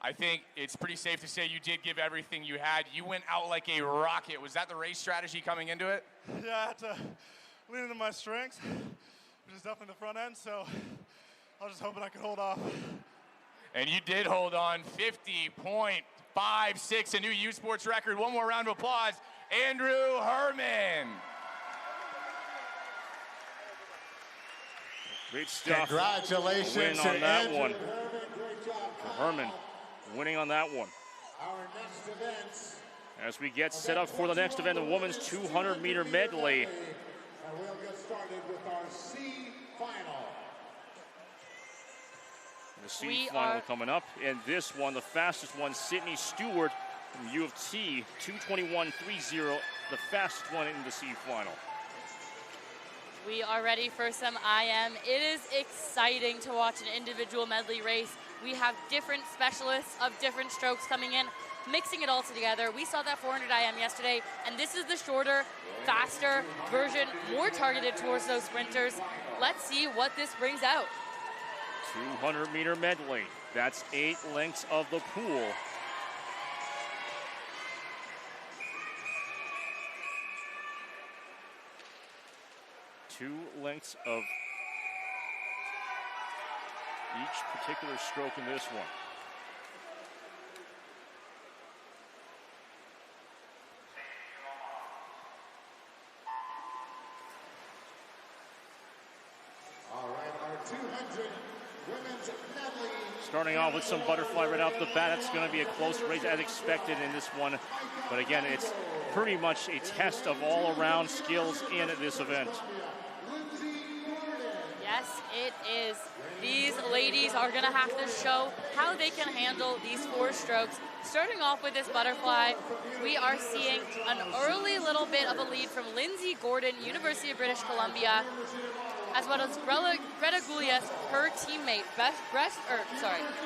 I think it's pretty safe to say you did give everything you had. You went out like a rocket. Was that the race strategy coming into it? Yeah, I had to lean into my strengths, which is definitely the front end, so I was just hoping I could hold off. And you did hold on. 50.56, a new U Sports record. One more round of applause. Andrew Herman. Great stuff. Congratulations Win to on that Andrew one. Great job, Herman winning on that one. Our next event. As we get set up for the next event, the women's 200-meter medley. And we'll get started with our C final. The C final coming up. And this one, the fastest one, Sydney Stewart from U of T, 2:21.30, the fastest one in the C final. We are ready for some IM. It is exciting to watch an individual medley race. We have different specialists of different strokes coming in, mixing it all together. We saw that 400 IM yesterday, and this is the shorter, faster version, more targeted towards those sprinters. Let's see what this brings out. 200-meter medley. That's 8 lengths of the pool. Two lengths of each particular stroke in this one. All right, our 200 women's medley. Starting off with some butterfly right off the bat. It's going to be a close race as expected in this one. But again, it's pretty much a test of all-around skills in this event. Yes, it is. These ladies are going to have to show how they can handle these 4 strokes. Starting off with this butterfly, we are seeing an early little bit of a lead from Lindsay Gordon, University of British Columbia, as well as Greta Gulias, her teammate,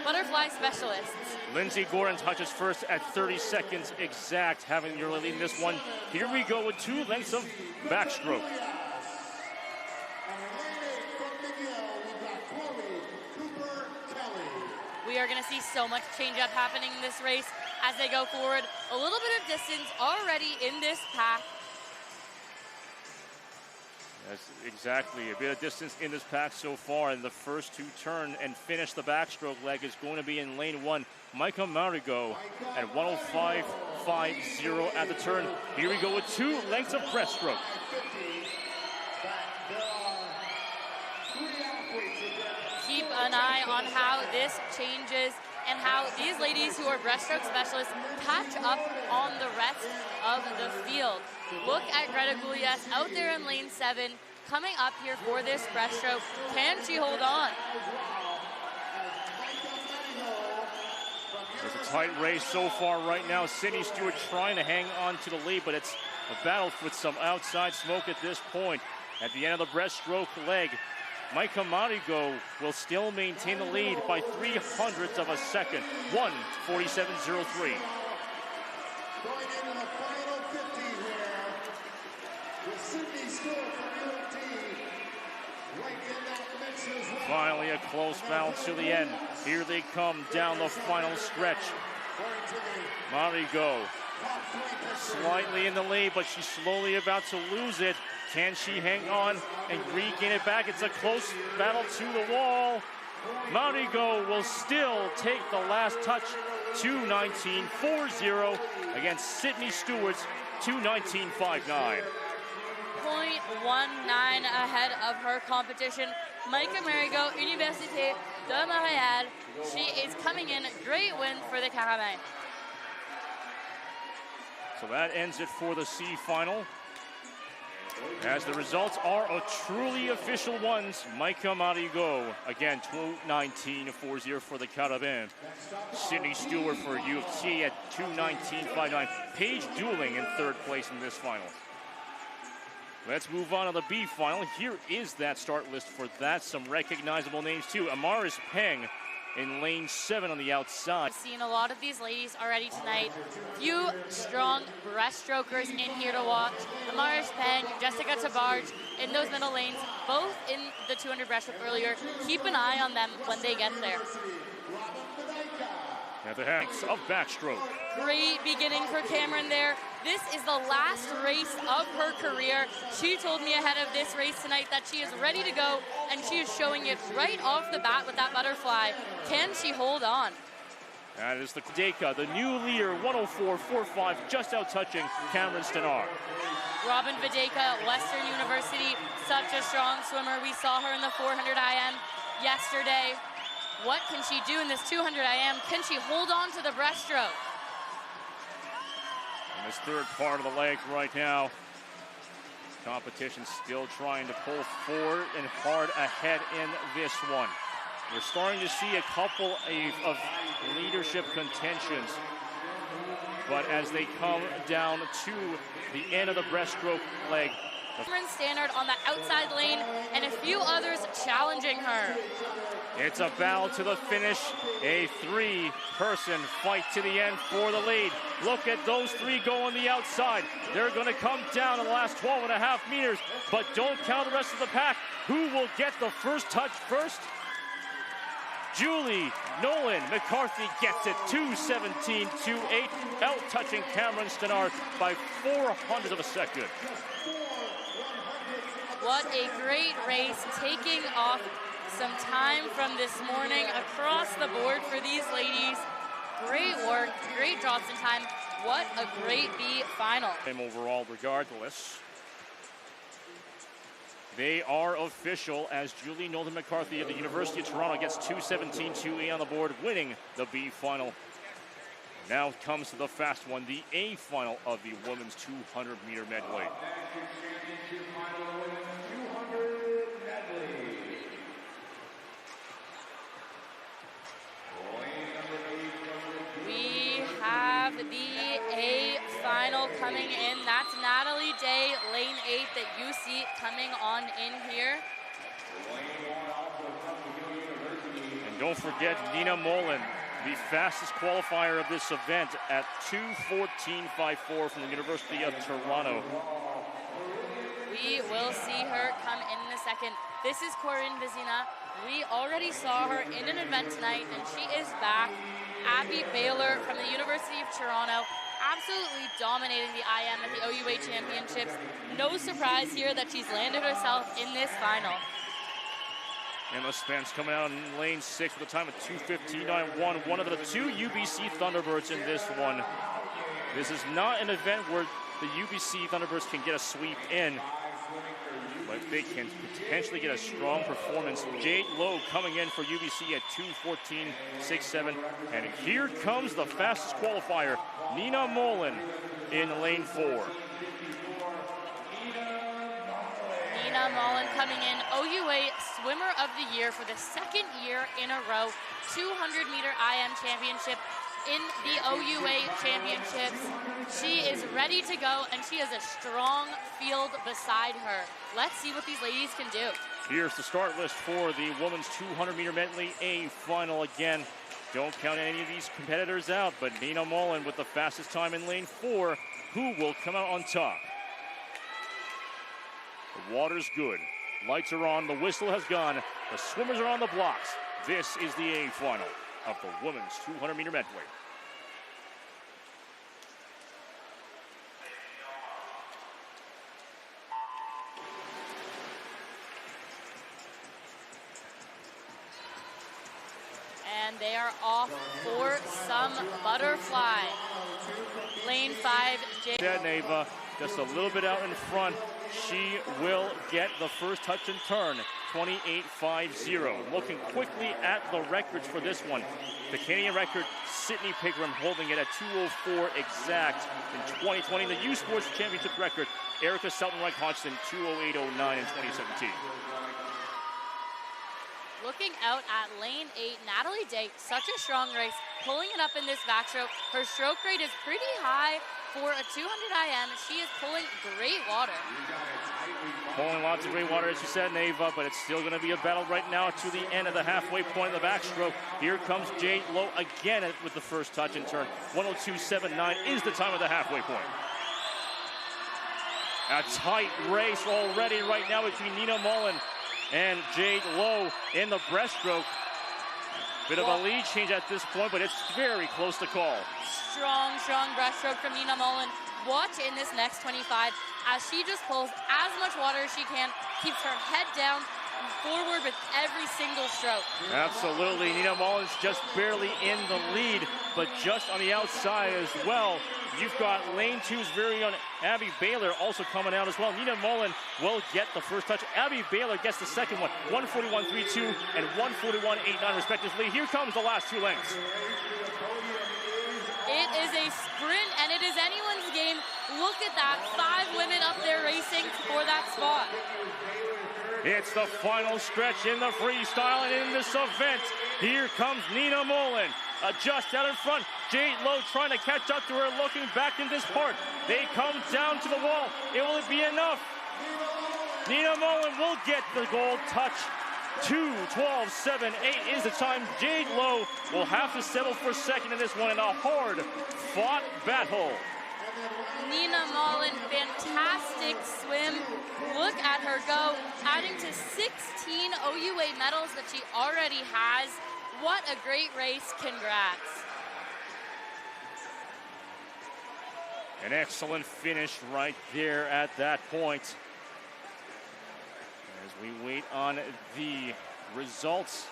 butterfly specialists. Lindsay Gordon touches first at 30 seconds exact, having your lead in this one. Here we go with 2 lengths of backstroke. We are going to see so much change-up happening in this race as they go forward. A little bit of distance already in this pack. That's exactly a bit of distance in this pack so far. And the first to turn and finish the backstroke leg is going to be in lane 1. Micah Marigo at 105.50 at the turn. Here we go with 2 lengths of breaststroke. Keep an eye on how this changes and how these ladies who are breaststroke specialists catch up on the rest of the field. Look at Greta Gulias out there in lane 7, coming up here for this breaststroke. Can she hold on? It's a tight race so far right now. Sydney Stewart trying to hang on to the lead, but it's a battle with some outside smoke at this point. At the end of the breaststroke leg, Micah Marigo will still maintain the lead by 0.03 of a second. 1:47.03. Going into the final 50 here with Sydney Stewart from UT right in that mix as well. Finally a close battle to the end. Here they come down the final stretch. Marigo slightly in the lead, but she's slowly about to lose it. Can she hang on and regain it back? It's a close battle to the wall. Marigo will still take the last touch. 2:19.40 against Sydney Stewart's 2:19.59. 0.19 ahead of her competition. Micah Marigo, Université de Montréal. She is coming in. Great win for the Carabins. So that ends it for the C final. As the results are a truly official ones, Micah Marigo, again, 2:19.40 for the Carabin. Sydney Stewart for U of T at 2:19.59. Paige Dooling in third place in this final. Let's move on to the B final. Here is that start list for that. Some recognizable names too. Amaris Peng in lane 7 on the outside. I've seen a lot of these ladies already tonight. Few strong breaststrokers in here to watch. Amaris Peng, Jessica Tabarge in those middle lanes, both in the 200 breaststroke earlier. Keep an eye on them when they get there. At the hands of Backstroke. Great beginning for Cameron there. This is the last race of her career. She told me ahead of this race tonight that she is ready to go, and she is showing it right off the bat with that butterfly. Can she hold on? That is the Deka, the new leader, 104.45, just out touching Cameron Stenar. Robin Videka, Western University, such a strong swimmer. We saw her in the 400 IM yesterday. What can she do in this 200 IM? Can she hold on to the breaststroke? In this third part of the leg right now, competition still trying to pull forward and hard ahead in this one. We're starting to see a couple of leadership contentions, but as they come down to the end of the breaststroke leg, Cameron Stannard on the outside lane and a few others challenging her. It's a battle to the finish, a three-person fight to the end for the lead. Look at those three go on the outside. They're going to come down in the last 12.5 meters, but don't count the rest of the pack. Who will get the first touch first? Julie Nolan McCarthy gets it, 2:17.28, out touching Cameron Stannard by 400 of a second. What a great race, taking off some time from this morning across the board for these ladies. Great work, great drops in time. What a great B final. Overall, regardless, they are official as Julie Nolan McCarthy of the University of Toronto gets 2:17.28 on the board, winning the B final. Now comes to the fast one, the A final of the women's 200-meter medley. We have the A final coming in. That's Natalie Day, lane 8 that you see coming on in here. And don't forget Nina Mullen, the fastest qualifier of this event at 2:14.54 from the University of Toronto. We will see her come in a second. This is Corinne Vizina. We already saw her in an event tonight, and she is back. Abby Baylor from the University of Toronto, absolutely dominating the IM at the OUA Championships. No surprise here that she's landed herself in this final. Emma Spence coming out in lane 6 with a time of 2:15.91. One of the two UBC Thunderbirds in this one. This is not an event where the UBC Thunderbirds can get a sweep in, but they can potentially get a strong performance. Jade Lowe coming in for UBC at 2:14.67. And here comes the fastest qualifier, Nina Mullen in lane 4. Nina Mullen coming in, OUA Swimmer of the Year for the second year in a row. 200-meter IM championship in the OUA Championships. She is ready to go, and she has a strong field beside her. Let's see what these ladies can do. Here's the start list for the women's 200-meter medley A final again. Don't count any of these competitors out, but Nina Mullen with the fastest time in lane 4. Who will come out on top? The water's good. Lights are on. The whistle has gone. The swimmers are on the blocks. This is the A final of the women's 200-meter medley. And they are off for some butterfly. Lane 5, Neva just a little bit out in front. She will get the first touch and turn. 28.50. Looking quickly at the records for this one. The Canadian record, Sydney Pigram holding it at 2:04 exact in 2020. The U Sports Championship record, Erica Seltenreich-Hodgson, 2:08.09 in 2017. Looking out at lane 8, Natalie Day, such a strong race, pulling it up in this backstroke. Her stroke rate is pretty high for a 200 IM. She is pulling great water. Pulling lots of great water, as you said, Neva, but it's still going to be a battle right now to the end of the halfway point of the backstroke. Here comes Jade Lowe again with the first touch in turn. 1:02.79 is the time of the halfway point. A tight race already right now between Nina Mullen and Jade Lowe in the breaststroke. Bit of a lead change at this point, but it's very close to call. Strong breaststroke from Nina Mullen. Watch in this next 25 as she just pulls as much water as she can, keeps her head down and forward with every single stroke. Absolutely. Nina Mullen's just barely in the lead, but just on the outside as well. You've got lane 2's very own Abby Baylor also coming out as well. Nina Mullen will get the first touch. Abby Baylor gets the second one. 1:41.32 and 1:41.89 respectively. Here comes the last 2 lengths. It is a sprint, and it is anyone's game. Look at that, 5 women up there racing for that spot. It's the final stretch in the freestyle and in this event. Here comes Nina Mullen. Just out in front, Jade Lowe trying to catch up to her, looking back in this part. They come down to the wall. Will it be enough? Nina Mullen will get the gold touch. 2:12.78 is the time. Jade Lowe will have to settle for second in this one in a hard-fought battle. Nina Mullen, fantastic swim. Look at her go, adding to 16 OUA medals that she already has. What a great race. Congrats. An excellent finish right there at that point. As we wait on the results,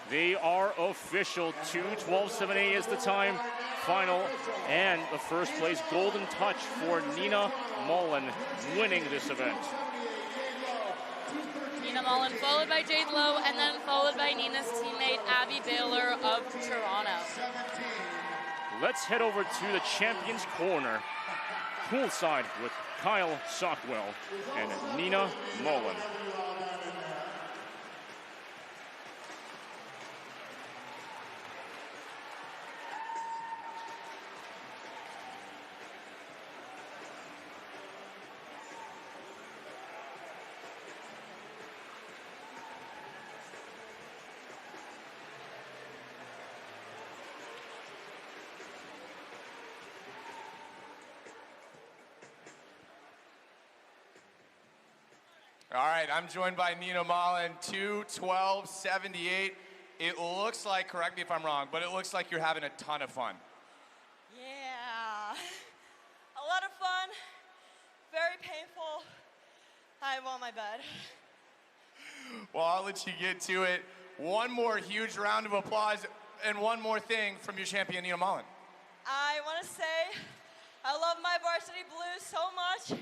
they are official. 2:12.78 is the time final, and the first place golden touch for Nina Mullen winning this event. Nina Mullen followed by Jade Lowe, and then followed by Nina's teammate Abby Baylor of Toronto. Let's head over to the Champions Corner, poolside with Kyle Sockwell and Nina Mullen. All right, I'm joined by Nina Mullen, 2:12.78. It looks like, correct me if I'm wrong, but it looks like you're having a ton of fun. Yeah, a lot of fun, very painful. I want my bed. Well, I'll let you get to it. One more huge round of applause and one more thing from your champion, Nina Mullen. I want to say I love my varsity blues so much.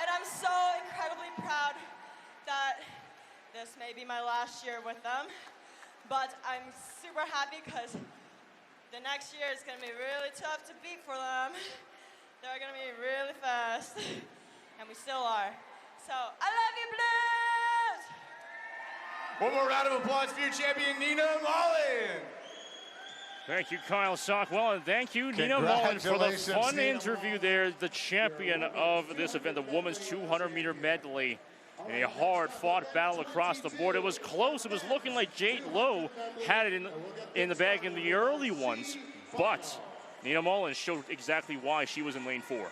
And I'm so incredibly proud that this may be my last year with them. But I'm super happy because the next year is going to be really tough to beat for them. They're going to be really fast. And we still are. So, I love you, Blues! One more round of applause for your champion, Nina Mullen. Thank you, Kyle Sockwell, and thank you, Nina Mullen, for the fun interview there. The champion of this event, the women's 200-meter medley, in a hard-fought battle across the board. It was close. It was looking like Jade Lowe had it in the bag in the early ones, but Nina Mullen showed exactly why she was in lane 4.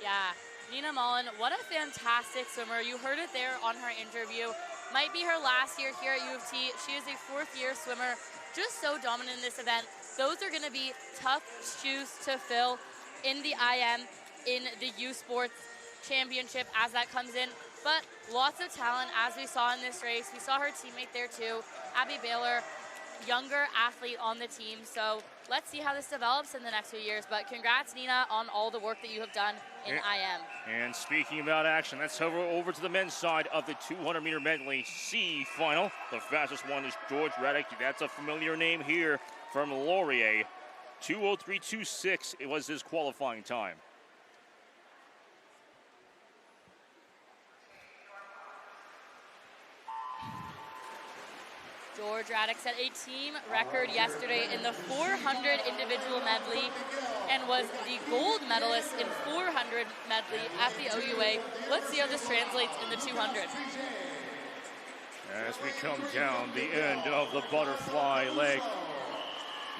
Yeah, Nina Mullen, what a fantastic swimmer. You heard it there on her interview. Might be her last year here at U of T. She is a 4th-year swimmer, just so dominant in this event. Those are going to be tough shoes to fill in the IM, in the U Sports Championship as that comes in. But lots of talent, as we saw in this race. We saw her teammate there too, Abby Baylor. younger athlete on the team. So let's see how this develops in the next few years. But congrats, Nina, on all the work that you have done in IM. And speaking about action, let's hover over to the men's side of the 200-meter medley C final. The fastest one is George Reddick. That's a familiar name here from Laurier. 2:03.26 it was his qualifying time. George Raddick set a team record yesterday in the 400 individual medley and was the gold medalist in 400 medley at the OUA. Let's see how this translates in the 200. As we come down the end of the butterfly leg,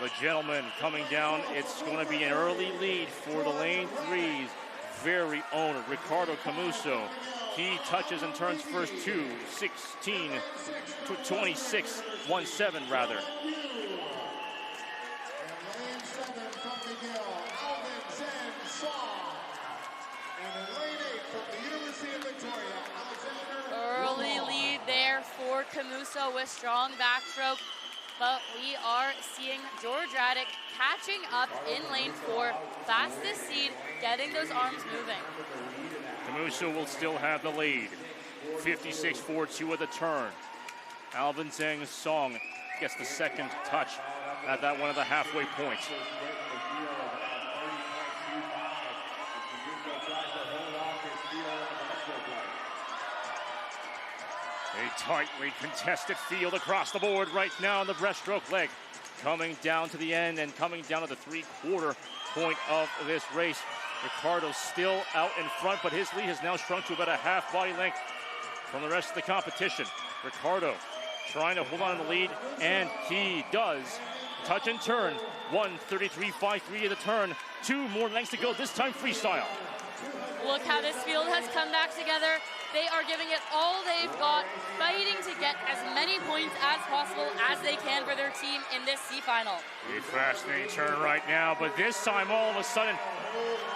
the gentleman coming down, it's going to be an early lead for the lane 3's very own Ricardo Camuso. He touches and turns first to 26.17 rather. Early lead there for Camuso with strong backstroke, but we are seeing George Raddick catching up in lane 4, fastest seed, getting those arms moving. Camuso will still have the lead. 56.42 at the turn. Alvin Zhang Song gets the second touch at that one of the halfway points. A tightly contested field across the board right now in the breaststroke leg. Coming down to the end and coming down to the 3/4 point of this race. Ricardo still out in front, but his lead has now shrunk to about a half body length from the rest of the competition. Ricardo trying to hold on to the lead, and he does. Touch and turn, 1:33.53 at the turn. 2 more lengths to go, this time freestyle. Look how this field has come back together. They are giving it all they've got, fighting to get as many points as possible as they can for their team in this C final. A fascinating turn right now, but this time all of a sudden,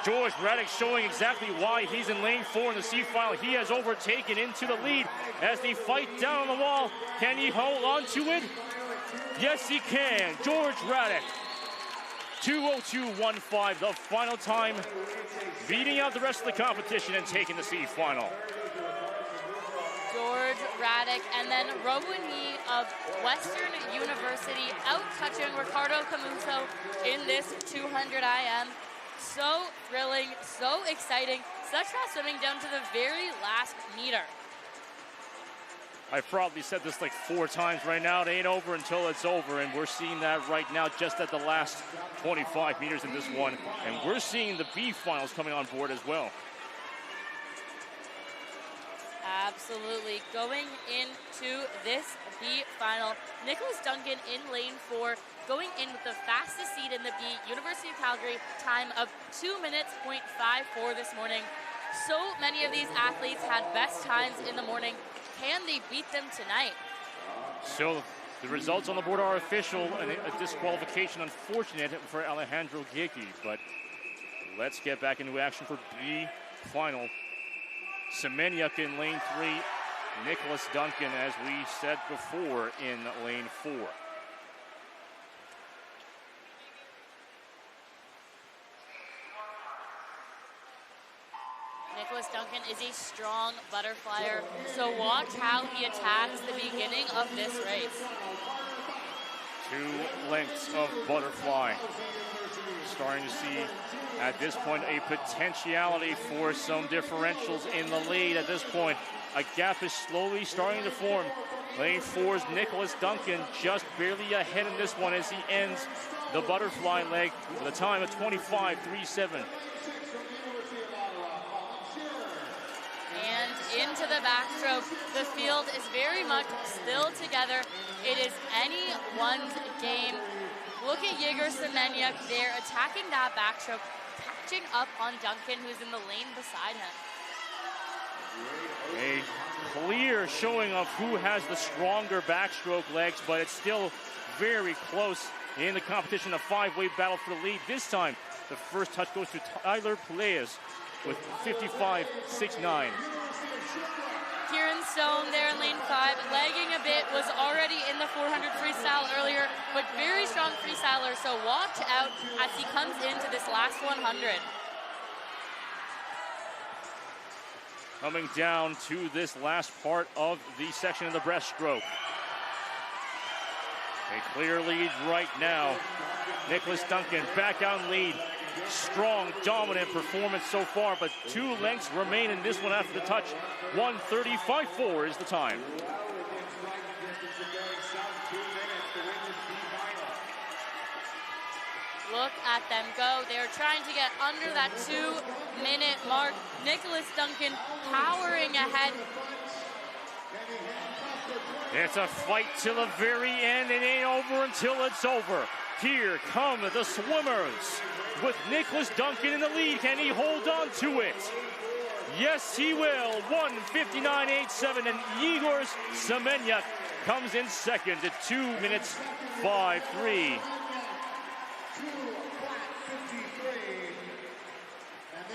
George Raddick showing exactly why he's in lane 4 in the C final. He has overtaken into the lead as they fight down on the wall. Can he hold on to it? Yes, he can. George Raddick, 2:02.15, the final time, beating out the rest of the competition and taking the C final. George Raddick and then Rowan of Western University out-touching Ricardo Camuso in this 200 IM. So thrilling, so exciting. Such fast swimming down to the very last meter. I've probably said this like 4 times right now. It ain't over until it's over, and we're seeing that right now just at the last 25 meters in this one. And we're seeing the B finals coming on board as well. Absolutely. Going into this B final, Nicholas Duncan in lane 4, going in with the fastest seed in the B, University of Calgary, time of 2:54 this morning. So many of these athletes had best times in the morning. Can they beat them tonight? So the results on the board are official, and a disqualification unfortunate for Alejandro Gigi, but let's get back into action for B final. Semeniuk in lane 3, Nicholas Duncan, as we said before, in lane 4. Nicholas Duncan is a strong butterflyer, so watch how he attacks the beginning of this race. 2 lengths of butterfly. Starting to see at this point a potentiality for some differentials in the lead at this point. A gap is slowly starting to form. Lane 4's Nicholas Duncan just barely ahead in this one as he ends the butterfly leg with a time of 25.37. And into the backstroke. The field is very much still together. It is anyone's game. Look at Yegor Semeniuk there attacking that backstroke, catching up on Duncan, who's in the lane beside him. A clear showing of who has the stronger backstroke legs, but it's still very close in the competition. A 5-way battle for the lead. This time, the first touch goes to Tyler Peleas with 55.69. Kieran Stone there in lane 5, lagging a bit, was already in the 400 freestyle earlier, but very strong freestyler, so watch out as he comes into this last 100. Coming down to this last part of the section of the breaststroke. A clear lead right now. Nicholas Duncan back on lead. Strong, dominant performance so far, but 2 lengths remain in this one after the touch. 1:35.4 is the time. Look at them go. They're trying to get under that 2-minute mark. Nicholas Duncan powering ahead. It's a fight till the very end. It ain't over until it's over. Here come the swimmers with Nicholas Duncan in the lead. Can he hold on to it? Yes, he will. 1:59.87, and Igor Semenyak comes in second at 2 minutes 5:3.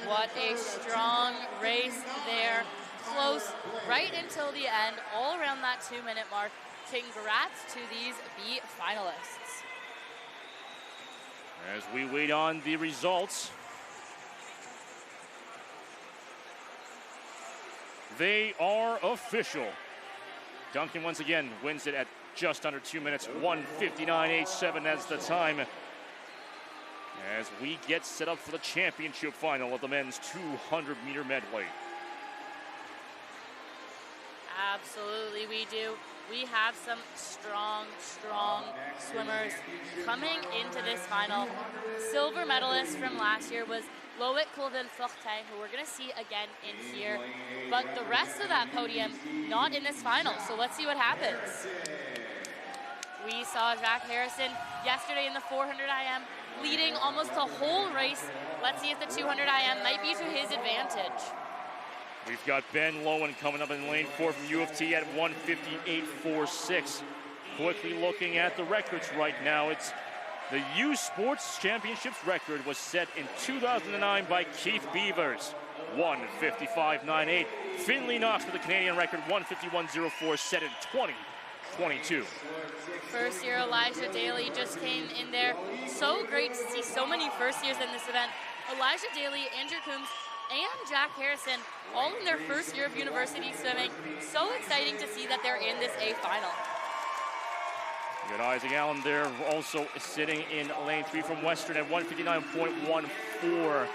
What a strong race there. Close right until the end, all around that 2-minute mark. Congrats to these B finalists. As we wait on the results, they are official. Duncan once again wins it at just under 2 minutes. 1:59.87 as the time. As we get set up for the championship final of the men's 200-meter medley. Absolutely, we do. We have some strong swimmers coming into this final. Silver medalist from last year was Loic Colvin-Fortin, who we're going to see again in here. But the rest of that podium, not in this final. So let's see what happens. We saw Jacques Harrison yesterday in the 400 IM, leading almost the whole race. Let's see if the 200 IM might be to his advantage. We've got Ben Lowen coming up in lane 4 from U of T at 1:58.46. Quickly looking at the records right now. It's the U Sports Championships record was set in 2009 by Keith Beavers. 1:55.98. Finley Knox with the Canadian record, 1:51.04, set in 2022. First year Elijah Daly just came in there. So great to see so many first years in this event. Elijah Daly, Andrew Coombs, and Jack Harrison, all in their first year of university swimming. So exciting to see that they're in this A final. You got Isaac Allen there also sitting in lane 3 from Western at 1:59.14.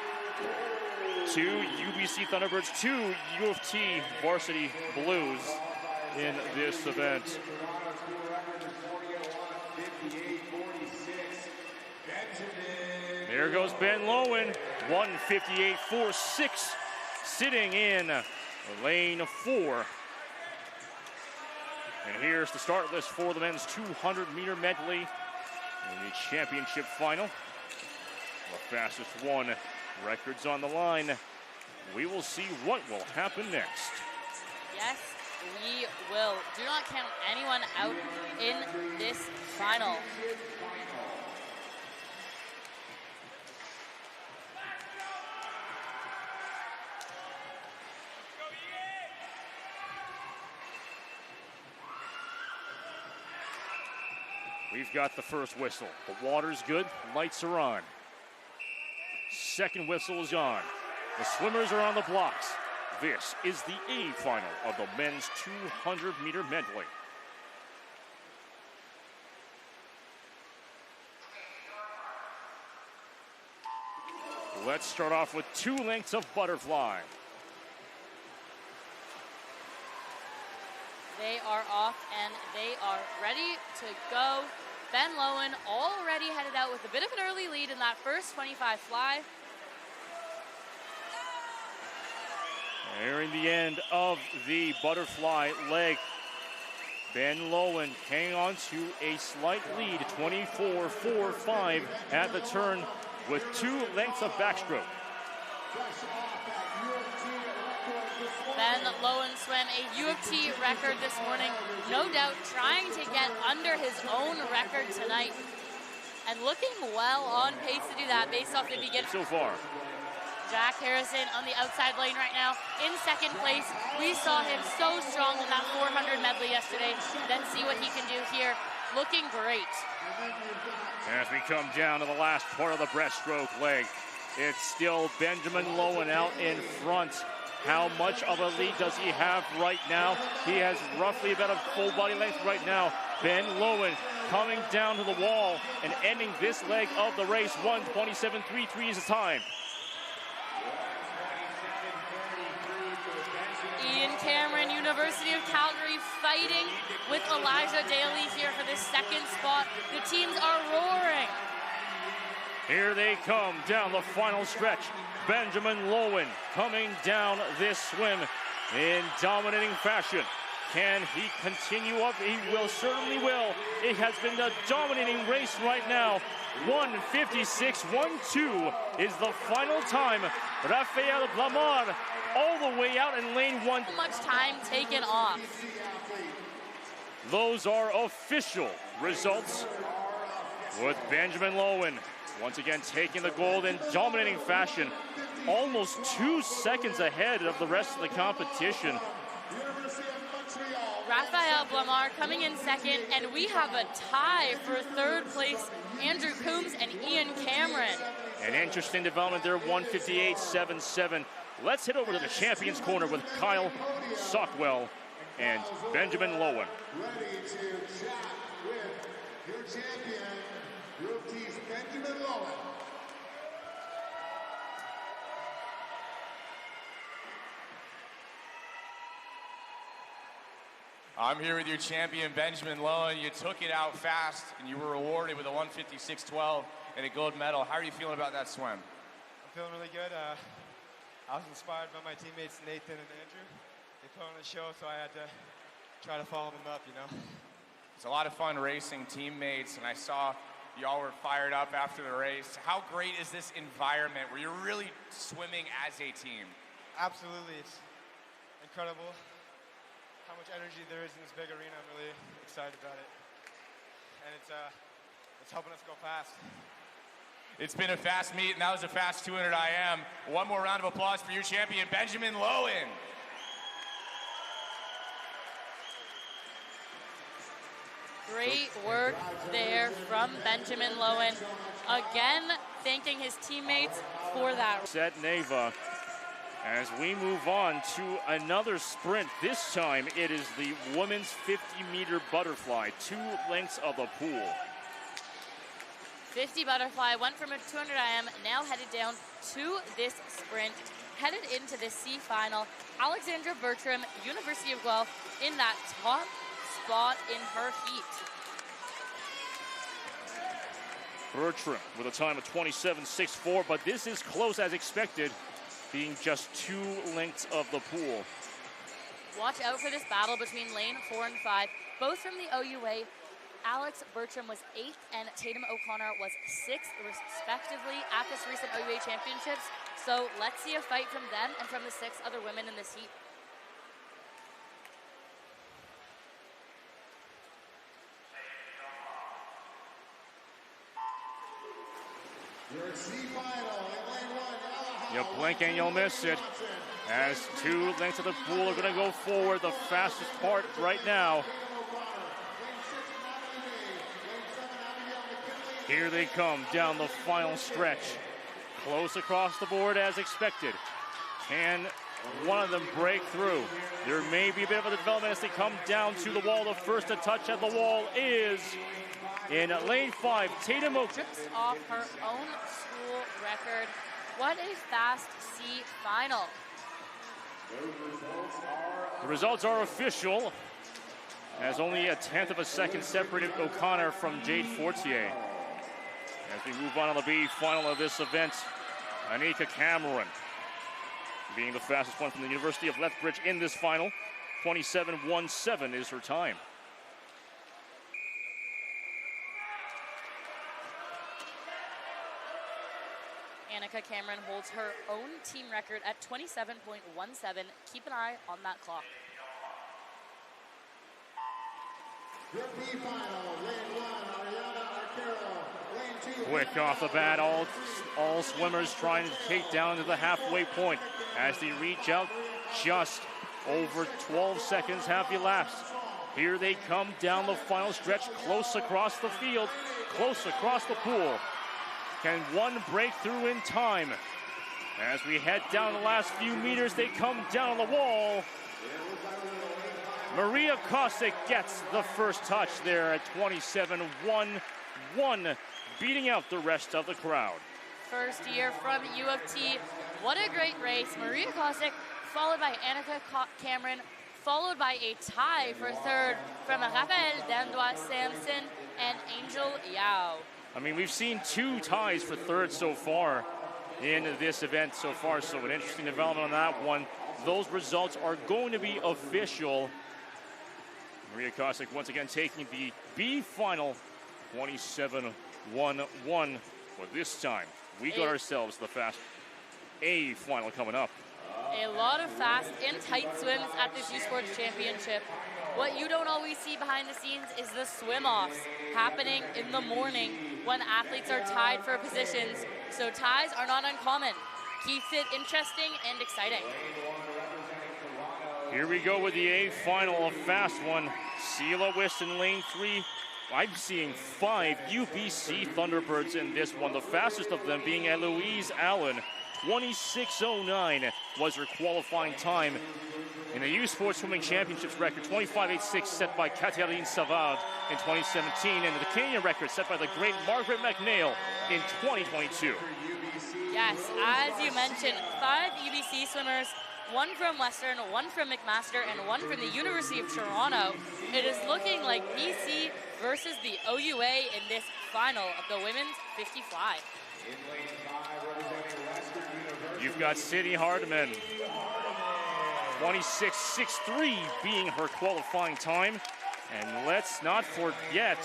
2 UBC Thunderbirds, 2 U of T Varsity Blues in this event. There goes Ben Lowen, 1:58.46, sitting in lane 4. And here's the start list for the men's 200-meter medley in the championship final. The fastest one, records on the line. We will see what will happen next. Yes, we will. Do not count anyone out in this final. We've got the first whistle. The water's good, lights are on. Second whistle is on. The swimmers are on the blocks. This is the A final of the men's 200-meter medley. Let's start off with 2 lengths of butterfly. They are off and they are ready to go. Ben Lowen already headed out with a bit of an early lead in that first 25 fly. Nearing the end of the butterfly leg. Ben Lowen hanging on to a slight lead, 24.45 at the turn with 2 lengths of backstroke. Ben Lowen swam a U of T record this morning, no doubt trying to get under his own record tonight. And looking well on pace to do that based off the beginning. So far. Jack Harrison on the outside lane right now in second place. We saw him so strong in that 400 medley yesterday. Let's see what he can do here. Looking great. As we come down to the last part of the breaststroke leg, it's still Benjamin Lowen out in front. How much of a lead does he have right now? He has roughly about a full body length right now. Ben Lowen coming down to the wall and ending this leg of the race. 1:27.33 is the time. Ian Cameron, University of Calgary, fighting with Elijah Daly here for this second spot. The teams are roaring. Here they come down the final stretch. Benjamin Lowen coming down this swim in dominating fashion. Can he continue up? He will, certainly will. It has been a dominating race right now. 1:56.12 is the final time. Raphael Blamar all the way out in lane 1. Too much time taken off. Those are official results with Benjamin Lowen once again taking the gold in dominating fashion. Almost 2 seconds ahead of the rest of the competition. Raphael Blamar coming in second, and we have a tie for third place. Andrew Coombs and Ian Cameron. An interesting development there, 1:58.77. Let's head over to the champions corner with Kyle Sockwell and Benjamin Lowen. Ready to chat with your champion, Group T's Benjamin Lowen. I'm here with your champion, Benjamin Lowen. You took it out fast, and you were rewarded with a 1:56.12 and a gold medal. How are you feeling about that swim? I'm feeling really good. I was inspired by my teammates, Nathan and Andrew. They put on a show, so I had to try to follow them up, you know? It's a lot of fun racing teammates, and I saw y'all were fired up after the race. How great is this environment where you're really swimming as a team? Absolutely. It's incredible how much energy there is in this big arena. I'm really excited about it. And it's helping us go fast. It's been a fast meet, and that was a fast 200 IM. One more round of applause for your champion, Benjamin Lowen. Great work there from Benjamin Lowen. Again, thanking his teammates for that. Set Neva. As we move on to another sprint, this time it is the women's 50-meter butterfly, 2 lengths of the pool. 50 butterfly went from a 200 IM, now headed down to this sprint, headed into the C final. Alexandra Bertram, University of Guelph, in that top spot in her heat. Bertram with a time of 27.64, but this is close as expected, being just 2 lengths of the pool. Watch out for this battle between lane 4 and 5, both from the OUA. Alex Bertram was 8th and Tatum O'Connor was 6th, respectively, at this recent OUA championships. So let's see a fight from them and from the 6 other women in this heat. Your C final in lane 1. You blink and you'll miss it. As 2 lengths of the pool are going to go forward, the fastest part right now. Here they come down the final stretch. Close across the board as expected. Can one of them break through? There may be a bit of a development as they come down to the wall. The first to touch at the wall is in lane 5, Tatum O'Connor. Trips off her own school record. What a fast C final. The results are official, as only a 1/10 of a second separated O'Connor from Jade Fortier. As we move on to the B final of this event, Anika Cameron being the fastest one from the University of Lethbridge in this final. 27.17 is her time. Anika Cameron holds her own team record at 27.17. Keep an eye on that clock. Your B final, lane 1, Ariana Arquero. Lane 2, Quick off the bat, all swimmers trying to take down to the halfway point as they reach out. Just over 12 seconds have elapsed. Here they come down the final stretch, close across the field, close across the pool. Can one break through in time? As we head down the last few meters, they come down the wall. Maria Kosick gets the first touch there at 27.11, beating out the rest of the crowd. First year from U of T. What a great race. Maria Kosick, followed by Annika Cameron, followed by a tie for third from Raphael Dandois-Sampson and Angel Yao. I mean, we've seen 2 ties for third so far in this event so far, so an interesting development on that one. Those results are going to be official. Maria Kosick once again taking the B final, 27.11. But this time, we got ourselves the fast A final coming up. A lot of fast and tight swims at this U Sports Championship. What you don't always see behind the scenes is the swim-offs happening in the morning when athletes are tied for positions. So ties are not uncommon. Keeps it interesting and exciting. Here we go with the A final, a fast one. Sela Wist in lane 3. I'm seeing 5 UBC Thunderbirds in this one, the fastest of them being Eloise Allen. 26.09 was her qualifying time in the U Sports Swimming Championships record. 25.86 set by Catherine Savard in 2017, and the Canadian record set by the great Margaret McNeil in 2022. Yes, as you mentioned, 5 UBC swimmers, 1 from Western, 1 from McMaster, and 1 from the University of Toronto. It is looking like BC versus the OUA in this final of the women's 50 fly. You've got Sydney Hardiman, 26.63 being her qualifying time. And let's not forget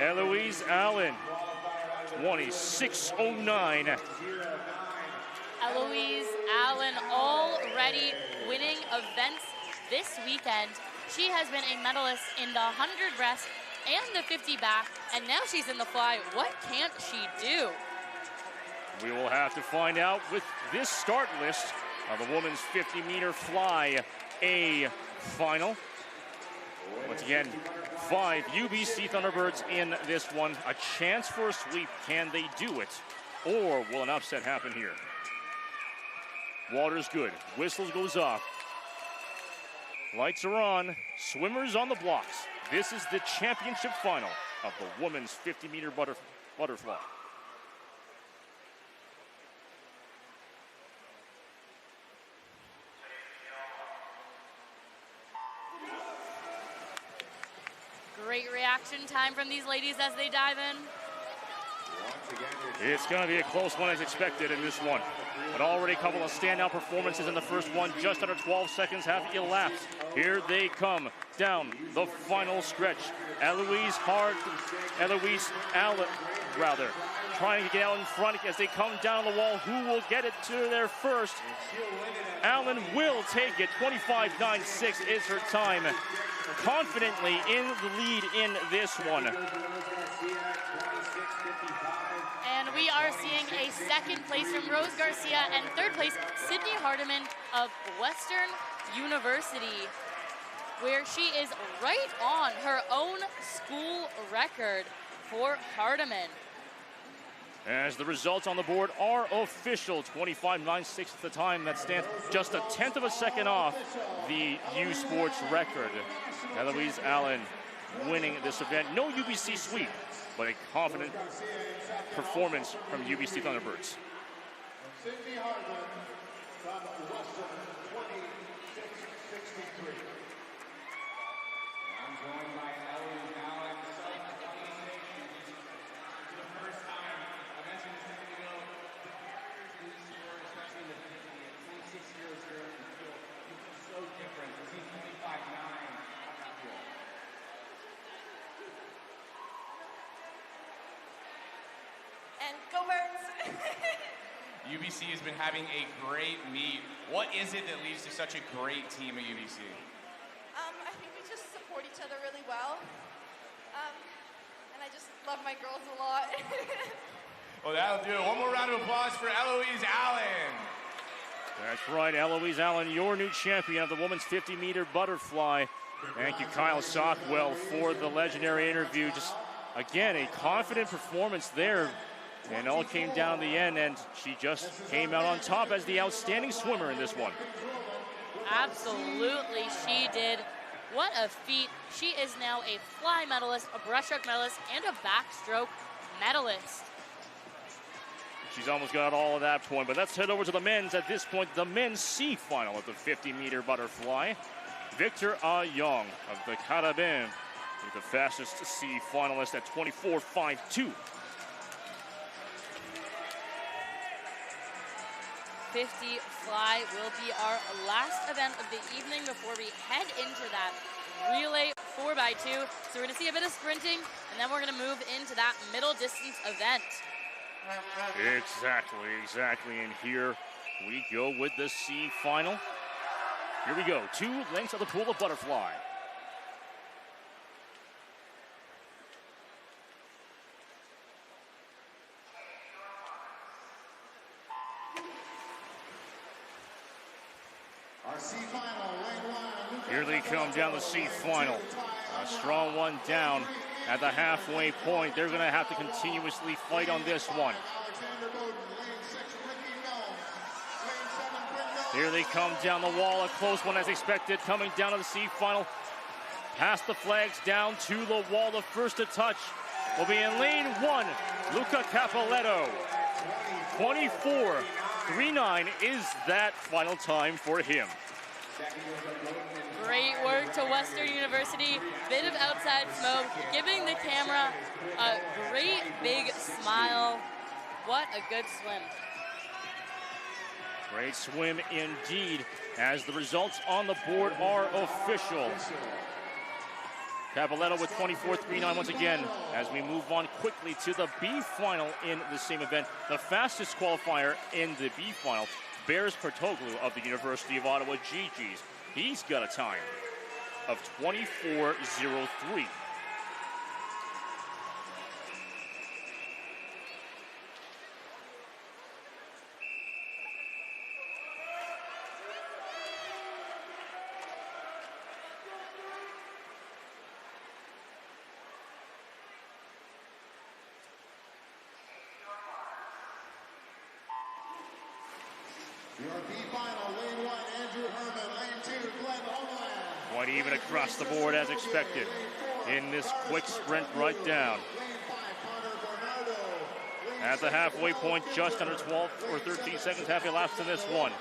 Eloise Allen, 26.09. Eloise Allen already winning events this weekend. She has been a medalist in the 100 breast and the 50 back, and now she's in the fly. What can't she do? We will have to find out with this start list of the women's 50-meter fly A final. Once again, 5 UBC Thunderbirds in this one. A chance for a sweep. Can they do it? Or will an upset happen here? Water's good. Whistles goes off. Lights are on. Swimmers on the blocks. This is the championship final of the women's 50-meter butterfly. Great reaction time from these ladies as they dive in. It's going to be a close one as expected in this one. But already a couple of standout performances in the first one. Just under 12 seconds have elapsed. Here they come down the final stretch. Eloise Allen, trying to get out in front as they come down the wall. Who will get it to there first? Allen will take it. 25.96 is her time. Confidently in the lead in this one. And we are seeing a second place from Rose Garcia and third place, Sydney Hardiman of Western University, where she is right on her own school record for Hardiman. As the results on the board are official, 25.96 at the time. That stands just a 1/10 of a second off the U Sports record. Eloise Allen winning this event. No UBC sweep, but a confident performance from UBC Thunderbirds. Sydney Hardiman from Western, 26.63. I'm joined by Eloise Allen. The first time, I mentioned this a minute ago, the characters we score, especially in the 50 at 26 years here in the field, it's so different. To see 25.9. And go Birds! UBC has been having a great meet. What is it that leads to such a great team at UBC? I think we just support each other really well. And I just love my girls a lot. Well, that'll do it. One more round of applause for Eloise Allen. That's right, Eloise Allen, your new champion of the women's 50-meter butterfly. Thank you, Kyle Sockwell, for the legendary interview. Just, again, a confident performance there. And all came down the end, and she just came out on top as the outstanding swimmer in this one. Absolutely, she did. What a feat. She is now a fly medalist, a breaststroke medalist, and a backstroke medalist. She's almost got all of that point, but let's head over to the men's at this point, the men's C final of the 50-meter butterfly. Victor Young of the Carabin is the fastest C finalist at 24.52. 50 fly will be our last event of the evening before we head into that relay 4x2. So we're going to see a bit of sprinting, and then we're going to move into that middle distance event. Exactly. And here we go with the C final. Here we go. 2 lengths of the pool of butterfly. Here they come down the C final. A strong one down at the halfway point. They're going to have to continuously fight on this one. Here they come down the wall. A close one as expected. Coming down to the C final. Past the flags down to the wall. The first to touch will be in lane 1. Luca Capoletto. 24.39 is that final time for him. Great work to Western University. Bit of outside smoke, giving the camera a great big smile. What a good swim. Great swim indeed, as the results on the board are official. Capoletto with 24.39 once again, as we move on quickly to the B final in the same event. The fastest qualifier in the B final, Bears Pertoglu of the University of Ottawa GGs. He's got a time of 24.03. Quite even across the board as expected in this quick sprint right down. At the halfway point, just under 12 or 13 seconds, half elapsed in this one.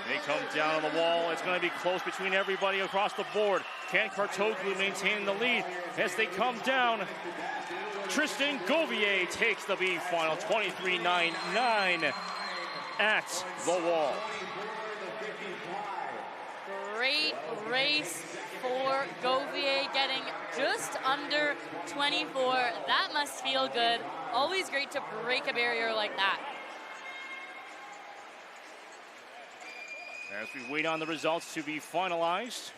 They come down on the wall. It's going to be close between everybody across the board. Can Kartoglu maintain the lead as they come down? Tristan Gouvier takes the B final, 23.99 at the wall. Great race for Gouvier, getting just under 24. That must feel good. Always great to break a barrier like that. As we wait on the results to be finalized,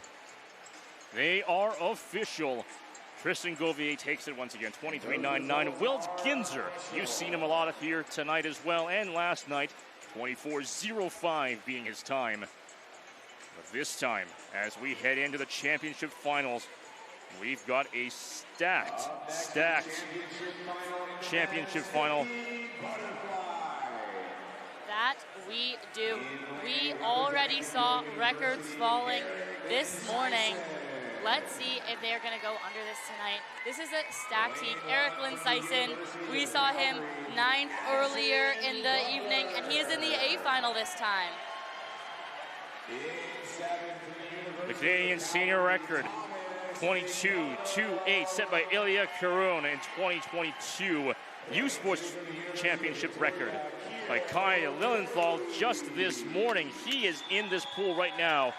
they are official. Tristan Gouvier takes it once again, 23.99. Wills Ginzer, you've seen him a lot here tonight as well, and last night, 24.05 being his time. But this time, as we head into the championship finals, we've got a stacked championship final. That we do. We already saw records falling this morning. Let's see if they're going to go under this tonight. This is a stacked team. Eric Lindseisen, we saw him 9th earlier in the evening, and he is in the A final this time. The Canadian senior record, 22.28, set by Ilya Karun in 2022. U Sports Championship record by Kai Lilienthal just this morning. He is in this pool right now.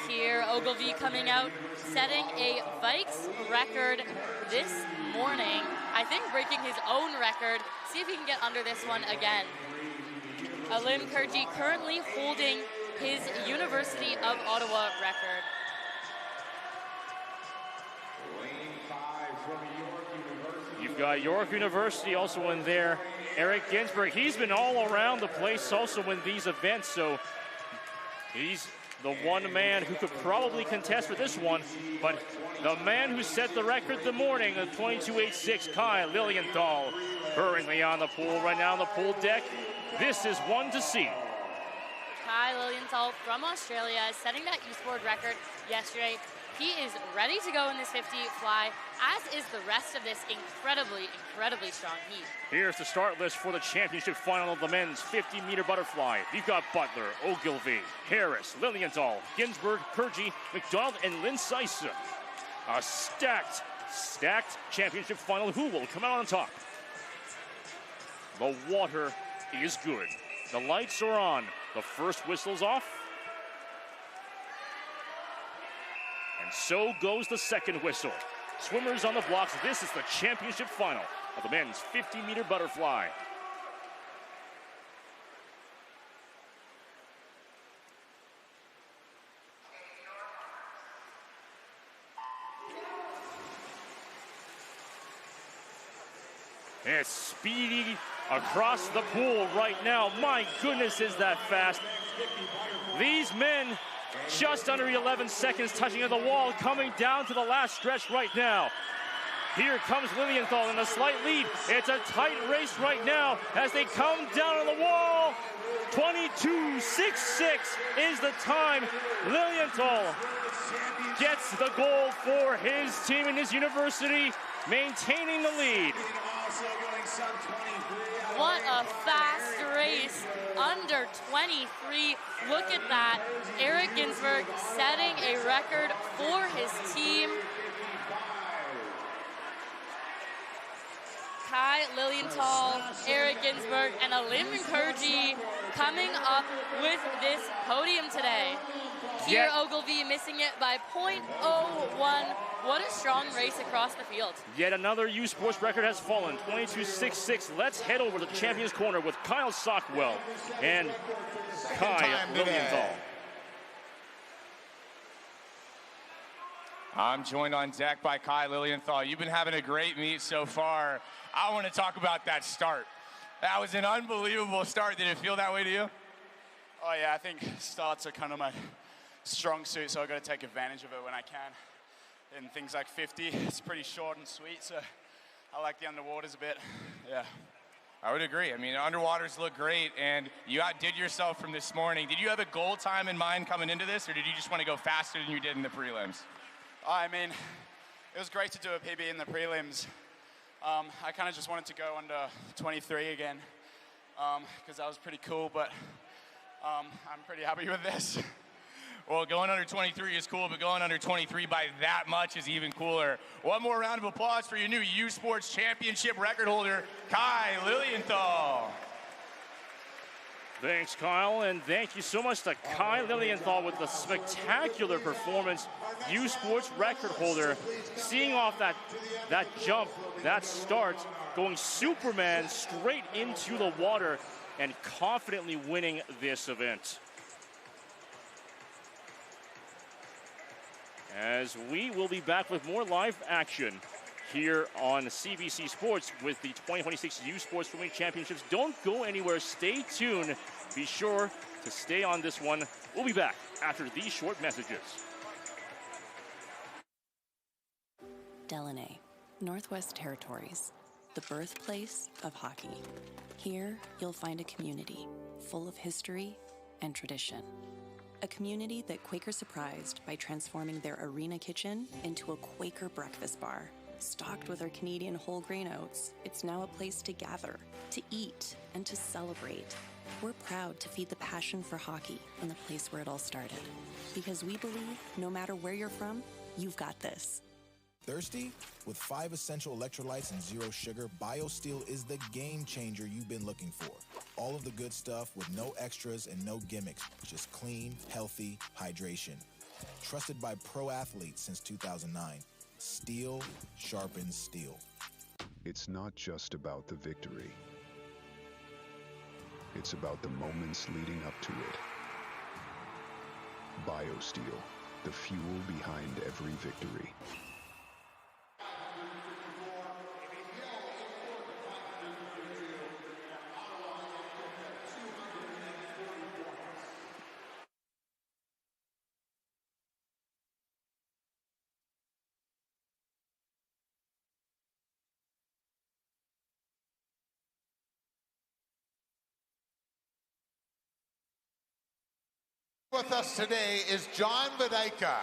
Here, Ogilvie coming out, setting a Vikes record this morning. I think breaking his own record. See if he can get under this one again. Alim Kurji currently holding his University of Ottawa record. You've got York University also in there. Eric Ginsberg, he's been all around the place also in these events, so he's the one man who could probably contest for this one, but the man who set the record the morning of 22.86, Kai Lilienthal, hurriedly on the pool right now on the pool deck. This is one to see. Kai Lilienthal from Australia setting that U-Sport record yesterday. He is ready to go in this 50 fly, as is the rest of this incredibly strong heat. Here's the start list for the championship final of the men's 50-meter butterfly. You've got Butler, Ogilvie, Harris, Lilienthal, Ginsberg, Kurji, McDonald, and Lynn Sison. A stacked championship final. Who will come out on top? The water is good. The lights are on. The first whistle's off. And so goes the second whistle. Swimmers on the blocks. This is the championship final of the men's 50-meter butterfly. It's speedy across the pool right now. My goodness, is that fast. These men just under 11 seconds touching on the wall, coming down to the last stretch right now. Here comes Lilienthal in a slight lead. It's a tight race right now as they come down on the wall. 22.66 is the time. Lilienthal gets the gold for his team and his university, maintaining the lead. What a fast race, under 23. Look at that. Eric Ginsberg setting a record for his team. Kai Lilienthal, Eric Ginsberg, and Alim Kurji coming up with this podium today. Here, Ogilvie missing it by 0.01. What a strong race across the field. Yet another U Sports record has fallen, 22.66. Let's head over to the Champions Corner with Kyle Sockwell and Kai Lilienthal. I'm joined on deck by Kai Lilienthal. You've been having a great meet so far. I want to talk about that start. That was an unbelievable start. Did it feel that way to you? Oh yeah, I think starts are kind of my strong suit, so I've got to take advantage of it when I can. In things like 50, it's pretty short and sweet, so I like the underwaters a bit. Yeah. I would agree. I mean, underwaters look great, and you outdid yourself from this morning. Did you have a goal time in mind coming into this, or did you just want to go faster than you did in the prelims? I mean, it was great to do a PB in the prelims. I kind of just wanted to go under 23 again, because that was pretty cool, but I'm pretty happy with this. Well, going under 23 is cool, but going under 23 by that much is even cooler. One more round of applause for your new U Sports Championship record holder, Kai Lilienthal. Thanks, Kyle, and thank you so much to Kai Lilienthal with the spectacular performance. U Sports record holder, seeing off that jump, that start, going Superman straight into the water and confidently winning this event. As we will be back with more live action here on CBC Sports with the 2026 U Sports Swimming Championships. Don't go anywhere. Stay tuned. Be sure to stay on this one. We'll be back after these short messages. Delaney, Northwest Territories, the birthplace of hockey. Here, you'll find a community full of history and tradition. A community that Quaker surprised by transforming their arena kitchen into a Quaker breakfast bar. Stocked with our Canadian whole grain oats, it's now a place to gather, to eat, and to celebrate. We're proud to feed the passion for hockey in the place where it all started. Because we believe no matter where you're from, you've got this. Thirsty? With 5 essential electrolytes and 0 sugar, BioSteel is the game changer you've been looking for. All of the good stuff with no extras and no gimmicks. Just clean, healthy hydration. Trusted by pro athletes since 2009. Steel sharpens steel. It's not just about the victory. It's about the moments leading up to it. BioSteel, the fuel behind every victory. With us today is John Vidaika,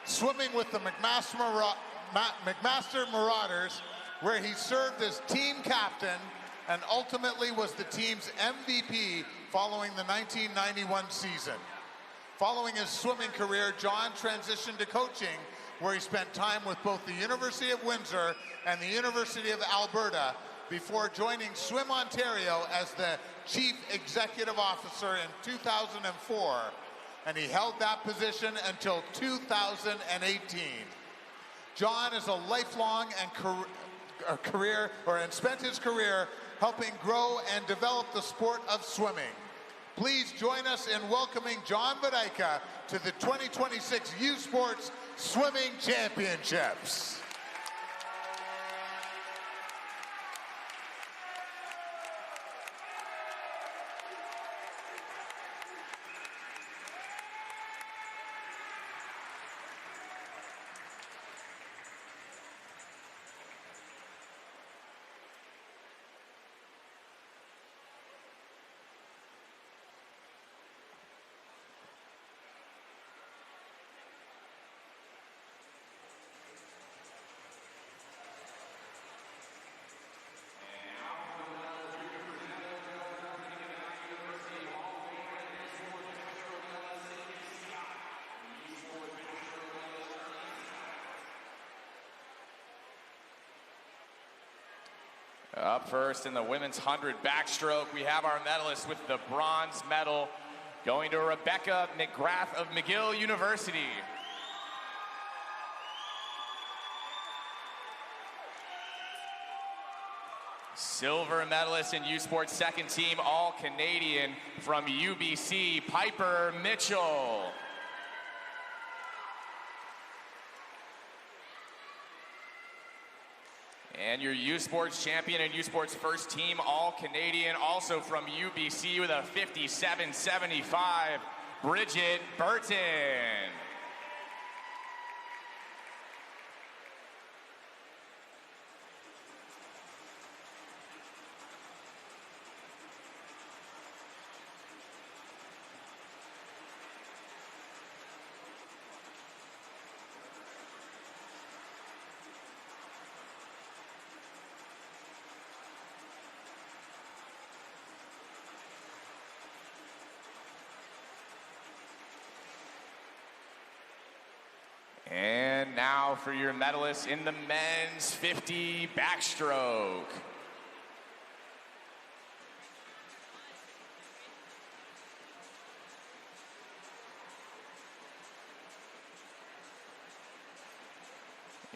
swimming with the McMaster Marauders, where he served as team captain and ultimately was the team's MVP following the 1991 season. Following his swimming career, John transitioned to coaching, where he spent time with both the University of Windsor and the University of Alberta before joining Swim Ontario as the Chief Executive Officer in 2004, and he held that position until 2018. John is a lifelong and spent his career helping grow and develop the sport of swimming. Please join us in welcoming John Vidaika to the 2026 U Sports Swimming Championships. Up first in the women's 100 backstroke, we have our medalist with the bronze medal going to Rebecca McGrath of McGill University. Silver medalist in U Sports second team All-Canadian from UBC, Piper Mitchell. And your U Sports champion and U Sports first team All-Canadian, also from UBC with a 57.75, Bridget Burton. And now for your medalists in the men's 50 backstroke.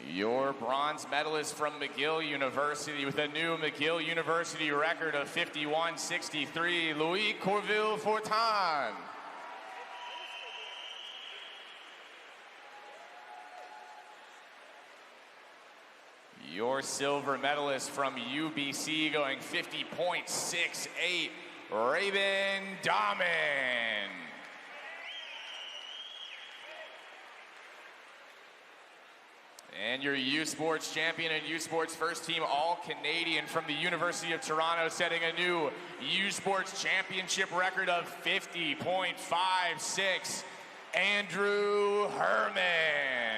Your bronze medalist from McGill University with a new McGill University record of 51.63, Louis Corville-Fortin. Your silver medalist from UBC going 50.68, Raven Dahman. And your U Sports champion and U Sports first team All-Canadian from the University of Toronto, setting a new U Sports championship record of 50.56, Andrew Herman.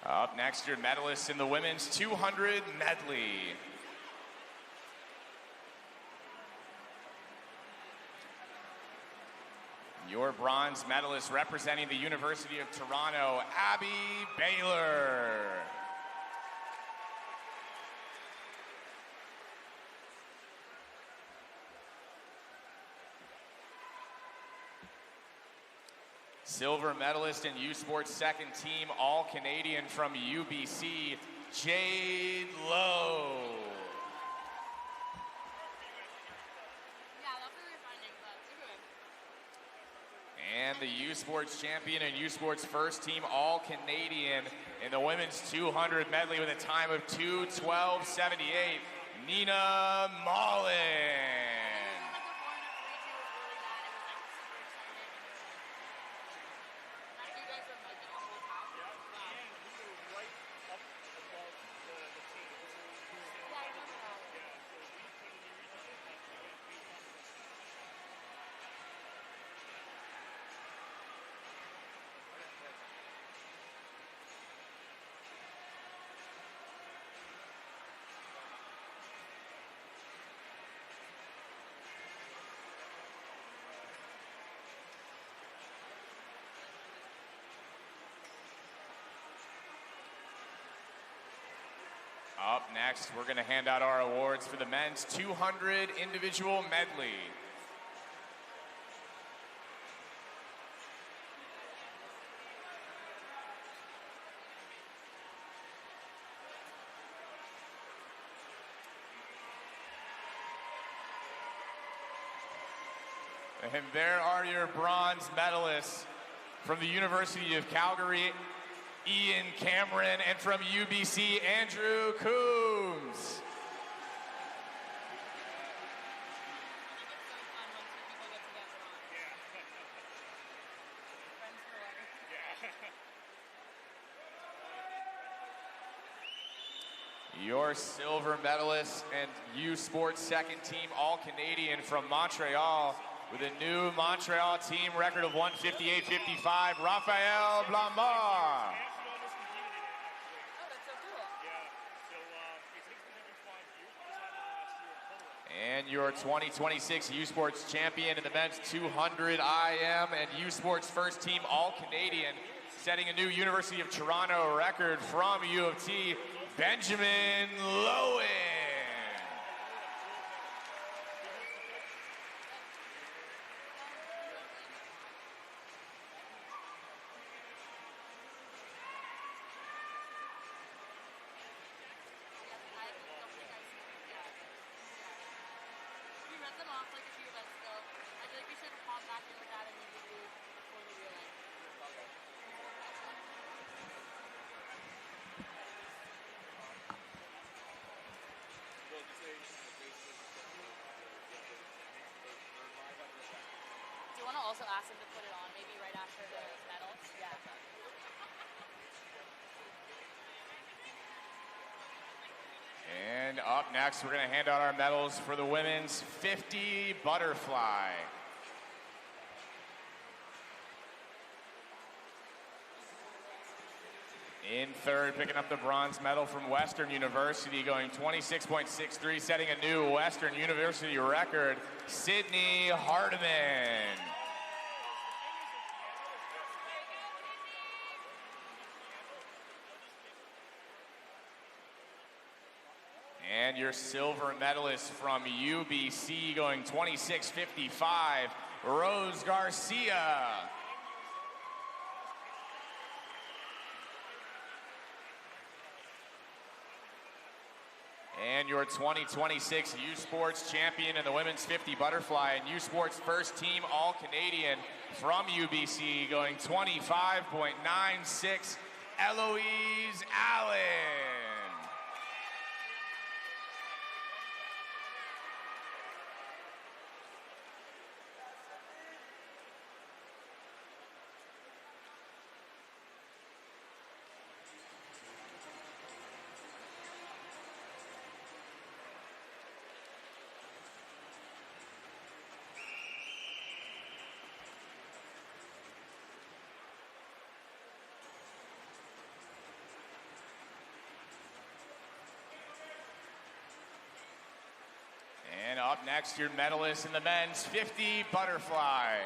Up next, your medalists in the women's 200 medley. Your bronze medalist representing the University of Toronto, Abby Baylor. Silver medalist in U Sports second team All-Canadian from UBC, Jade Lowe. And the U Sports champion and U Sports first team All-Canadian in the women's 200 medley with a time of 2:12.78, Nina Mullen. Up next, we're going to hand out our awards for the men's 200 individual medley. And there are your bronze medalists from the University of Calgary, Ian Cameron, and from UBC, Andrew Coombs. Your silver medalist and U Sports second team All-Canadian from Montreal with a new Montreal team record of 158.55, Raphael Blamar. And your 2026 U Sports champion in the men's 200 IM and U Sports first team All-Canadian, setting a new University of Toronto record from U of T, Benjamin Lowen. Do you want to also ask him to put it on maybe right after the medals? Yeah. And up next, we're going to hand out our medals for the women's 50 butterfly. In third, picking up the bronze medal from Western University, going 26.63, setting a new Western University record, Sydney Hardiman. And your silver medalist from UBC, going 26.55, Rose Garcia. And your 2026 U Sports champion in the women's 50 butterfly and U Sports first team All-Canadian from UBC, going 25.96, Eloise Allen. And up next, your medalist in the men's 50 butterfly.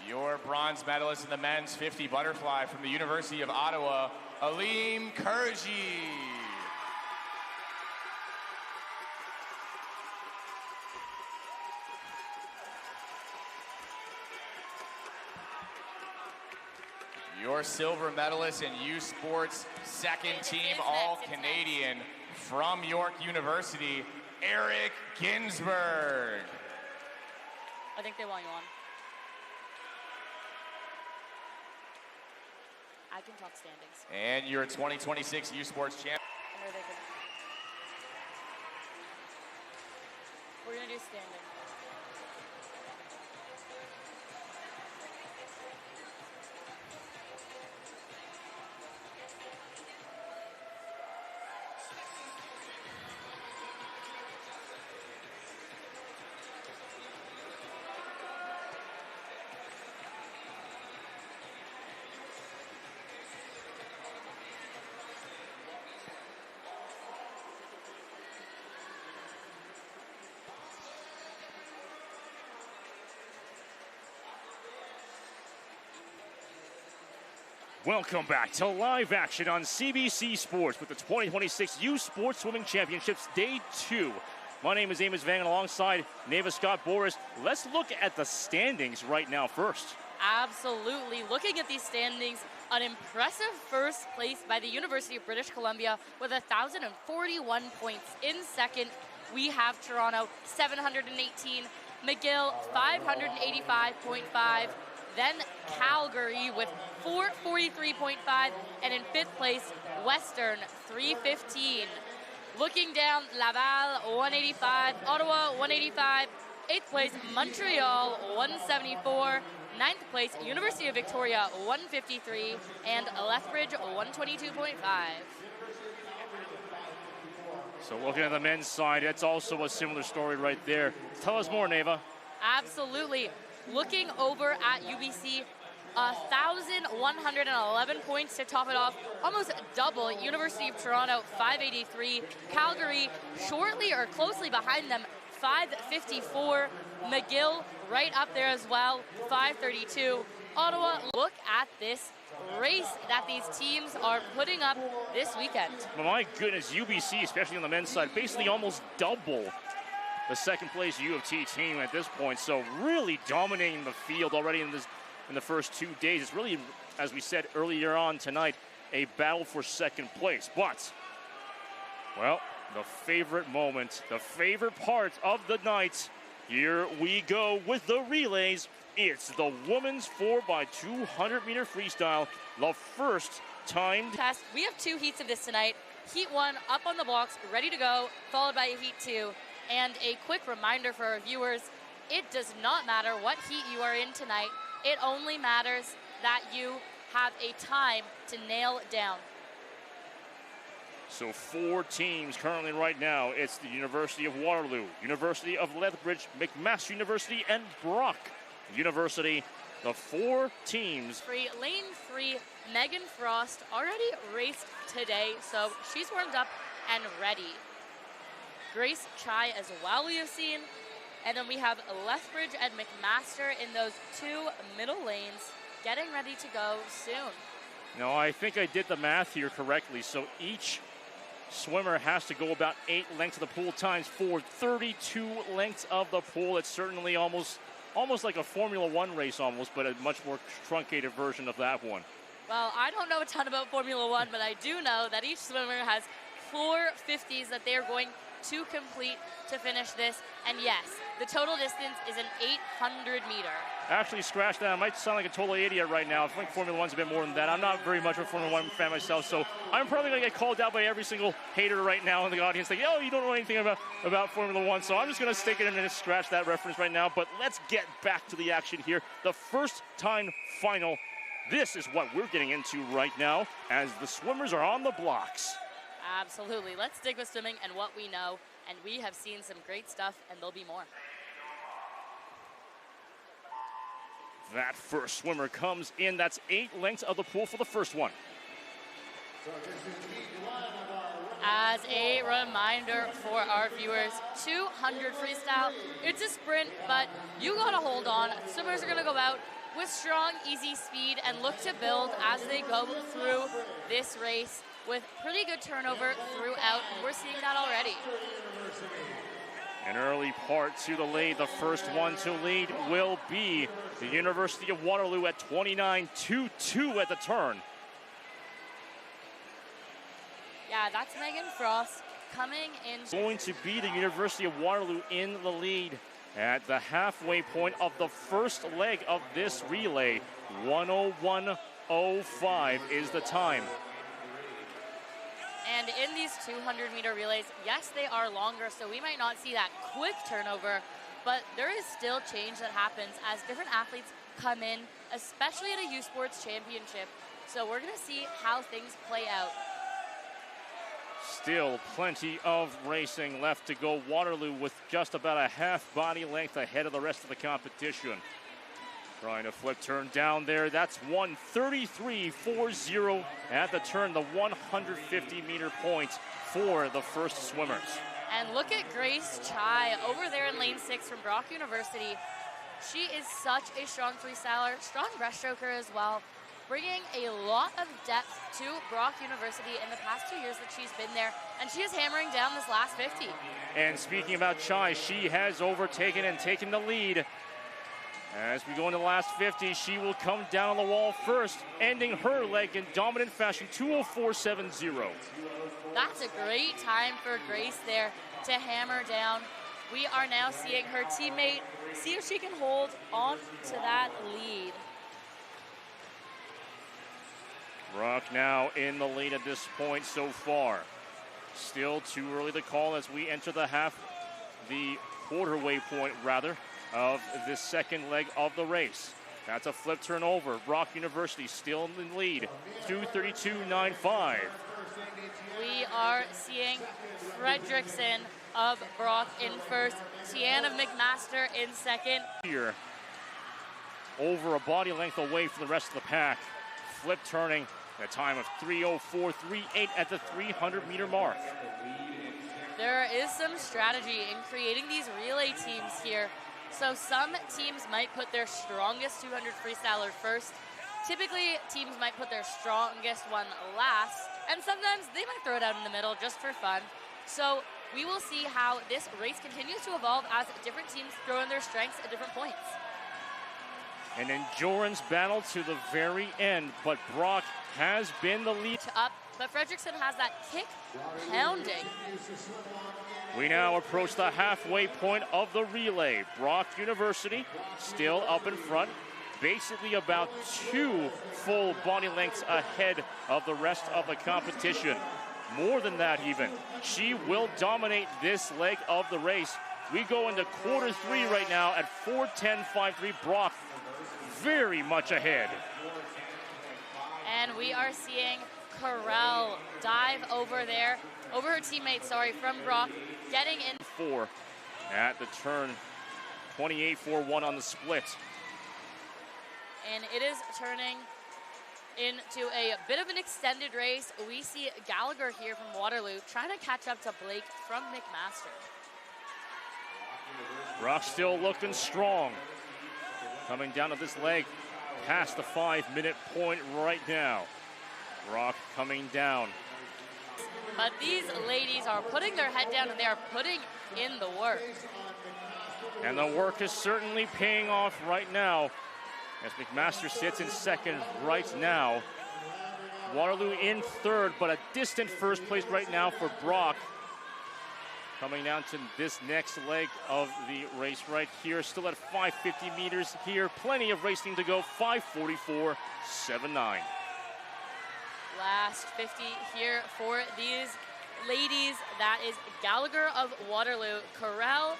Your bronze medalist in the men's 50 butterfly from the University of Ottawa, Aleem Kurji. Your silver medalist in U Sports second team All-Canadian from York University, Eric Ginsberg. I think they want you on. I can talk standings. And your 2026 U Sports champ. We're gonna do standing. Welcome back to live action on CBC Sports with the 2026 U Sports Swimming Championships Day 2. My name is Amos Vang, and alongside Neva Scott Boris. Let's look at the standings right now first. Absolutely. Looking at these standings, an impressive first place by the University of British Columbia with 1,041 points. In second, we have Toronto, 718. McGill, 585.5. Then Calgary with 443.5, and in fifth place, Western, 315. Looking down, Laval, 185, Ottawa, 185, eighth place, Montreal, 174, ninth place, University of Victoria, 153, and Lethbridge, 122.5. So looking at the men's side, it's also a similar story right there. Tell us more, Neva. Absolutely. Looking over at UBC, 1,111 points to top it off, almost double. University of Toronto, 583. Calgary, shortly or closely behind them, 554. McGill, right up there as well, 532. Ottawa, look at this race that these teams are putting up this weekend. Well, my goodness, UBC, especially on the men's side, basically almost double the second place U of T team at this point. So really dominating the field already in the first 2 days. It's really, as we said earlier on tonight, a battle for second place. But, well, the favorite moment, the favorite part of the night, here we go with the relays. It's the women's 4x200 meter freestyle, the first timed test. We have two heats of this tonight. Heat 1 up on the blocks, ready to go, followed by Heat 2. And a quick reminder for our viewers, it does not matter what heat you are in tonight. It only matters that you have a time to nail down. So 4 teams currently right now. It's the University of Waterloo, University of Lethbridge, McMaster University, and Brock University. The 4 teams. Lane 3, Megan Frost already raced today, so she's warmed up and ready. Grace Chai as well we have seen. And then we have Lethbridge and McMaster in those 2 middle lanes getting ready to go soon. No, I think I did the math here correctly. So each swimmer has to go about 8 lengths of the pool times 4, 32 lengths of the pool. It's certainly almost like a Formula One race almost, but a much more truncated version of that one. Well, I don't know a ton about Formula One, but I do know that each swimmer has 4 50s that they are going to complete to finish this. And yes, the total distance is an 800 meter. Actually, scratch that. I might sound like a total idiot right now. I think Formula One's a bit more than that. I'm not very much of a Formula One fan myself, so I'm probably going to get called out by every single hater right now in the audience. Like, oh, you don't know anything about Formula One. So I'm just going to stick it in and just scratch that reference right now. But let's get back to the action here. The first time final. This is what we're getting into right now as the swimmers are on the blocks. Absolutely. Let's stick with swimming and what we know. And we have seen some great stuff, and there'll be more. That first swimmer comes in. That's 8 lengths of the pool for the first one. As a reminder for our viewers, 200 freestyle. It's a sprint, but you got to hold on. Swimmers are going to go out. with strong, easy speed and look to build as they go through this race with pretty good turnover throughout. We're seeing that already. An early part to the lead. The first one to lead will be the University of Waterloo at 29.22 at the turn. Yeah, that's Megan Frost coming in. Going to be the University of Waterloo in the lead at the halfway point of the first leg of this relay. 1:01:05 is the time. And in these 200-meter relays, yes, they are longer, so we might not see that quick turnover, but there is still change that happens as different athletes come in, especially at a U Sports Championship. So we're going to see how things play out. Still plenty of racing left to go. Waterloo with just about a half body length ahead of the rest of the competition. Trying to flip turn down there. That's 1:33.40 at the turn, the 150-meter point for the first swimmers. And look at Grace Chai over there in lane 6 from Brock University. She is such a strong freestyler, strong breaststroker as well, bringing a lot of depth to Brock University in the past 2 years that she's been there, and she is hammering down this last 50. And speaking about Chai, she has overtaken and taken the lead. As we go into the last 50, she will come down on the wall first, ending her leg in dominant fashion, 2:04.70. That's a great time for Grace there to hammer down. We are now seeing her teammate see if she can hold on to that lead. Brock now in the lead at this point so far. Still too early to call as we enter the quarter way point rather, of this second leg of the race. That's a flip turn over. Brock University still in the lead, 2:32.95. We are seeing Fredrickson of Brock in first, Tiana McMaster in second. Here, over a body length away from the rest of the pack. Flip turning, a time of 3:04.38 at the 300-meter mark. There is some strategy in creating these relay teams here. So some teams might put their strongest 200 freestyler first. Typically, teams might put their strongest one last, and sometimes they might throw it out in the middle just for fun. So we will see how this race continues to evolve as different teams throw in their strengths at different points. An endurance battle to the very end, but Brock has been the lead. Up, but Fredrickson has that kick pounding. We now approach the halfway point of the relay. Brock University still up in front, basically about 2 full body lengths ahead of the rest of the competition. More than that even. She will dominate this leg of the race. We go into quarter 3 right now at 4:10.53. Brock very much ahead. And we are seeing Corral dive over there, over her teammate, from Brock, getting in. 4 at the turn, 28.41 on the split. And it is turning into a bit of an extended race. We see Gallagher here from Waterloo trying to catch up to Blake from McMaster. Brock still looking strong. Coming down to this leg, past the 5-minute point right now. Brock coming down. But these ladies are putting their head down and they are putting in the work. And the work is certainly paying off right now as McMaster sits in second right now. Waterloo in third, but a distant first place right now for Brock. Coming down to this next leg of the race right here. Still at 550 meters here. Plenty of racing to go. 5:44.79. Last 50 here for these ladies. That is Gallagher of Waterloo, Corral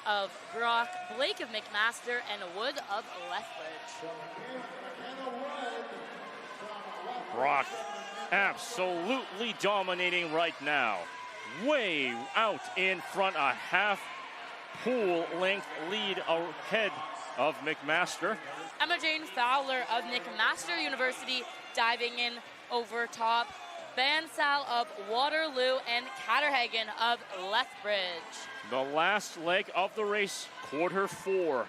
of Brock, Blake of McMaster, and Wood of Lethbridge. Brock absolutely dominating right now. Way out in front, a half pool length lead ahead of McMaster. Emma Jane Fowler of McMaster University diving in over top. Bansal of Waterloo and Catterhagen of Lethbridge. The last leg of the race, quarter 4.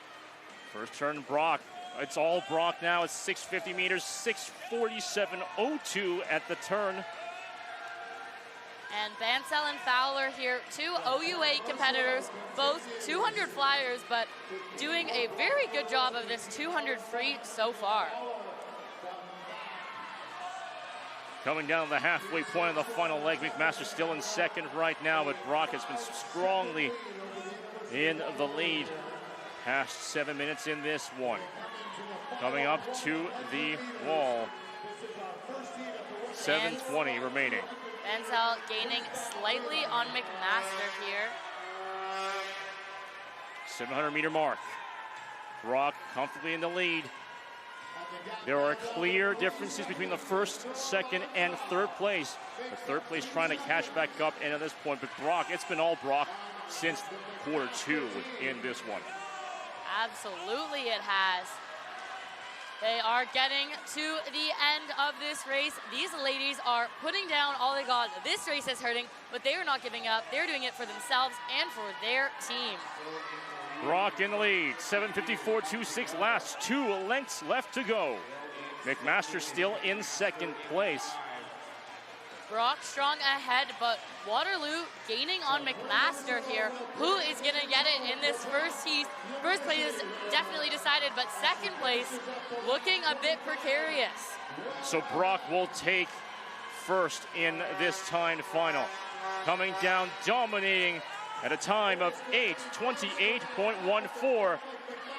First turn, Brock It's all Brock now. It's 650 meters, 6:47.02 at the turn. And Bansell and Fowler here, two OUA competitors, both 200 flyers, but doing a very good job of this 200 free so far. Coming down the halfway point of the final leg, McMaster still in second right now, but Brock has been strongly in the lead. Past 7 minutes in this one. Coming up to the wall. 7:20 remaining. Bansell gaining slightly on McMaster here. 700-meter mark. Brock comfortably in the lead. There are clear differences between the first, second, and third place. The third place trying to catch back up, and at this point, but Brock, it's been all Brock since quarter two in this one. Absolutely it has. They are getting to the end of this race. These ladies are putting down all they got. This race is hurting, but they are not giving up. They're doing it for themselves and for their team. Brock in the lead, 7:54.26, last 2 lengths left to go. McMaster still in second place. Brock strong ahead, but Waterloo gaining on McMaster here. Who is going to get it in this first heat? First place is definitely decided, but second place looking a bit precarious. So Brock will take first in this timed final. Coming down, dominating at a time of 8:28.14.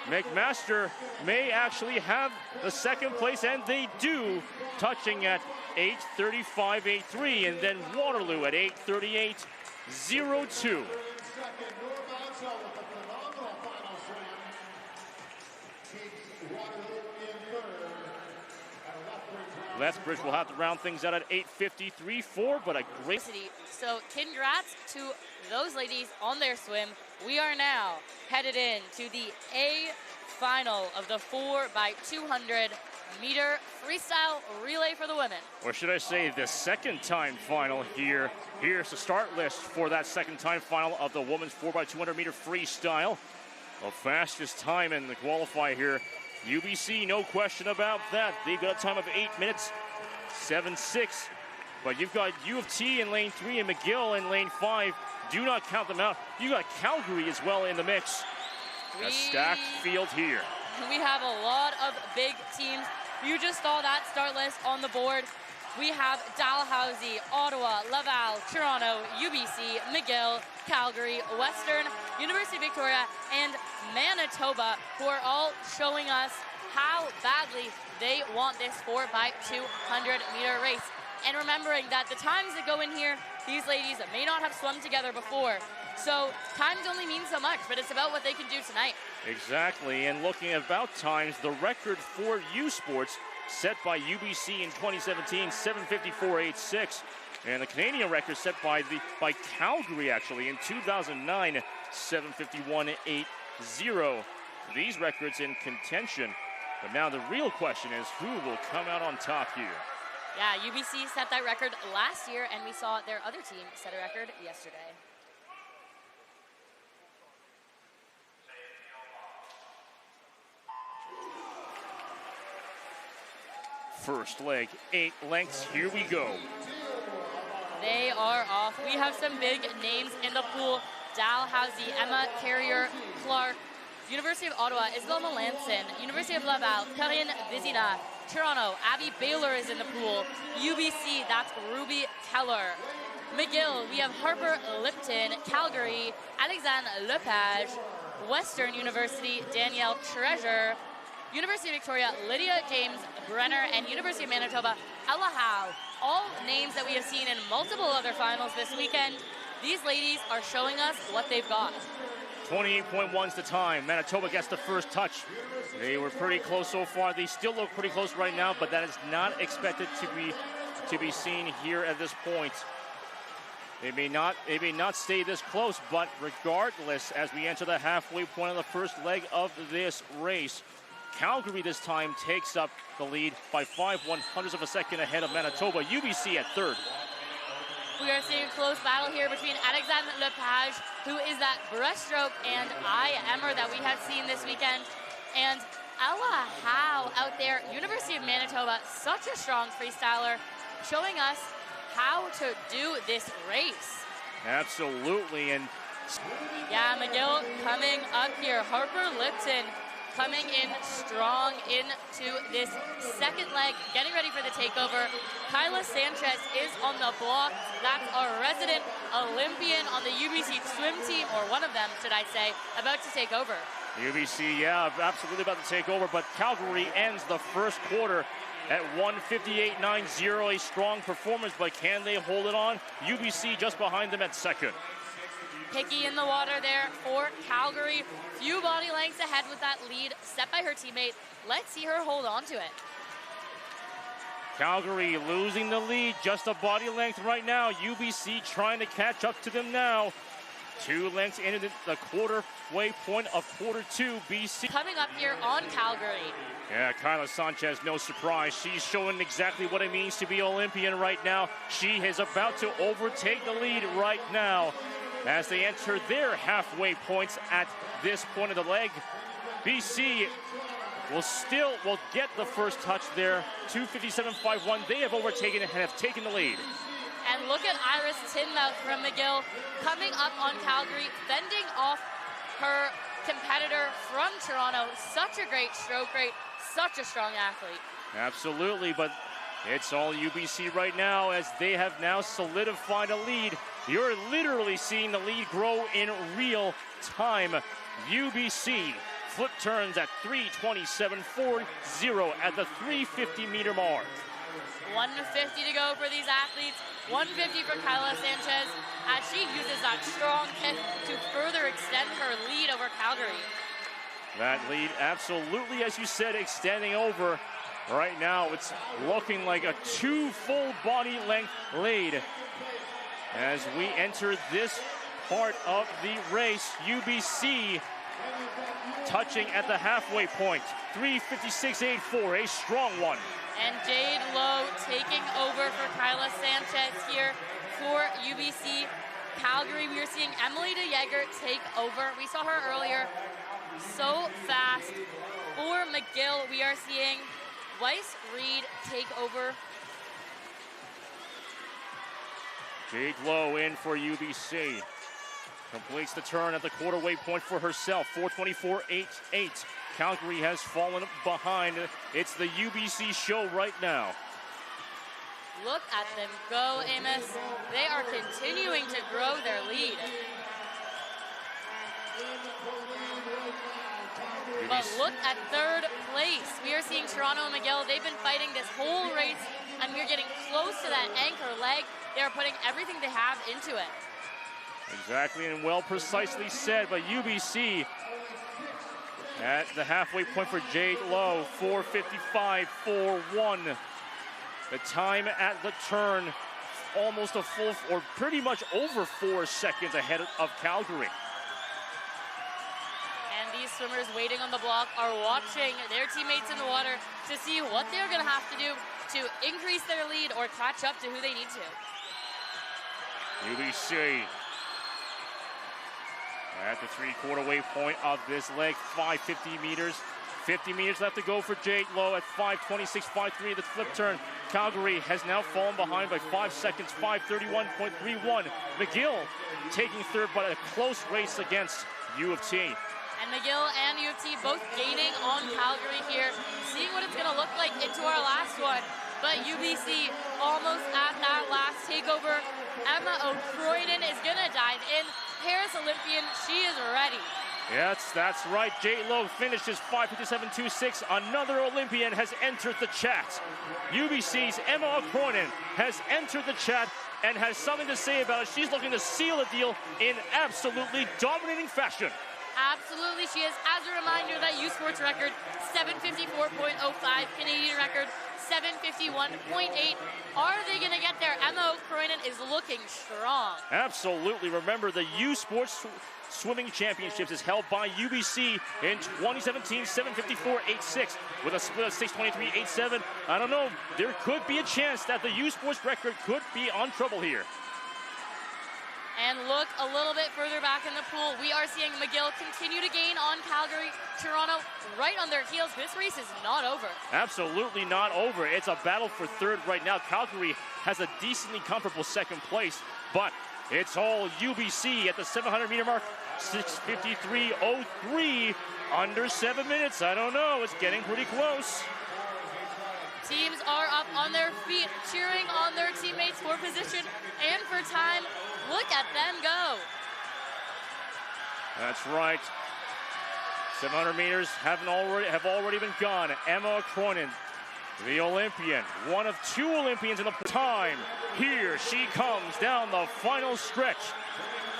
McMaster may actually have the second place, and they do, touching at 8:35.83, and then Waterloo at 8:38.02. Lethbridge will have to round things out at 8:53.4, but a great... So congrats to those ladies on their swim. We are now headed in to the A final of the 4x200 freestyle relay for the women. Or should I say the second time final here. Here's the start list for that second time final of the women's 4x200 freestyle. The fastest time in the qualifier here. UBC, no question about that. They've got a time of 8 minutes, 7:06. But you've got U of T in lane 3 and McGill in lane 5. Do not count them out. You got Calgary as well in the mix. A stacked field here. We have a lot of big teams. You just saw that start list on the board. We have Dalhousie, Ottawa, Laval, Toronto, UBC, McGill, Calgary, Western, University of Victoria, and Manitoba, who are all showing us how badly they want this 4x200 race. And remembering that the times that go in here, these ladies may not have swum together before. So times only mean so much, but it's about what they can do tonight. Exactly, and looking at about times, the record for U Sports set by UBC in 2017, 7:54.86. And the Canadian record set by Calgary actually in 2009, 7:51.80. These records in contention. But now the real question is who will come out on top here? Yeah, UBC set that record last year, and we saw their other team set a record yesterday. First leg, 8 lengths, here we go. They are off. We have some big names in the pool. Dalhousie, Emma Carrier-Clark, University of Ottawa, Isabel Melanson, University of Laval, Karine Vizina, Toronto, Abby Baylor is in the pool. UBC, that's Ruby Keller. McGill, we have Harper Lipton, Calgary, Alexandre Lepage, Western University, Danielle Treasure, University of Victoria, Lydia James Brenner, and University of Manitoba, Ella Howe. All names that we have seen in multiple other finals this weekend. These ladies are showing us what they've got. 28.1's the time. Manitoba gets the first touch. They were pretty close so far. They still look pretty close right now, but that is not expected to be seen here at this point. They may not stay this close, but regardless, as we enter the halfway point of the first leg of this race, Calgary this time takes up the lead by 5/100ths of a second ahead of Manitoba. UBC at third. We are seeing a close battle here between Alexandre Lepage, who is that breaststroke and IMer that we have seen this weekend, and Ella Howe out there, University of Manitoba, such a strong freestyler, showing us how to do this race. Absolutely, and yeah, McGill coming up here. Harper Lipton coming in strong into this second leg, getting ready for the takeover. Kyla Sanchez is on the block. That's our resident Olympian on the UBC swim team, or one of them, should I say, about to take over. UBC, yeah, absolutely about to take over, but Calgary ends the first quarter at 158.90, a strong performance, but can they hold it on? UBC just behind them at second. Hickey in the water there for Calgary. Few body lengths ahead with that lead set by her teammate. Let's see her hold on to it. Calgary losing the lead, just a body length right now. UBC trying to catch up to them now. 2 lengths into the quarter-way point of quarter 2. BC coming up here on Calgary. Yeah, Kyla Sanchez, no surprise. She's showing exactly what it means to be Olympian right now. She is about to overtake the lead right now as they enter their halfway points at this point of the leg. BC will get the first touch there. 2:57.51. They have overtaken and have taken the lead. And look at Iris Tinmouth from McGill coming up on Calgary, fending off her competitor from Toronto. Such a great stroke rate, such a strong athlete. Absolutely, but it's all UBC right now as they have now solidified a lead. You're literally seeing the lead grow in real time. UBC flip turns at 3:27.40 at the 350-meter mark. 150 to go for these athletes. 150 for Kyla Sanchez as she uses that strong kick to further extend her lead over Calgary. That lead absolutely, as you said, extending over. Right now, it's looking like a 2 full body length lead. As we enter this part of the race, UBC touching at the halfway point. 3:56.84, a strong one. And Jade Lowe taking over for Kyla Sanchez here for UBC. Calgary, we are seeing Emily DeJager take over. We saw her earlier. So fast. For McGill, we are seeing Weiss Reed take over. Jade Lowe in for UBC. Completes the turn at the quarter-way point for herself. 4:24.88. Calgary has fallen behind. It's the UBC show right now. Look at them go, Amos. They are continuing to grow their lead. But look at third place. We are seeing Toronto and McGill. They've been fighting this whole race, and we're getting close to that anchor leg. They're putting everything they have into it. Exactly, and well precisely said, but UBC at the halfway point for Jade Lowe, 4:55.41. The time at the turn, almost a full, or pretty much over 4 seconds ahead of Calgary. And these swimmers waiting on the block are watching their teammates in the water to see what they're gonna have to do to increase their lead or catch up to who they need to. UBC at the 3/4 point of this leg, 550 meters. 50 meters left to go for Jade Lowe at 5:26.53. The flip turn. Calgary has now fallen behind by 5 seconds, 5:31.31. McGill taking third, but a close race against U of T. And McGill and U of T both gaining on Calgary here. Seeing what it's going to look like into our last one. But UBC almost at that last takeover. Emma O'Croyden is going to dive in. Paris Olympian, she is ready. Yes, that's right. Jade Lowe finishes 5:57.26. Another Olympian has entered the chat. UBC's Emma O'Croyden has entered the chat and has something to say about it. She's looking to seal the deal in absolutely dominating fashion. Absolutely, she is. As a reminder, that U Sports record, 754.05, Canadian record, 751.8. Are they going to get there? Emma O'Croyden is looking strong. Absolutely. Remember, the U Sports Swimming Championships is held by UBC in 2017, 754.86 with a split of 623.87. I don't know. There could be a chance that the U Sports record could be on trouble here. And look a little bit further back in the pool. We are seeing McGill continue to gain on Calgary. Toronto right on their heels. This race is not over. Absolutely not over. It's a battle for third right now. Calgary has a decently comfortable second place, but it's all UBC at the 700-meter mark. 6:53.03, under 7 minutes. I don't know. It's getting pretty close. Teams are up on their feet, cheering on their teammates for position and for time. Look at them go. That's right. 700 meters have already been gone. Emma Cronin, the Olympian, one of 2 Olympians in the time. Here she comes down the final stretch.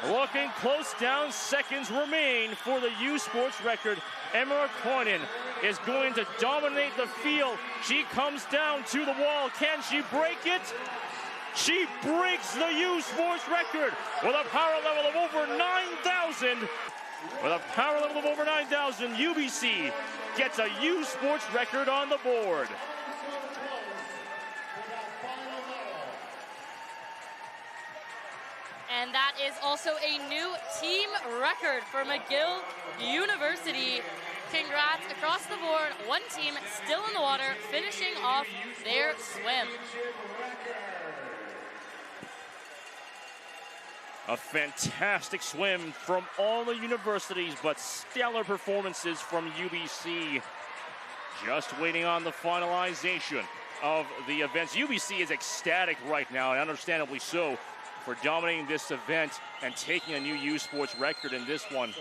Looking close down, seconds remain for the U Sports record. Emma Cronin is going to dominate the field. She comes down to the wall. Can she break it? She breaks the U Sports record with a power level of over 9,000. With a power level of over 9,000, UBC gets a U Sports record on the board. And that is also a new team record for McGill University. Congrats across the board. One team still in the water, finishing off their swim. A fantastic swim from all the universities, but stellar performances from UBC. Just waiting on the finalization of the events. UBC is ecstatic right now, and understandably so, for dominating this event and taking a new U Sports record in this one.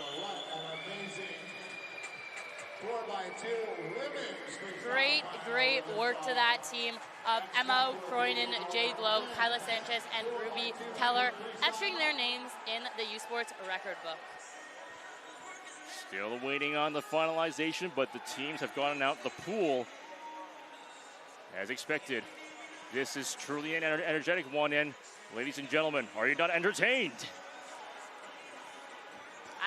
Great work to that team of Emma Cronin, Jade Lowe, Kyla Sanchez, and Ruby Keller, etching their names in the U Sports record book. Still waiting on the finalization, but the teams have gone out the pool as expected. This is truly an energetic one, and ladies and gentlemen, are you not entertained?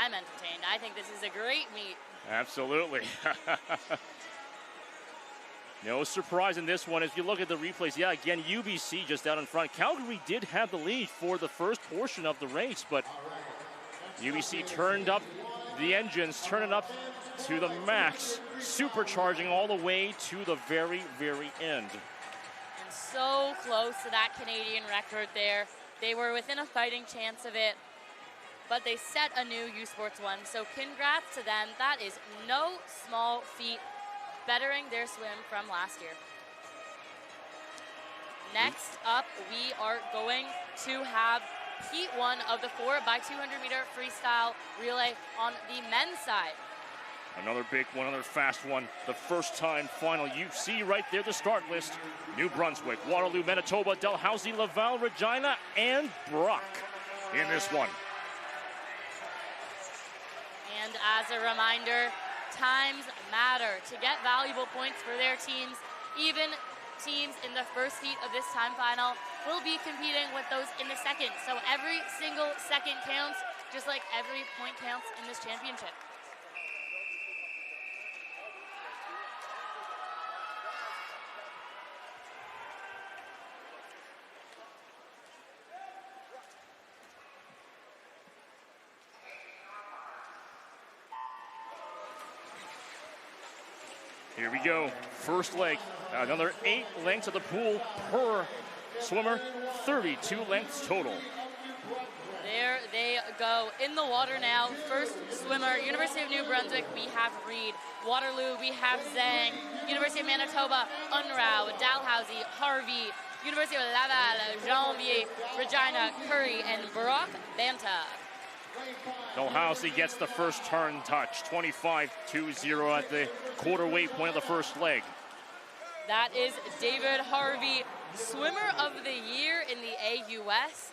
I'm entertained. I think this is a great meet. Absolutely. No surprise in this one. If you look at the replays, yeah, again, UBC just out in front. Calgary did have the lead for the first portion of the race, but UBC turned up the engines, turning up to the max, supercharging all the way to the very, very end. And so close to that Canadian record there. They were within a fighting chance of it, but they set a new U Sports one. So congrats to them. That is no small feat, bettering their swim from last year. Next up, we are going to have Heat 1 of the 4x200 meter freestyle relay on the men's side. Another big one, another fast one. The first time final. You see right there the start list. New Brunswick, Waterloo, Manitoba, Dalhousie, Laval, Regina, and Brock in this one. And as a reminder, times matter. To get valuable points for their teams, even teams in the first heat of this time final will be competing with those in the second. So every single second counts, just like every point counts in this championship. Here we go, first leg. Another 8 lengths of the pool per swimmer, 32 lengths total. There they go in the water now. First swimmer, University of New Brunswick, we have Reed. Waterloo, we have Zhang. University of Manitoba, Unrau. Dalhousie, Harvey. University of Laval, Janvier, Regina, Curry, and Brock Banta. Dalhousie gets the first turn touch, 25-2-0 at the quarter weight point of the first leg. That is David Harvey, swimmer of the year in the AUS,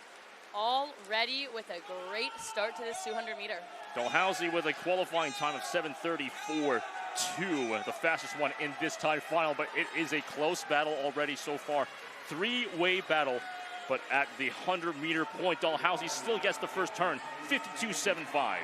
already with a great start to this 200 meter. Dalhousie with a qualifying time of 7:34.2, the fastest one in this time final, but it is a close battle already so far. 3-way battle. But at the 100-meter point, Dalhousie still gets the first turn, 52.75.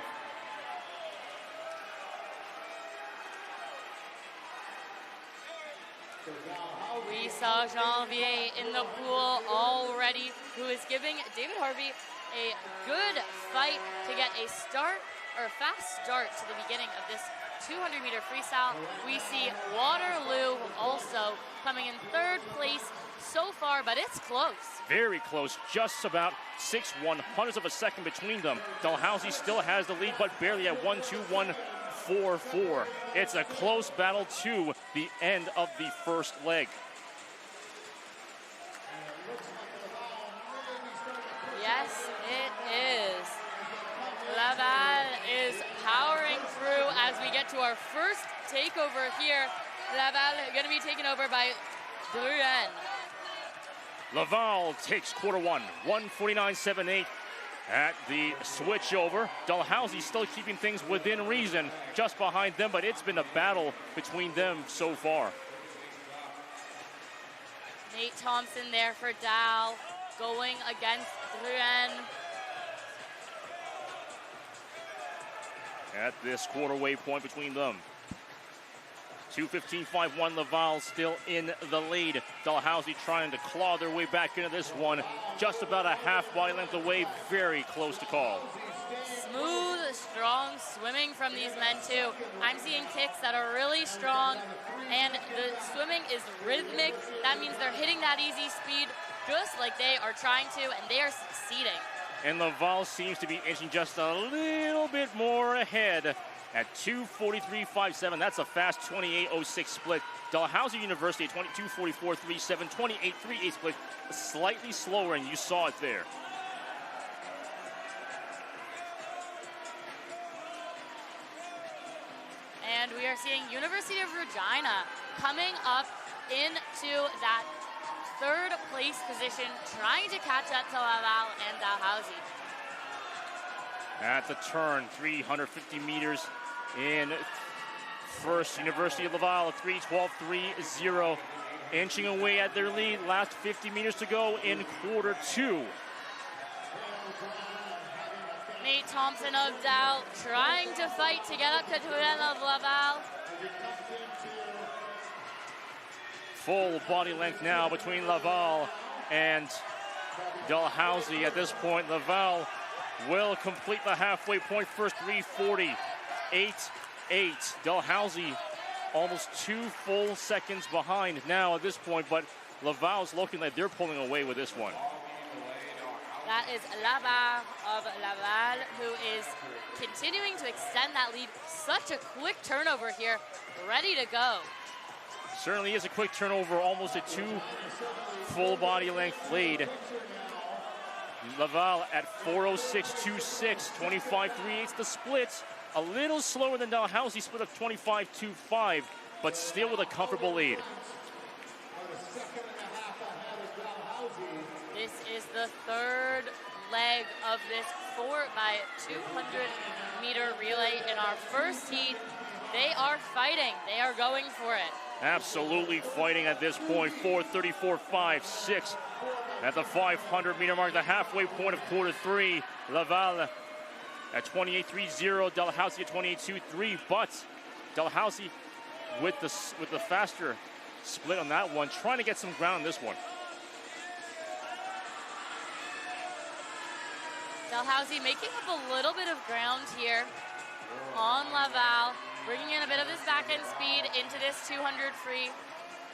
We saw Janvier in the pool already, who is giving David Harvey a good fight to get a fast start to the beginning of this 200-meter freestyle. We see Waterloo also coming in third place so far, but it's close. Very close, just about 6/100ths of a second between them. Dalhousie still has the lead, but barely at 1:21.44. It's a close battle to the end of the first leg. Yes, it is. Laval is powering through as we get to our first takeover here. Laval going to be taken over by Drouin. Laval takes quarter one, 1:49.78 at the switchover. Dalhousie still keeping things within reason, just behind them, but it's been a battle between them so far. Nate Thompson there for Dal, going against Drouin. At this quarter-way point between them. 2:15.51, Laval still in the lead. Dalhousie trying to claw their way back into this one. Just about a half body length away, very close to call. Smooth, strong swimming from these men too. I'm seeing kicks that are really strong, and the swimming is rhythmic. That means they're hitting that easy speed just like they are trying to, and they are succeeding. And Laval seems to be inching just a little bit more ahead at 2:43.57. That's a fast 28.06 split. Dalhousie University at 22:44.37, 28.38 split. Slightly slower, and you saw it there. And we are seeing University of Regina coming up into that third place position, trying to catch up to Laval and Dalhousie. At the turn, 350 meters in first. University of Laval, 3:12.30, inching away at their lead. Last 50 meters to go in quarter two. Nate Thompson of Dow trying to fight to get up to Drouin of Laval. Full body length now between Laval and Dalhousie. At this point, Laval will complete the halfway point first, 3:40.88. Dalhousie almost 2 full seconds behind now at this point, but Laval's looking like they're pulling away with this one. That is Labarre of Laval, who is continuing to extend that lead. Such a quick turnover here, ready to go. Certainly is a quick turnover, almost a 2 full body length lead. Laval at 4:06.26, 25.38 the split. A little slower than Dalhousie, split of 25.25, but still with a comfortable lead. This is the third leg of this 4x200 relay in our first heat. They are fighting. They are going for it. Absolutely fighting at this point. 4:34.56 at the 500-meter mark, the halfway point of quarter three. Laval at 28.30, Dalhousie at 28.23, but Dalhousie with the faster split on that one, trying to get some ground on this one. Dalhousie making up a little bit of ground here on Laval, bringing in a bit of this back-end speed into this 200 free,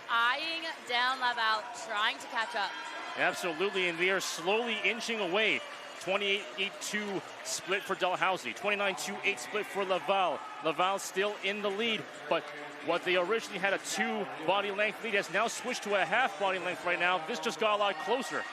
eyeing down Laval, trying to catch up. Absolutely, and they are slowly inching away. 28.82 split for Dalhousie, 29.28 split for Laval. Laval still in the lead, but what they originally had a 2 body length lead has now switched to a half body length right now. This just got a lot closer.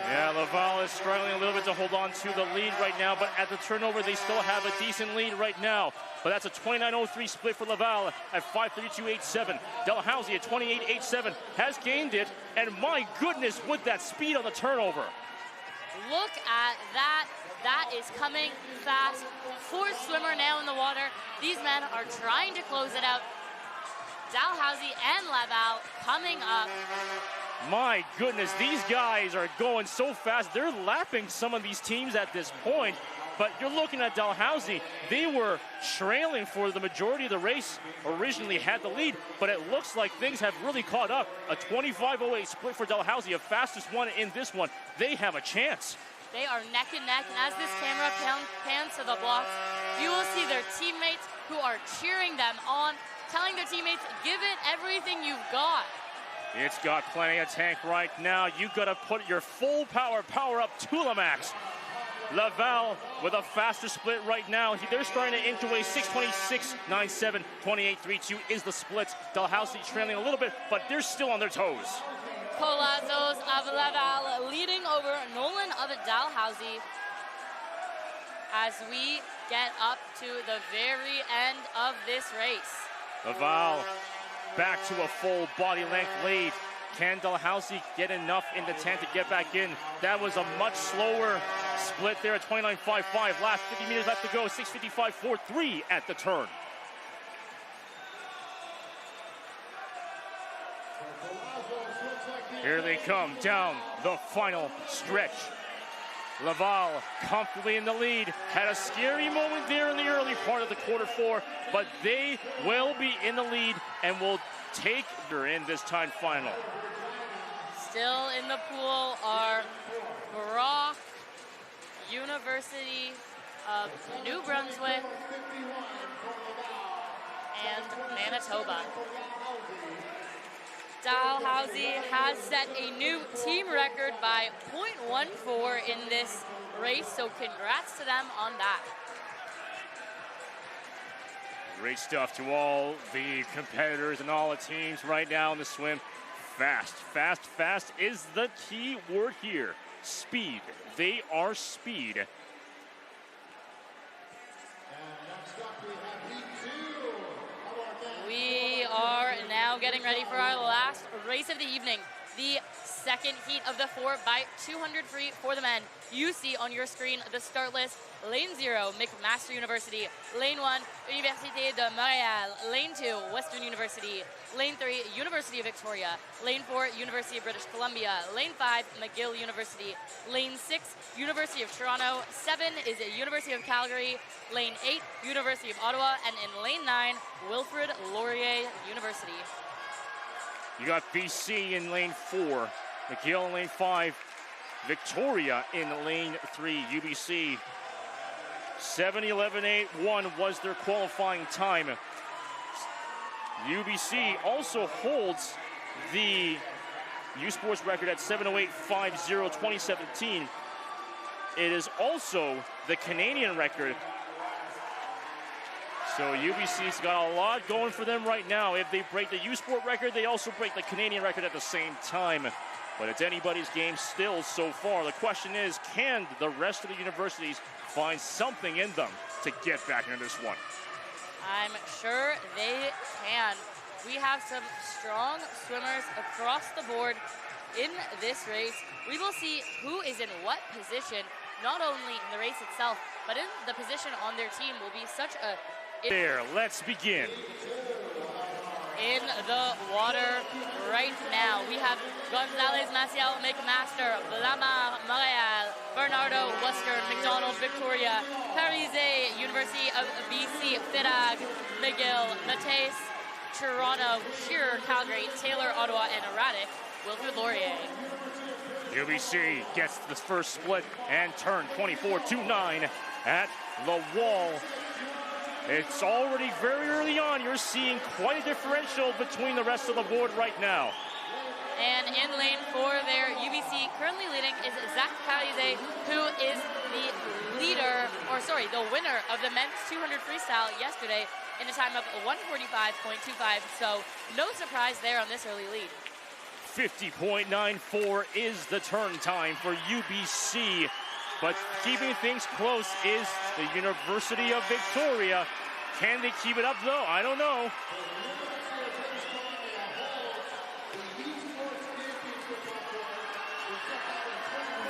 Yeah, Laval is struggling a little bit to hold on to the lead right now, but at the turnover, they still have a decent lead right now. But that's a 29.03 split for Laval at 5:32.87. Dalhousie at 28.87 has gained it, and my goodness, with that speed on the turnover. Look at that. That is coming fast. Fourth swimmer now in the water. These men are trying to close it out. Dalhousie and Laval coming up. My goodness, these guys are going so fast. They're lapping some of these teams at this point. But you're looking at Dalhousie. They were trailing for the majority of the race, originally had the lead, but it looks like things have really caught up. A 25:08 split for Dalhousie, a fastest one in this one. They have a chance. They are neck and neck, and as this camera pans to the blocks, you will see their teammates who are cheering them on, telling their teammates, give it everything you've got. It's got plenty of tank right now. You got to put your full power up to the max. Laval with a faster split right now. They're starting to inch away. 6:26.97, 28.32 is the split. Dalhousie trailing a little bit, but they're still on their toes. Colazos of Laval leading over Nolan of Dalhousie as we get up to the very end of this race. Laval back to a full body length lead. Can Dalhousie get enough in the 10 to get back in? That was a much slower split there at 29.55. Last 50 meters left to go. 6:55.43 at the turn. Here they come down the final stretch. Laval comfortably in the lead. Had a scary moment there in the early part of the quarter four, but they will be in the lead and will take her in this time final. Still in the pool are Brock, University of New Brunswick, and Manitoba. Dalhousie has set a new team record by 0.14 in this race, so congrats to them on that. Great stuff to all the competitors and all the teams right now in the swim. Fast, fast, fast is the key word here. Speed. They are speed. We are now getting ready for our last race of the evening. The second heat of the 4x200 free for the men. You see on your screen the start list. Lane 0, McMaster University. Lane 1, Université de Montréal. Lane 2, Western University. Lane 3, University of Victoria. Lane 4, University of British Columbia. Lane 5, McGill University. Lane 6, University of Toronto. 7 is University of Calgary. Lane 8, University of Ottawa. And in Lane 9, Wilfrid Laurier University. You got BC in lane 4, McGill in lane 5, Victoria in lane 3, UBC. 7:11.81 was their qualifying time. UBC also holds the U Sports record at 7:08.50 2017. It is also the Canadian record. So UBC's got a lot going for them right now. If they break the U Sport record, they also break the Canadian record at the same time. But it's anybody's game still so far. The question is, can the rest of the universities find something in them to get back into this one? I'm sure they can. We have some strong swimmers across the board in this race. We will see who is in what position, not only in the race itself, but in the position on their team will be such a... There, let's begin. In the water right now, we have Gonzalez Maciel McMaster, Blamar Montréal, Bernardo Western, McDonald Victoria, Parise University of BC, Fidag, McGill, Mateus, Toronto, Shearer, Calgary, Taylor, Ottawa, and Erratic, Wilfrid Laurier. UBC gets the first split and turn 24.29 at the wall. It's already very early on. You're seeing quite a differential between the rest of the board right now. And in lane 4 there, UBC currently leading is Zach Parise, who is the winner of the men's 200 freestyle yesterday in a time of 1:45.25. So no surprise there on this early lead. 50.94 is the turn time for UBC. But keeping things close is the University of Victoria. Can they keep it up, though? I don't know.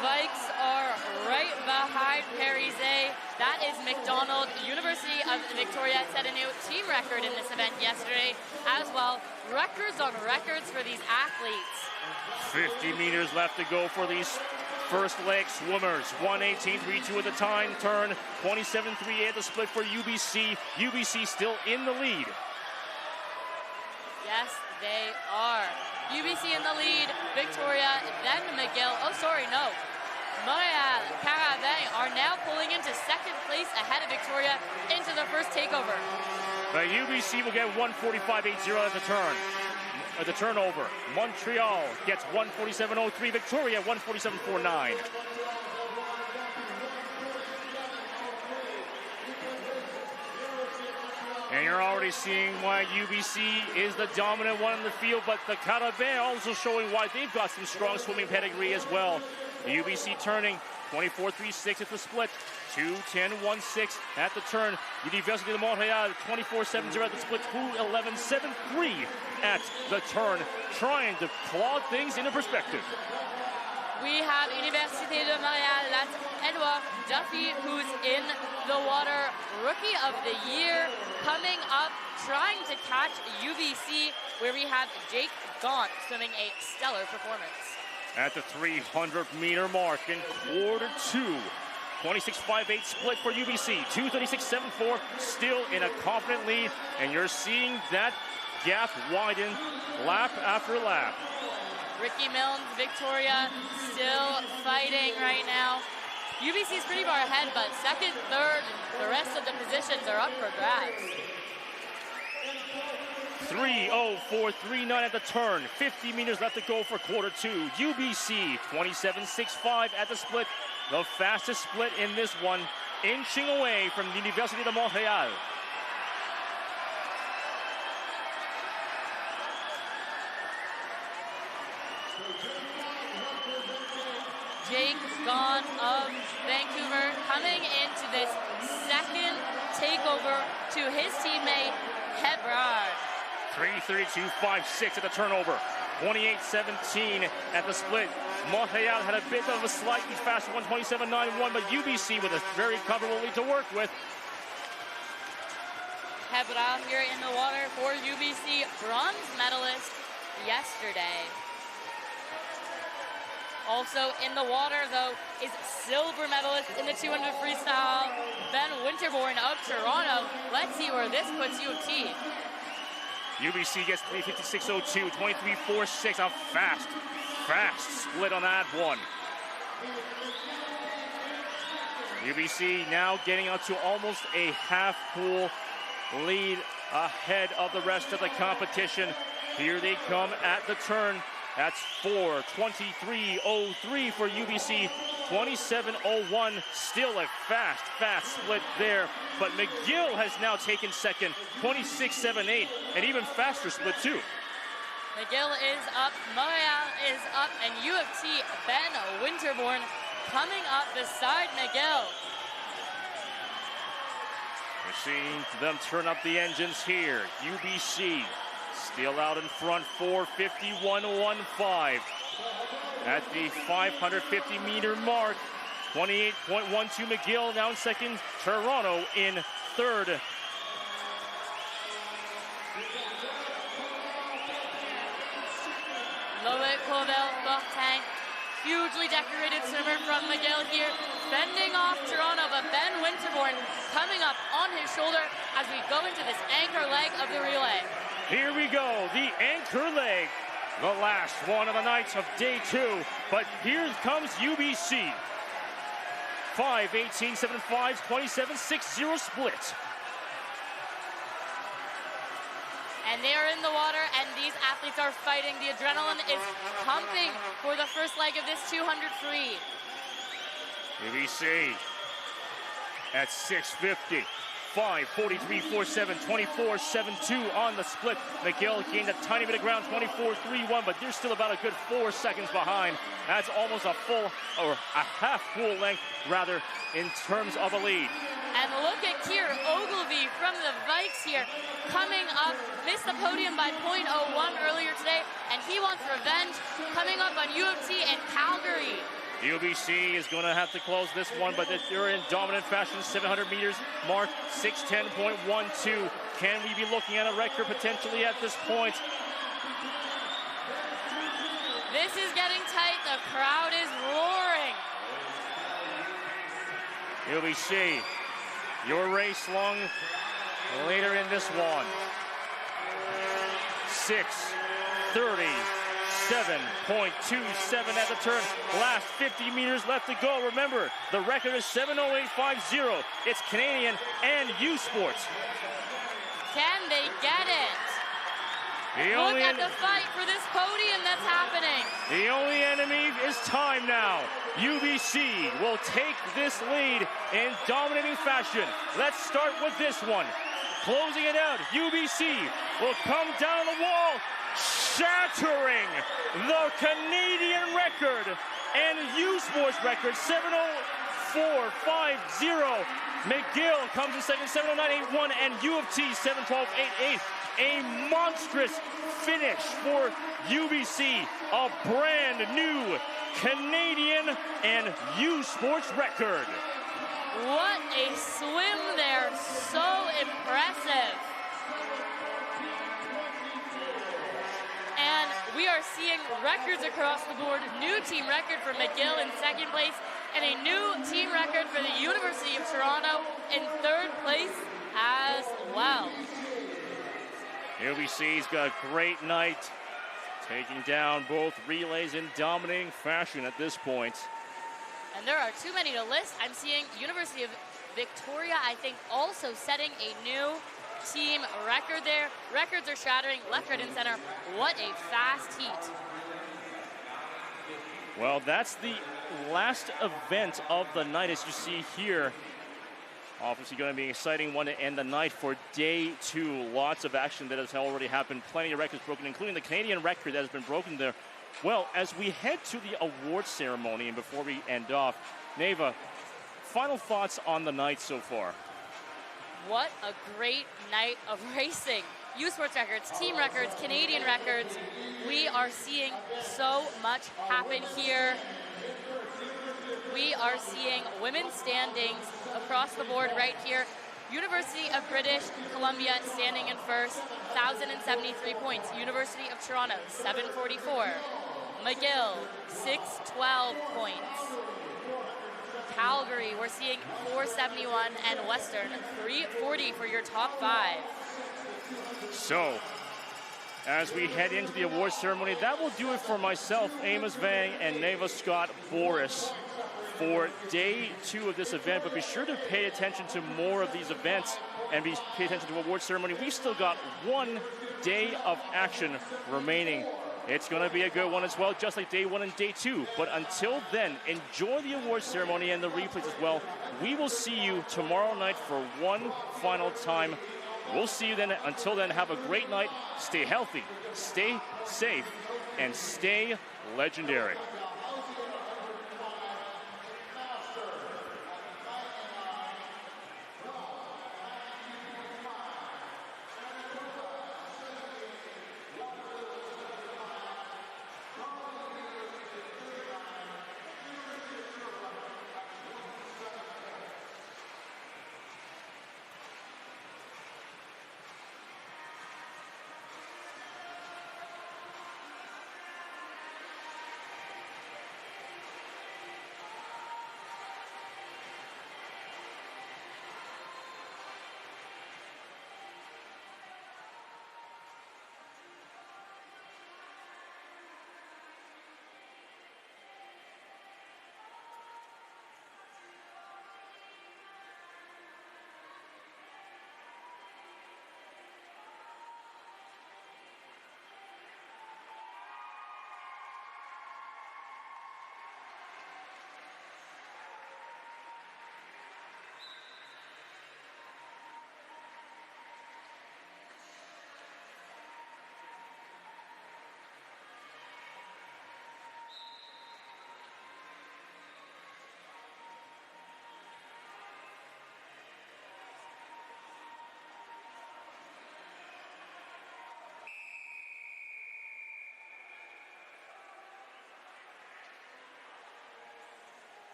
Vikes are right behind Parise. That is McDonald. University of Victoria set a new team record in this event yesterday as well. Records on records for these athletes. 50 meters left to go for these First leg swimmers, 1:18.32 at the time, turn 27.38 at the split for UBC. UBC still in the lead. Yes, they are. UBC in the lead, Victoria, then McGill. Oh, sorry, no. Montreal, Caravane are now pulling into second place ahead of Victoria into the first takeover. The UBC will get 1:45.80 at the turn. At the turnover, Montreal gets 1:47.03. Victoria 1:47.49. And you're already seeing why UBC is the dominant one in the field, but the Carabin also showing why they've got some strong swimming pedigree as well. The UBC turning 24.36 at the split, 2:10.16 at the turn. Université de Montréal 24.70 at the split, 2:11.73 at the turn, trying to claw things into perspective. We have Université de Montréal, that's Edouard Duffy, who's in the water, Rookie of the Year, coming up, trying to catch UBC, where we have Jake Gaunt swimming a stellar performance. At the 300-meter mark in quarter two, 26.58 split for UBC, 2:36.74, still in a confident lead, and you're seeing that gap widen lap after lap. Ricky Milnes, Victoria, still fighting right now. UBC is pretty far ahead, but second, third, the rest of the positions are up for grabs. 3:04.39 at the turn, 50 meters left to go for quarter two. UBC 27.65 at the split, the fastest split in this one, inching away from Université de Montréal. Jake Gaunt of Vancouver coming into this second takeover to his teammate, Hebrard. 3:32.56 at the turnover, 28.17 at the split. Montreal had a bit of a slightly faster 1:27.91, but UBC with a very comfortable lead to work with. Hebrard here in the water for UBC, bronze medalist yesterday. Also in the water, though, is silver medalist in the 200 freestyle, Ben Winterborn of Toronto. Let's see where this puts U of T. UBC gets 3:56.02, 23.46, a fast split on that one. UBC now getting up to almost a half pool lead ahead of the rest of the competition. Here they come at the turn. That's 4:23.03 for UBC, 27.01, still a fast split there. But McGill has now taken second, 26.78, an even faster split too. McGill is up, Montreal is up, and U of T, Ben Winterborn coming up beside McGill. We're seeing them turn up the engines here. UBC still out in front, 4:51.15. At the 550-meter mark, 28.12 McGill now in second, Toronto in third. Loic Colville-Fortin, hugely decorated swimmer from McGill here, fending off Toronto, but Ben Winterborn coming up on his shoulder as we go into this anchor leg of the relay. Here we go, the anchor leg, the last one of the night of day two, but here comes UBC. 5:18.75, 27.60 split. And they are in the water, and these athletes are fighting. The adrenaline is pumping for the first leg of this 200 free. UBC at 6:50. 5:43.47, 24.72 on the split. McGill gained a tiny bit of ground, 24.31, but they're still about a good 4 seconds behind. That's almost a full, or a half full length, rather, in terms of a lead. And look at Kier Ogilvie from the Vikes here, coming up, missed the podium by 0.01 earlier today, and he wants revenge, coming up on U of T in Calgary. UBC is going to have to close this one, but they're in dominant fashion. 700 meters mark, 6:10.12. Can we be looking at a record potentially at this point? This is getting tight. The crowd is roaring. UBC, your race long later in this one. 6:37.27 at the turn. Last 50 meters left to go. Remember, the record is 7:08.50. It's Canadian and U Sports. Can they get it? Look at the fight for this podium that's happening. The only enemy is time now. UBC will take this lead in dominating fashion. Let's start with this one. Closing it out, UBC will come down the wall, shattering the Canadian record and U Sports record, 7:04.50. McGill comes in second, 7:09.81, and U of T, 7:12.88. A monstrous finish for UBC, a brand new Canadian and U Sports record. What a swim there, so impressive. And we are seeing records across the board. New team record for McGill in second place, and a new team record for the University of Toronto in third place as well. UBC's got a great night, taking down both relays in dominating fashion at this point. And there are too many to list. I'm seeing University of Victoria, I think, also setting a new team record there. Records are shattering left, right, and center. What a fast heat. Well, that's the last event of the night, as you see here. Obviously going to be an exciting one to end the night for day 2. Lots of action that has already happened. Plenty of records broken, including the Canadian record that has been broken there. Well, as we head to the award ceremony and before we end off, Neva, final thoughts on the night so far? What a great night of racing. U Sports records, team records, Canadian records. We are seeing so much happen here. We are seeing women's standings across the board right here. University of British Columbia standing in first, 1,073 points. University of Toronto, 744. McGill, 612 points. Calgary, we're seeing 471, and Western, 340 for your top 5. So, as we head into the awards ceremony, that will do it for myself, Amos Vang, and Neva Scott Boris for day 2 of this event. But be sure to pay attention to more of these events and pay attention to the awards ceremony. We've still got one day of action remaining. It's going to be a good one as well, just like day 1 and day 2. But until then, enjoy the awards ceremony and the replays as well. We will see you tomorrow night for one final time. We'll see you then. Until then, have a great night. Stay healthy, stay safe, and stay legendary.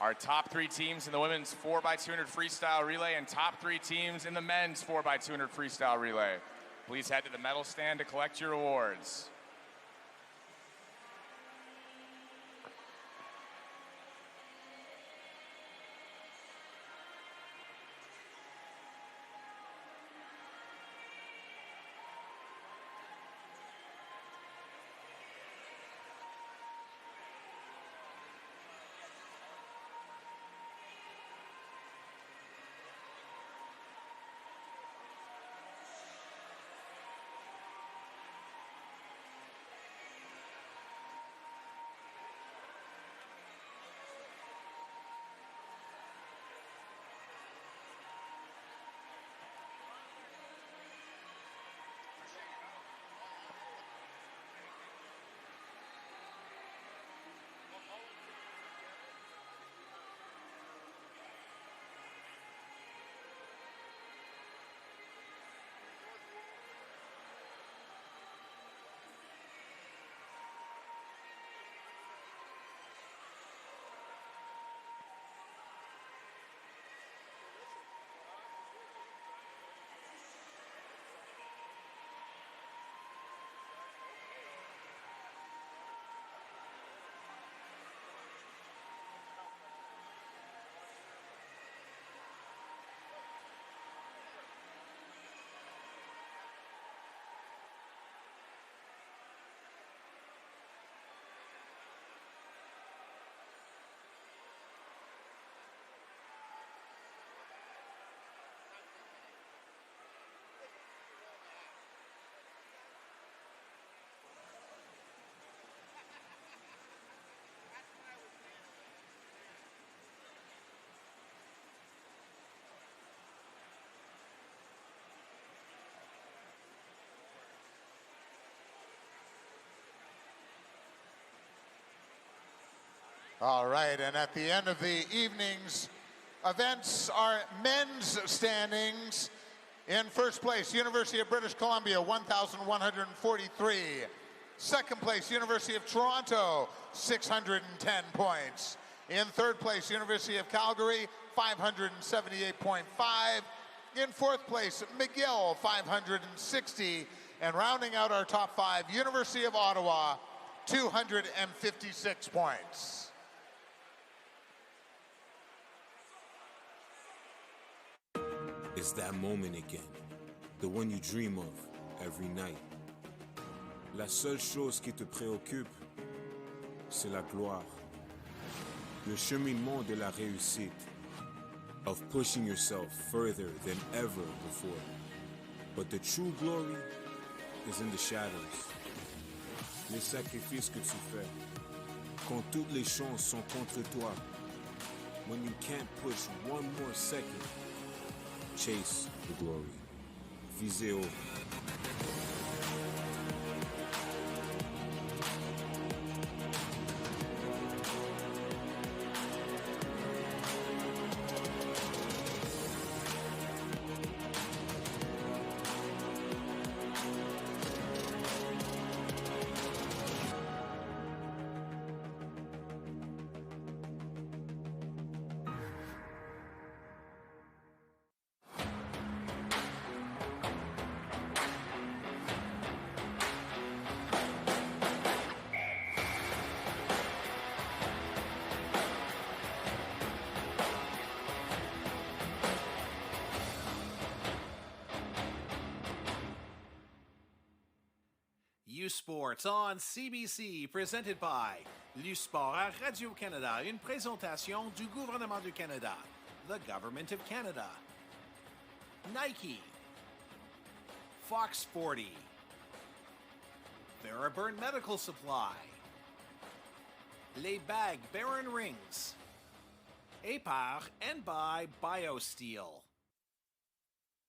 our top 3 teams in the women's 4x200 freestyle relay and top 3 teams in the men's 4x200 freestyle relay. Please head to the medal stand to collect your awards. All right, and at the end of the evening's events are men's standings. In first place, University of British Columbia, 1,143. Second place, University of Toronto, 610 points. In third place, University of Calgary, 578.5. In fourth place, McGill, 560. And rounding out our top 5, University of Ottawa, 256 points. It's that moment again, the one you dream of every night. La seule chose qui te préoccupe, c'est la gloire. Le cheminement de la réussite, of pushing yourself further than ever before. But the true glory is in the shadows. Les sacrifices que tu fais, quand toutes les chances sont contre toi. When you can't push one more second, chase the glory. Visez haut. Sports on CBC, presented by Sport à Radio-Canada, une présentation du gouvernement du Canada, the Government of Canada. Nike, Fox 40, Theraburn Medical Supply, Les Bagues Baron Rings, A par and by BioSteel.